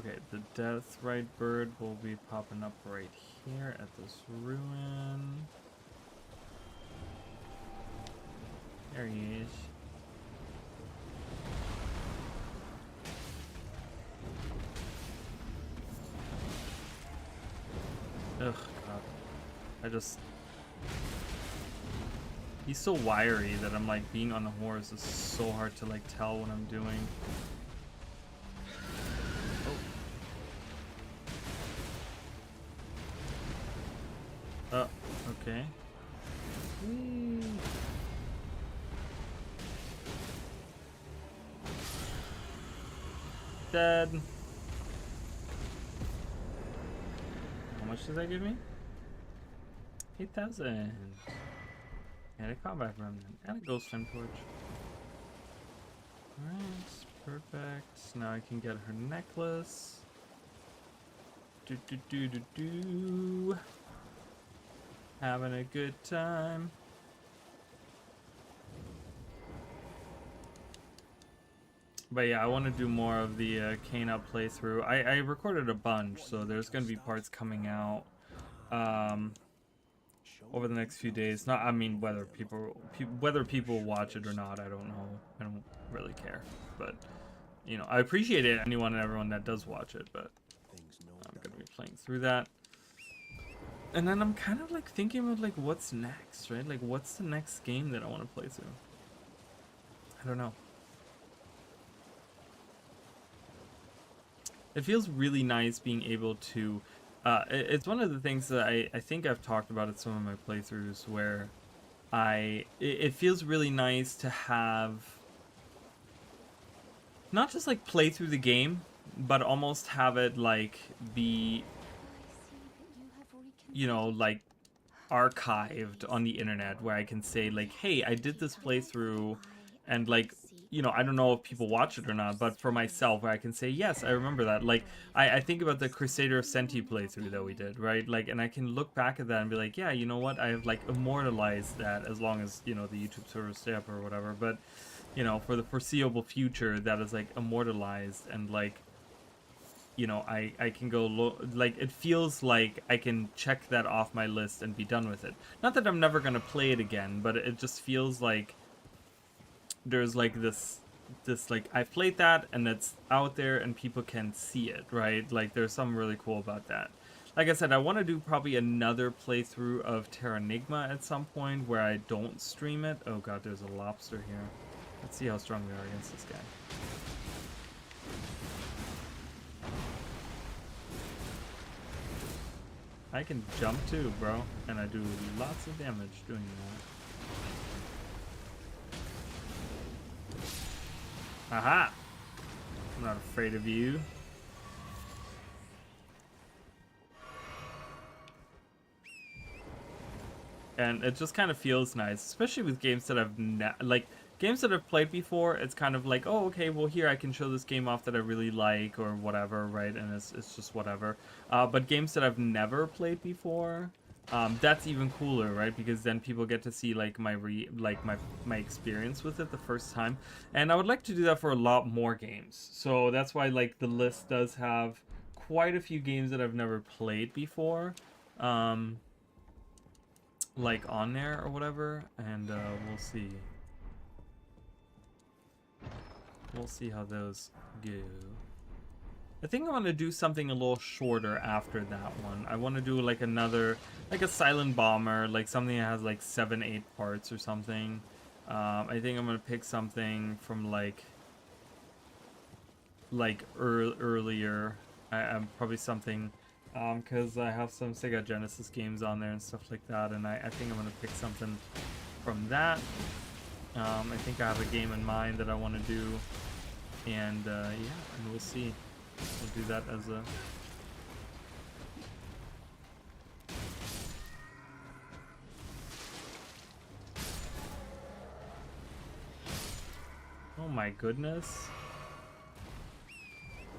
Okay, the Deathrite bird will be popping up right here at this ruin. There he is. Ugh, God. He's so wiry that I'm like, being on a horse is so hard to like tell what I'm doing. Oh. Okay. Whee. Dead. How much does that give me? 8,000. And a combat remnant. And a ghost flame torch. Alright, perfect. Now I can get her necklace. Do. Having a good time. But yeah, I want to do more of the Kana playthrough. I recorded a bunch, so there's going to be parts coming out over the next few days. Not, I mean, whether people watch it or not, I don't know. I don't really care. But, you know, I appreciate it, anyone and everyone that does watch it, but I'm going to be playing through that. And then I'm kind of like thinking about like what's next, right? Like what's the next game that I want to play through? I don't know. It feels really nice being able to it's one of the things that I think I've talked about at some of my playthroughs where it feels really nice to have not just like play through the game, but almost have it like be, you know, like archived on the internet where I can say like, hey, I did this playthrough, and like, you know, I don't know if people watch it or not, but for myself, where I can say, yes, I remember that. Like, I think about the Crusader of Senti playthrough that we did, right? Like, and I can look back at that and be like, yeah, you know what? I have, like, immortalized that as long as, you know, the YouTube servers stay up or whatever. But, you know, for the foreseeable future, that is, like, immortalized and, like, you know, I can go, like, it feels like I can check that off my list and be done with it. Not that I'm never going to play it again, but it just feels like there's like this like I've played that and it's out there and people can see it, right? Like there's something really cool about that. Like I said, I want to do probably another playthrough of Terranigma at some point where I don't stream it. Oh god, there's a lobster here. Let's see how strong we are against this guy. I can jump too, bro, and I do lots of damage doing that. Aha! I'm not afraid of you. And it just kind of feels nice, especially with games that I've games that I've played before. It's kind of like, oh, okay, well here I can show this game off that I really like or whatever, right? And it's just whatever. But games that I've never played before, that's even cooler, right? Because then people get to see like my experience with it the first time. And I would like to do that for a lot more games. So that's why like the list does have quite a few games that I've never played before. Like on there or whatever, and we'll see. We'll see how those go. I think I want to do something a little shorter after that one. I want to do like another, like a silent bomber, like something that has like 7-8 parts or something. I think I'm gonna pick something from like earlier. I'm probably something. Because I have some Sega Genesis games on there and stuff like that, and I think I'm going to pick something from that. I think I have a game in mind that I want to do, and yeah, and we'll see. We'll do that as a... Oh my goodness.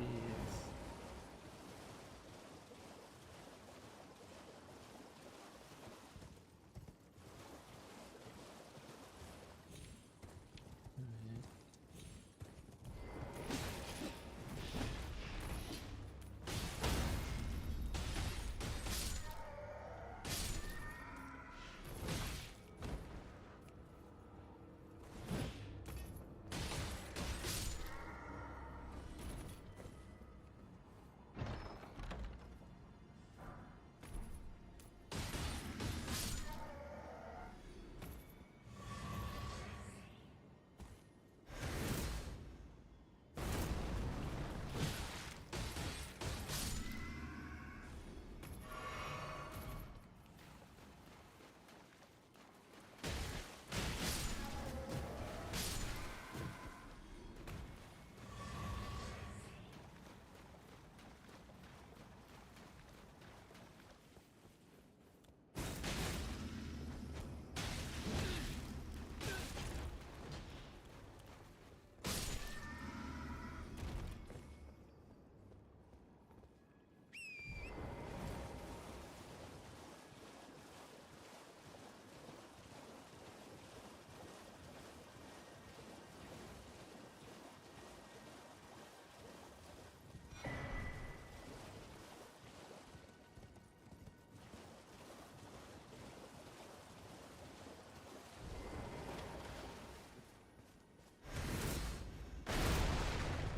Jeez.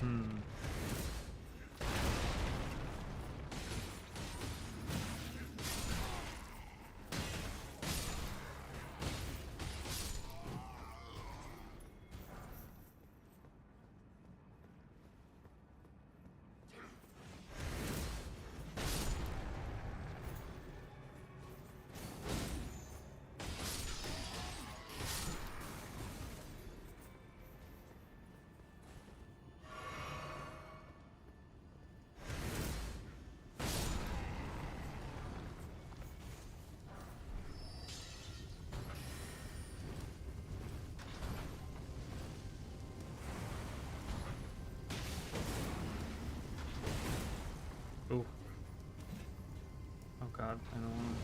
Hmm. Oh. Oh god, I don't want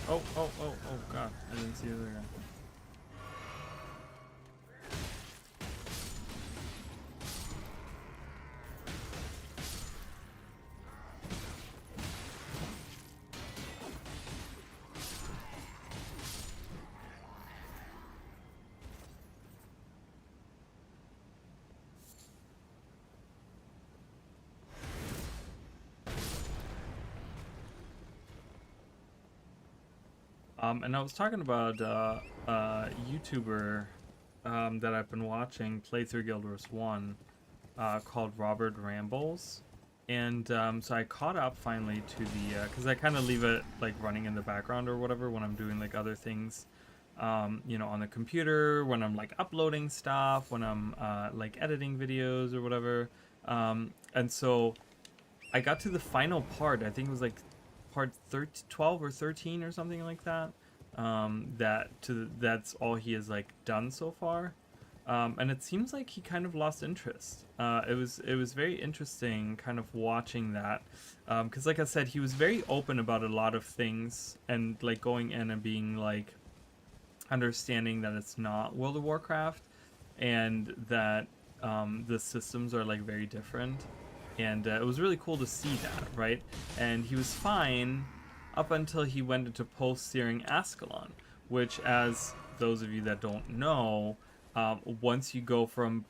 to. Oh god, I didn't see the other guy. And I was talking about YouTuber that I've been watching play through Guild Wars 1 called Robert Rambles. And so I caught up finally to the, because I kind of leave it like running in the background or whatever when I'm doing like other things, you know, on the computer, when I'm like uploading stuff, when I'm like editing videos or whatever. And so I got to the final part. I think it was like part 12 or 13 or something like that. That's all he has like done so far. And it seems like he kind of lost interest. It was very interesting kind of watching that, because like I said, he was very open about a lot of things and like going in and being like understanding that it's not World of Warcraft and that the systems are like very different. And it was really cool to see that, right? And he was fine up until he went into post-searing Ascalon, which, as those of you that don't know, once you go from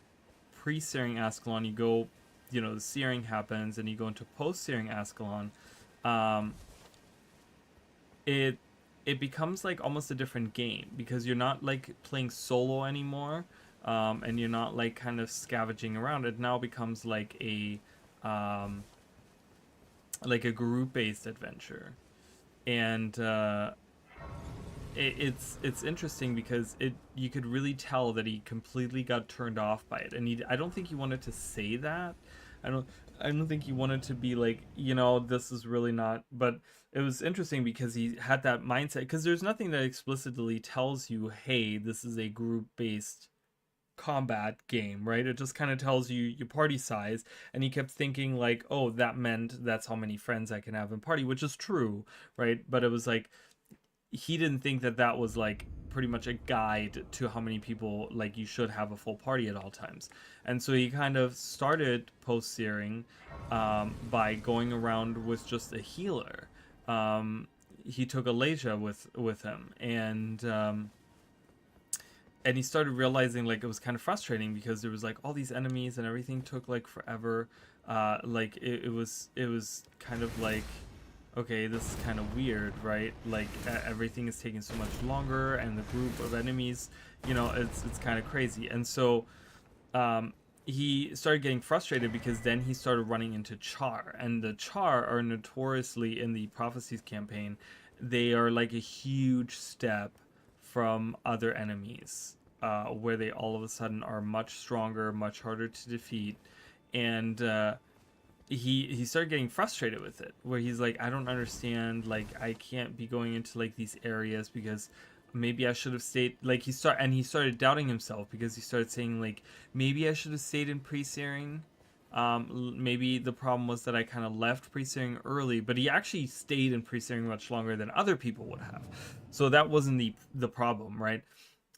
pre-searing Ascalon, you go, you know, the searing happens, and you go into post-searing Ascalon, it becomes like almost a different game because you're not like playing solo anymore, and you're not like kind of scavenging around. It now becomes like a group-based adventure, and it's interesting because you could really tell that he completely got turned off by it, and I don't think he wanted to say that. I don't I don't think he wanted to be like, you know, this is really not, but it was interesting because he had that mindset, because there's nothing that explicitly tells you, hey, this is a group-based combat game, right? It just kind of tells you your party size, and he kept thinking like, oh, that meant that's how many friends I can have in party, which is true, right? But it was like he didn't think that that was like pretty much a guide to how many people like you should have a full party at all times. And so he kind of started post-searing by going around with just a healer. He took Alasia with him, and he started realizing like it was kind of frustrating because there was like all these enemies and everything took like forever. Like it was kind of like, okay, this is kind of weird, right? Like everything is taking so much longer, and the group of enemies, you know, it's kind of crazy. And so he started getting frustrated because then he started running into Char, and the Char are notoriously in the Prophecies campaign. They are like a huge step from other enemies, where they all of a sudden are much stronger, much harder to defeat, and he started getting frustrated with it, where he's like, I don't understand, like I can't be going into like these areas because maybe I should have stayed. Like he started doubting himself because he started saying like, maybe I should have stayed in pre-searing. Maybe the problem was that I kind of left pre-searing early, but he actually stayed in pre-searing much longer than other people would have. So that wasn't the problem, right?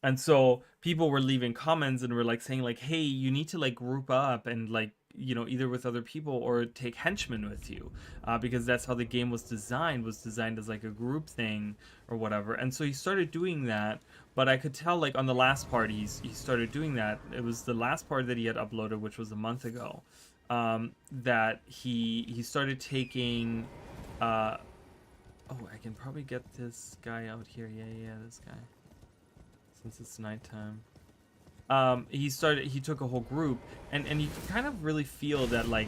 And so people were leaving comments and were like saying like, hey, you need to like group up and like you know, either with other people or take henchmen with you, because that's how the game was designed as like a group thing or whatever. And so he started doing that, but I could tell like on the last part he started doing that. It was the last part that he had uploaded, which was a month ago, that he started taking oh, I can probably get this guy out here. Yeah, this guy, since it's nighttime. He took a whole group, and you can kind of really feel that like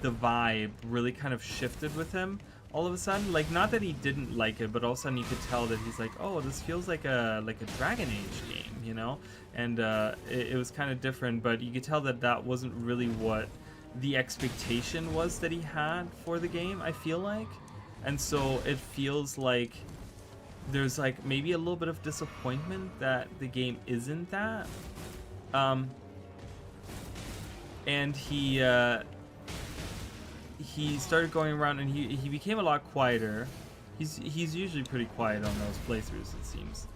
the vibe really kind of shifted with him all of a sudden. Like, not that he didn't like it, but all of a sudden you could tell that he's like, oh, this feels like a Dragon Age game, you know? And it was kind of different, but you could tell that that wasn't really what the expectation was that he had for the game, I feel like. And so it feels like there's like maybe a little bit of disappointment that the game isn't that. And he started going around, and he became a lot quieter. He's usually pretty quiet on those playthroughs, it seems.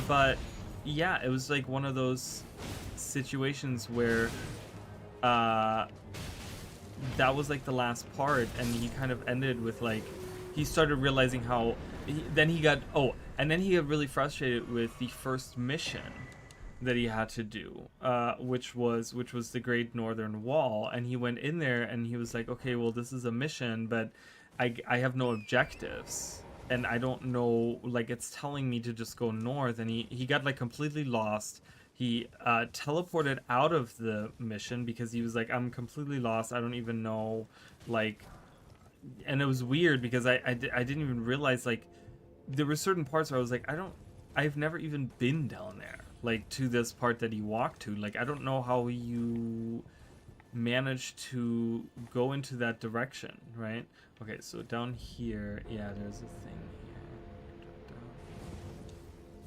But yeah, it was like one of those situations where that was like the last part, and he kind of ended with like, he started realizing how then he got really frustrated with the first mission that he had to do, which was the Great Northern Wall. And he went in there and he was like, okay, well, this is a mission, but I have no objectives, and I don't know, like, it's telling me to just go north. And he got like completely lost. He teleported out of the mission because he was like, I'm completely lost, I don't even know, like. And it was weird because I didn't even realize, like, there were certain parts where I was like, I've never even been down there, like, to this part that he walked to. Like, I don't know how you managed to go into that direction, right? Okay, so down here, yeah, there's a thing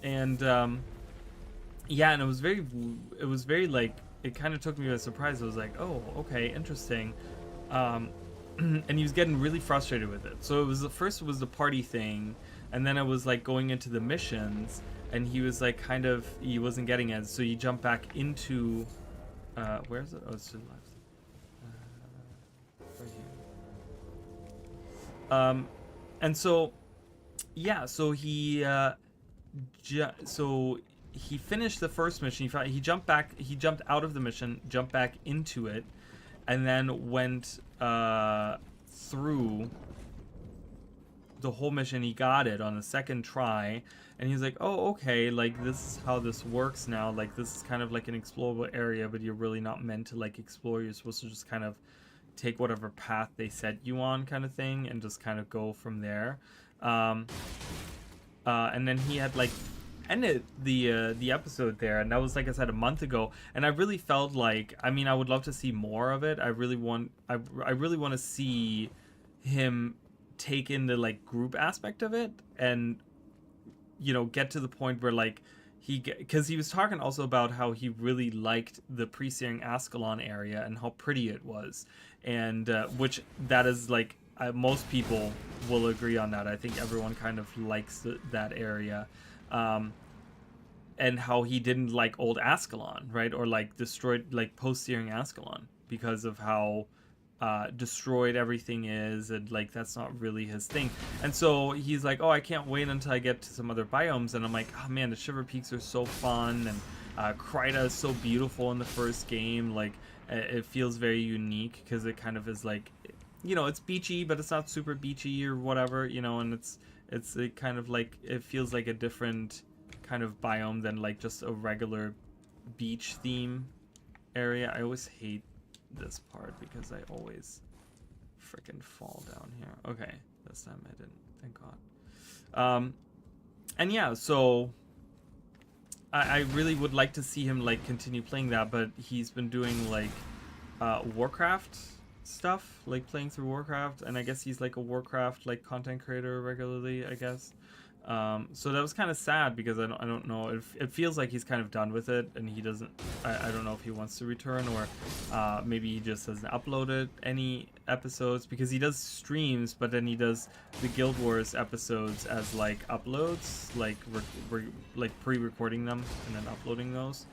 here. And yeah, and it was very like, it kind of took me by surprise. I was like, oh, okay, interesting. And he was getting really frustrated with it. So it was first was the party thing, and then it was like going into the missions, and he was like he wasn't getting it. So you jump back into where is it? Oh, it's to the left. Right here. And so yeah, so he he finished the first mission. He jumped out of the mission, jumped back into it, and then went through the whole mission. He got it on the second try, and he's like, oh, okay, like, this is how this works now. Like, this is kind of like an explorable area, but you're really not meant to like explore. You're supposed to just kind of take whatever path they set you on, kind of thing, and just kind of go from there. And then he had like ended the episode there, and that was, like I said, a month ago. And I really felt like, I mean, I would love to see more of it. I really want to see him take in the like group aspect of it, and, you know, get to the point where like because he was talking also about how he really liked the pre-searing Ascalon area and how pretty it was, and which that is like, most people will agree on that. I think everyone kind of likes that area. And how he didn't like old Ascalon, right? Or like destroyed, like post-searing Ascalon, because of how destroyed everything is, and like that's not really his thing. And so he's like, oh, I can't wait until I get to some other biomes. And I'm like, oh man, the Shiver Peaks are so fun, and Kryta is so beautiful in the first game. Like, it feels very unique because it kind of is like, you know, it's beachy, but it's not super beachy or whatever, you know. And it's kind of like, it feels like a different kind of biome than like just a regular beach theme area. I always hate this part because I always freaking fall down here. Okay, this time I didn't, thank God. And yeah, so I really would like to see him like continue playing that, but he's been doing like Warcraft stuff, like playing through Warcraft, and I guess he's like a Warcraft like content creator regularly, I guess. So that was kind of sad because I don't know, it feels like he's kind of done with it, and he doesn't, I don't know if he wants to return, or maybe he just hasn't uploaded any episodes, because he does streams, but then he does the Guild Wars episodes as like uploads, like like pre-recording them and then uploading those.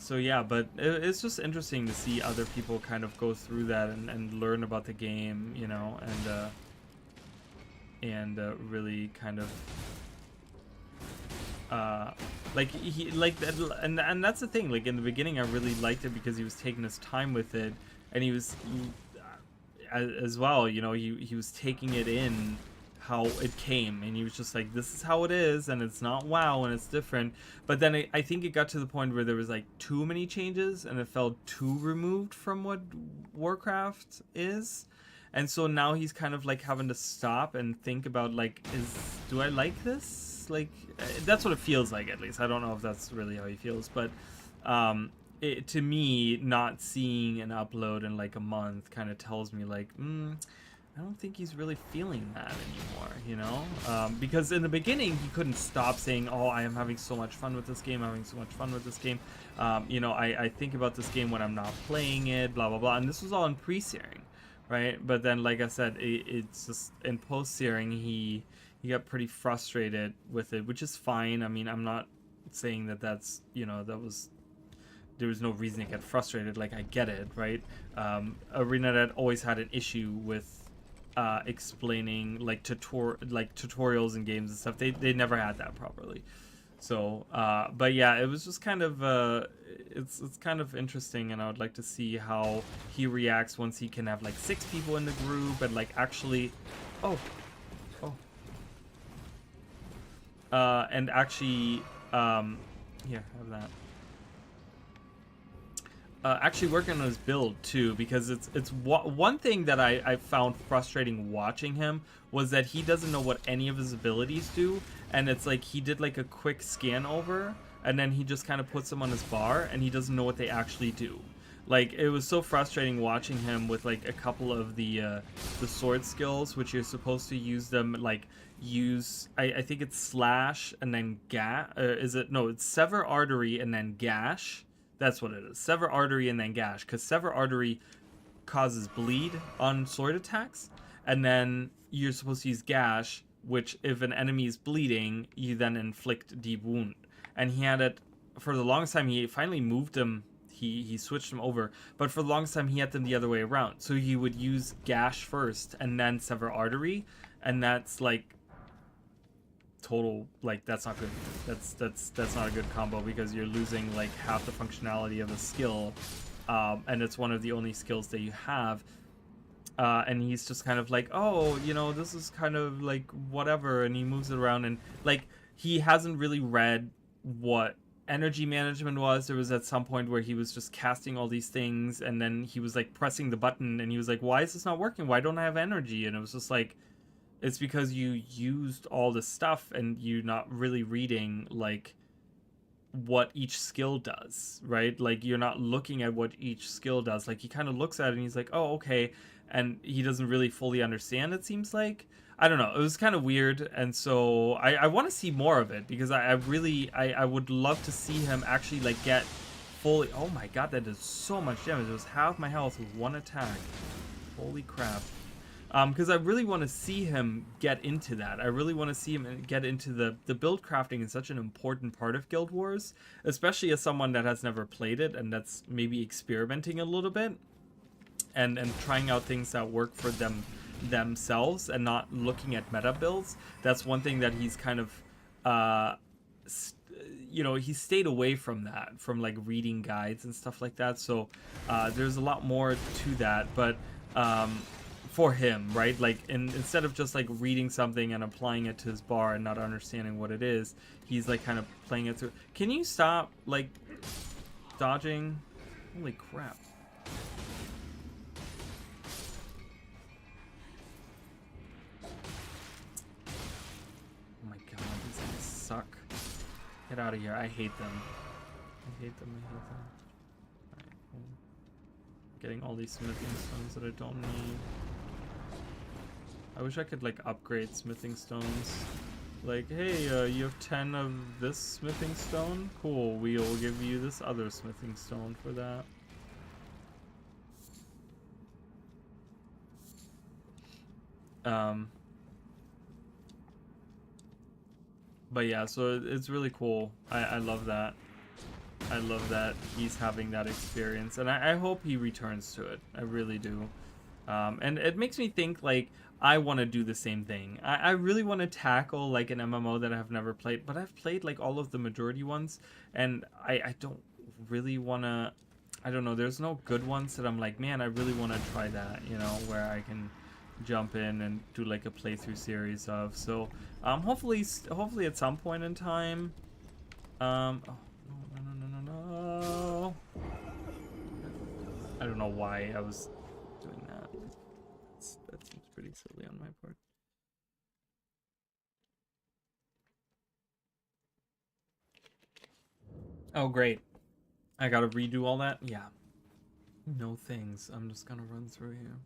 So yeah, but it's just interesting to see other people kind of go through that and learn about the game, you know, and really kind of like he like that, and that's the thing. Like in the beginning, I really liked it because he was taking his time with it, and he was as well, you know, he was taking it in how it came, and he was just like, this is how it is, and it's not wow, and it's different. But then I think it got to the point where there was like too many changes, and it felt too removed from what Warcraft is. And so now he's kind of like having to stop and think about like, do I like this? Like, that's what it feels like, at least. I don't know if that's really how he feels, but to me, not seeing an upload in like a month kind of tells me like, I don't think he's really feeling that anymore, you know? Because in the beginning, he couldn't stop saying, oh, I am having so much fun with this game, I'm having so much fun with this game. You know, I think about this game when I'm not playing it, blah, blah, blah. And this was all in pre-searing, right? But then, like I said, it's just in post-searing, he got pretty frustrated with it, which is fine. I mean, I'm not saying that that's, you know, there was no reason to get frustrated. Like, I get it, right? ArenaNet always had an issue with explaining like tutorials and games and stuff. They never had that properly. So but yeah, it was just kind of it's kind of interesting, and I would like to see how he reacts once he can have like 6 people in the group and like actually and actually here, have that. Actually working on his build too, because it's one thing that I found frustrating watching him was that he doesn't know what any of his abilities do, and it's like he did like a quick scan over and then he just kind of puts them on his bar and he doesn't know what they actually do. Like, it was so frustrating watching him with like a couple of the sword skills, which you're supposed to use them like I think it's slash and then it's sever artery and then gash. That's what it is. Sever artery and then gash. Because sever artery causes bleed on sword attacks. And then you're supposed to use gash, which if an enemy is bleeding, you then inflict deep wound. And he had it for the longest time. He finally moved them. He switched them over. But for the longest time, he had them the other way around. So he would use gash first and then sever artery. And that's like total, like, that's not good. That's not a good combo, because you're losing like half the functionality of a skill, and it's one of the only skills that you have, and he's just kind of like, oh, you know, this is kind of like whatever, and he moves it around, and like he hasn't really read what energy management was. There was at some point where he was just casting all these things, and then he was like pressing the button, and he was like, why is this not working? Why don't I have energy? And it was just like, it's because you used all this stuff and you're not really reading like what each skill does, right? Like, you're not looking at what each skill does. Like, he kind of looks at it and he's like, oh, okay, and he doesn't really fully understand, it seems like. I don't know, it was kind of weird, and so I want to see more of it, because I would love to see him actually like get fully. Oh my god, that does so much damage. It was half my health with one attack. Holy crap. Because I really want to see him get into that. I really want to see him get into the build crafting is such an important part of Guild Wars, especially as someone that has never played it and that's maybe experimenting a little bit and trying out things that work for themselves and not looking at meta builds. That's one thing that he's kind of you know, he stayed away from that, from like reading guides and stuff like that. So there's a lot more to that, but for him, right? Like, instead of just like reading something and applying it to his bar and not understanding what it is, he's like kind of playing it through. Can you stop like dodging? Holy crap. Oh my god, these guys suck. Get out of here. I hate them. I hate them. Alright, cool. Getting all these smithing stones that I don't need. I wish I could like upgrade smithing stones. Like, hey, you have 10 of this smithing stone? Cool, we'll give you this other smithing stone for that. But yeah, so it's really cool. I love that. I love that he's having that experience, and I hope he returns to it. I really do. And it makes me think, like, I want to do the same thing. I really want to tackle, like, an MMO that I've never played, but I've played, like, all of the majority ones, and I don't really want to... I don't know, there's no good ones that I'm like, man, I really want to try that, you know, where I can jump in and do, like, a playthrough series of. So, hopefully at some point in time... oh, no. I don't know why I was doing that. That seems pretty silly on my part. Oh, great. I gotta redo all that? Yeah. No things. I'm just gonna run through here.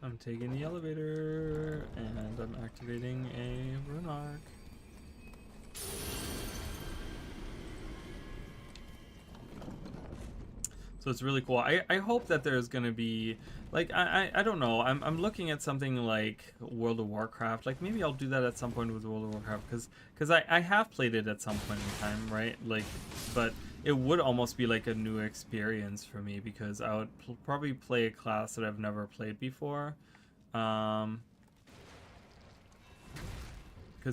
I'm taking the elevator, and I'm activating a rune arc. So it's really cool. I hope that there's gonna be, like, I don't know. I'm looking at something like World of Warcraft. Like, maybe I'll do that at some point with World of Warcraft, because I have played it at some point in time, right? Like, but it would almost be like a new experience for me, because I would probably play a class that I've never played before. Because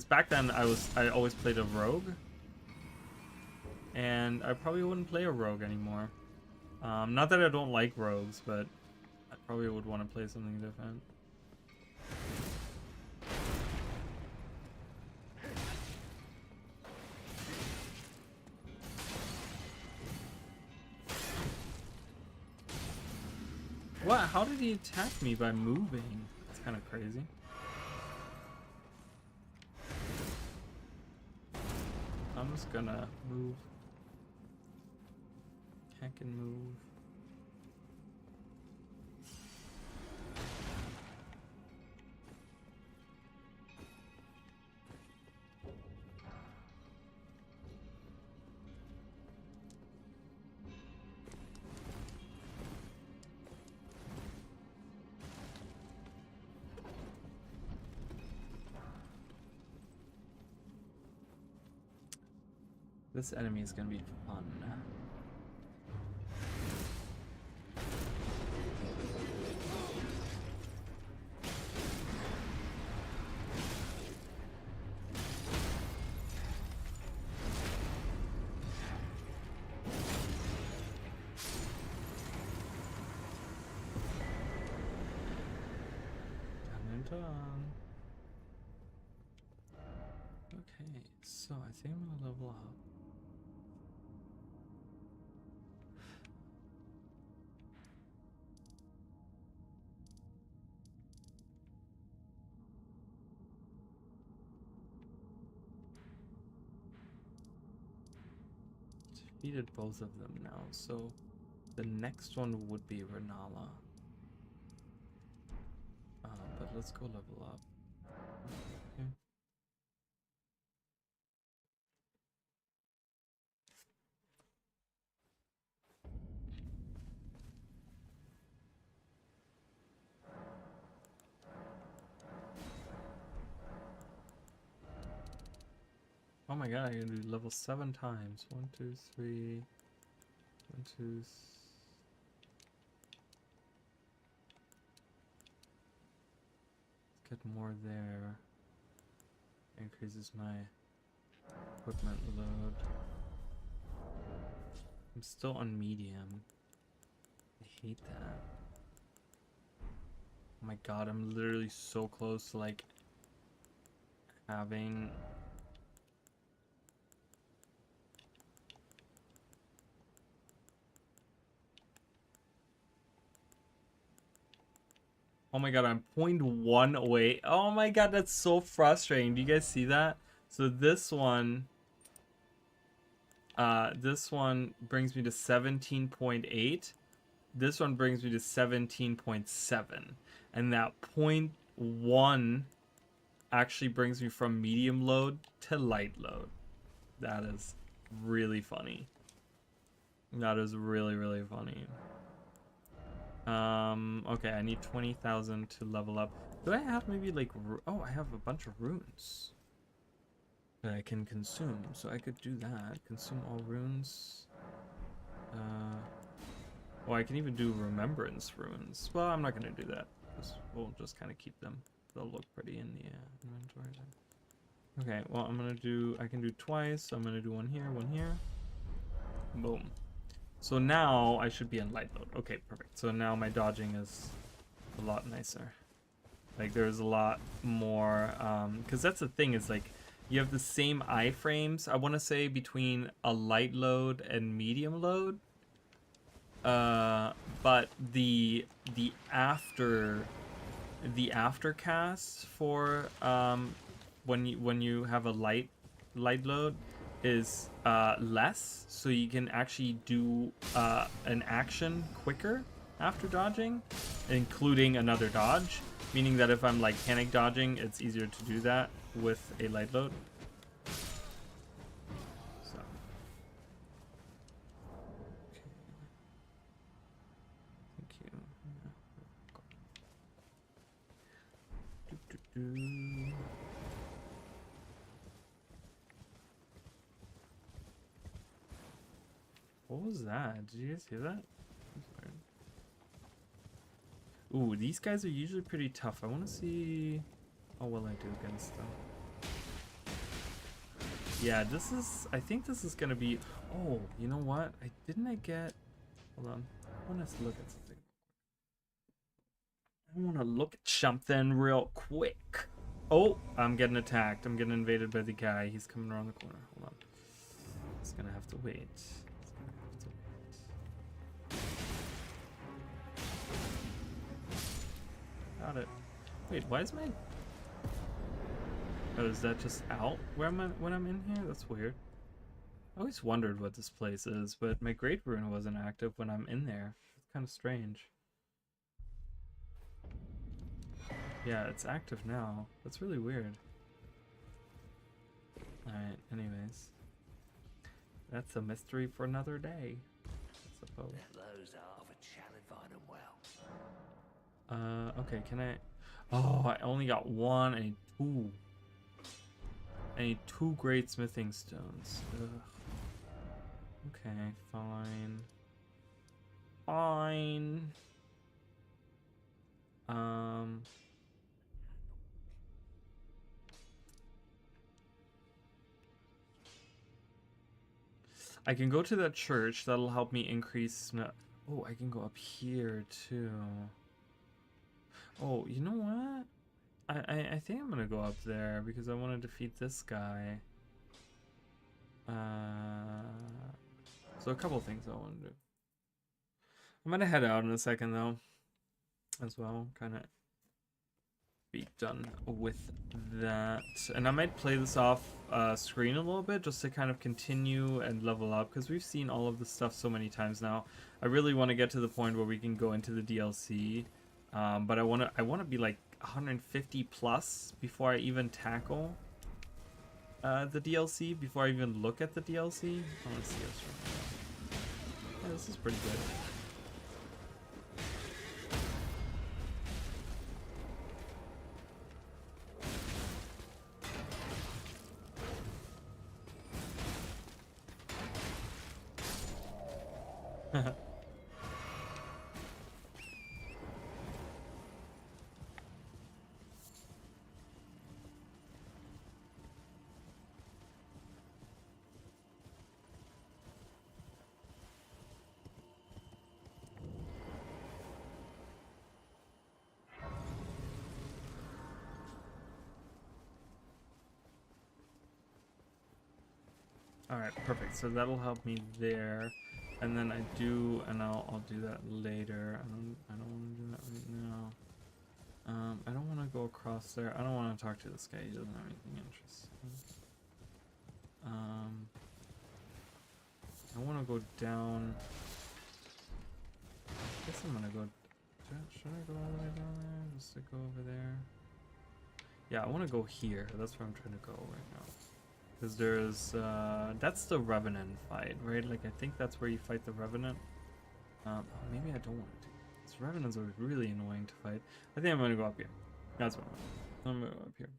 back then I always played a rogue, and I probably wouldn't play a rogue anymore. Not that I don't like rogues, but I probably would want to play something different. What? How did he attack me by moving? It's kind of crazy. I'm just gonna move. Hack and move. This enemy is gonna be fun. Okay, so I think I'm gonna level up. Defeated both of them now, so the next one would be Renala. But let's go level up. Okay. Oh my god, I can do level 7 times. 1, 2, 3. 1, 2. Let's get more there. Increases my equipment load. I'm still on medium. I hate that. Oh my god, I'm literally so close to, like, having... Oh my god, I'm 0.1 away. Oh my god, that's so frustrating. Do you guys see that? So this one brings me to 17.8. This one brings me to 17.7. And that 0.1 actually brings me from medium load to light load. That is really funny. That is really, really funny. Okay, I need 20,000 to level up. Do I have maybe like, oh, I have a bunch of runes that I can consume. So I could do that. Consume all runes. Oh, I can even do remembrance runes. Well, I'm not gonna do that. We'll just kind of keep them. They'll look pretty in the inventory then. Okay, well, I can do twice. So I'm gonna do one here, one here. Boom. So now I should be in light mode. Okay, perfect. So now my dodging is a lot nicer. Like there's a lot more, because that's the thing is like you have the same iframes, I want to say, between a light load and medium load. But the aftercast for when you have a light load is less, so you can actually do an action quicker after dodging, including another dodge, meaning that if I'm like panic dodging, it's easier to do that with a light load. So thank you. What was that? Did you guys hear that? Ooh, these guys are usually pretty tough. I want to see how well I do against them. Yeah, I think this is gonna be, oh, you know what? Didn't I get, hold on. I want to look at something. I want to look at something real quick. Oh, I'm getting attacked. I'm getting invaded by the guy. He's coming around the corner. Hold on. It's gonna have to wait. Got it. Wait, why is my... Oh, is that just out where when I'm in here? That's weird. I always wondered what this place is, but my Great Rune wasn't active when I'm in there. It's kind of strange. Yeah, it's active now. That's really weird. Alright, anyways. That's a mystery for another day, I suppose. Okay, can I... Oh, I only got one. I need two. I need 2 great smithing stones. Ugh. Okay, fine. Fine. I can go to that church. That'll help me increase... Oh, I can go up here, too. Oh, you know what? I think I'm gonna go up there because I want to defeat this guy. So a couple things I want to do. I'm gonna head out in a second though, as well. Kind of be done with that, and I might play this off screen a little bit just to kind of continue and level up because we've seen all of this stuff so many times now. I really want to get to the point where we can go into the DLC, but I want to be like 150 plus before I even tackle the DLC, before I even look at the DLC. I want to see us right now. Yeah, this is pretty good. Alright, perfect. So that'll help me there. And then I'll do that later. I don't want to do that right now. I don't want to go across there. I don't want to talk to this guy. He doesn't have anything interesting. I want to go down. I guess I'm gonna go. Should I go all the way down there? Just to go over there? Yeah, I want to go here. That's where I'm trying to go right now. Because there's, that's the Revenant fight, right? Like, I think that's where you fight the Revenant. Maybe I don't want to. This Revenant's are really annoying to fight. I think I'm going to go up here. That's what I'm going to go up here.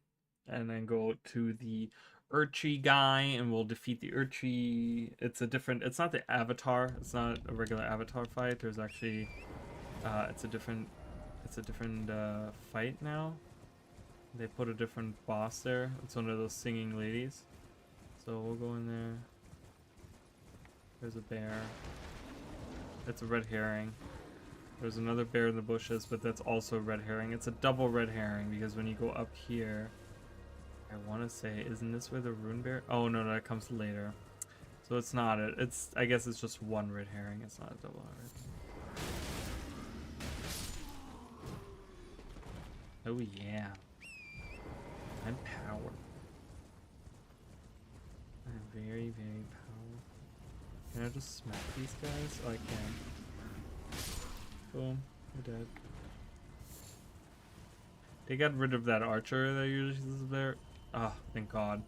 And then go to the Urchi guy, and we'll defeat the Urchi. It's a different, it's not the Avatar. It's not a regular Avatar fight. There's actually, it's a different fight now. They put a different boss there. It's one of those singing ladies. So we'll go in there. There's a bear. It's a red herring. There's another bear in the bushes, but that's also a red herring. It's a double red herring because when you go up here, I want to say, isn't this where the rune bear? Oh no, that comes later. So it's not it. It's, I guess it's just one red herring. It's not a double red. Oh yeah. I'm power. I'm very, very powerful. Can I just smack these guys? Oh, I can. Boom. They're dead. They got rid of that archer that usually is there. Oh, thank God.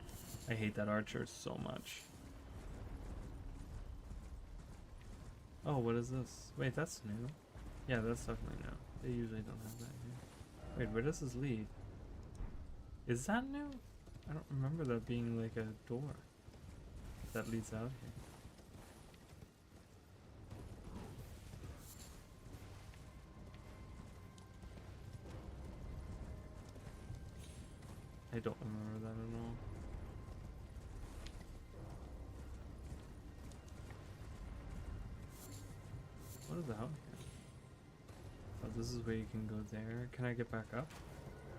I hate that archer so much. Oh, what is this? Wait, that's new. Yeah, that's definitely new. They usually don't have that here. Wait, where does this lead? Is that new? I don't remember that being like a door that leads out here. I don't remember that at all. What is out here? Oh, this is where you can go there. Can I get back up?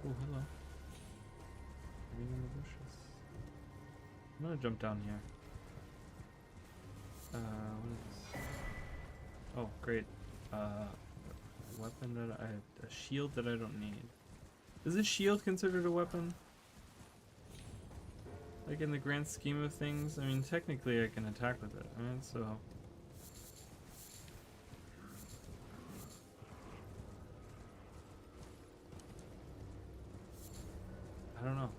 Oh, hello. Hiding in the bushes. I'm gonna jump down here. What is this? Oh, great. A weapon that a shield that I don't need. Is a shield considered a weapon? Like in the grand scheme of things? I mean, technically I can attack with it, right? So... I don't know.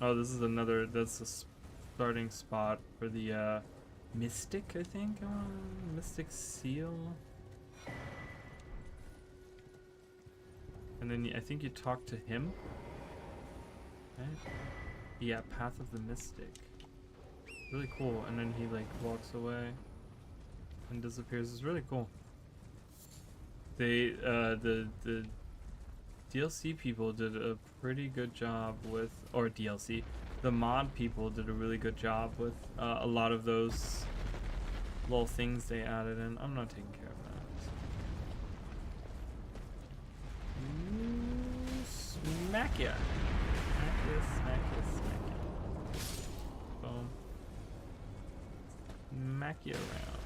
Oh, this is another, that's a starting spot for the Mystic, I think? Mystic Seal? And then I think you talk to him? Right? Yeah, Path of the Mystic. Really cool. And then he like walks away and disappears. It's really cool. They, the DLC people did a pretty good job with, or DLC, the mod people did a really good job with a lot of those little things they added in. I'm not taking care of that. Smack ya! Smack ya, smack ya, smack ya. Boom. Smack ya around.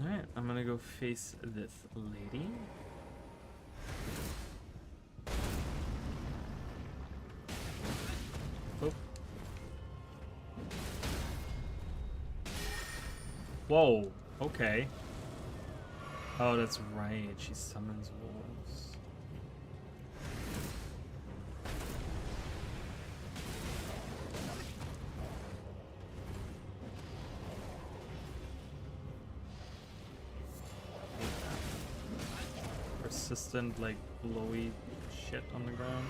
Alright, I'm gonna go face this lady. Oh. Whoa, okay. Oh, that's right, she summons wolves. Persistent, like, blowy shit on the ground.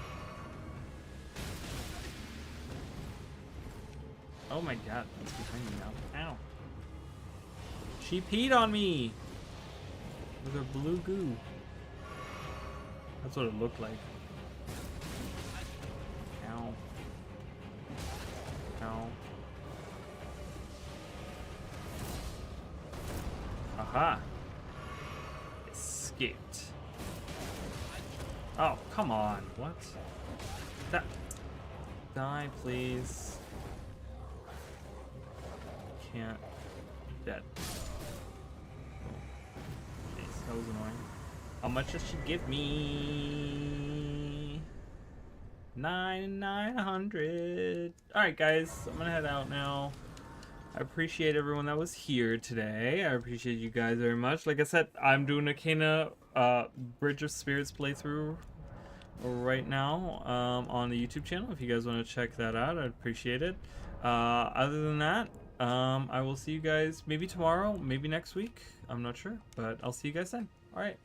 Oh my god, it's behind me now. Ow. She peed on me! With her blue goo. That's what it looked like. Ow. Ow. Aha! Escaped. Oh, come on. What? That. Die, please. Can't. Dead. Jeez, that was annoying. How much does she give me? 9,900. Alright, guys. I'm gonna head out now. I appreciate everyone that was here today. I appreciate you guys very much. Like I said, I'm doing a Kena Bridge of Spirits playthrough right now on the YouTube channel. If you guys want to check that out, I'd appreciate it. Other than that, I will see you guys maybe tomorrow, maybe next week. I'm not sure, but I'll see you guys then. All right.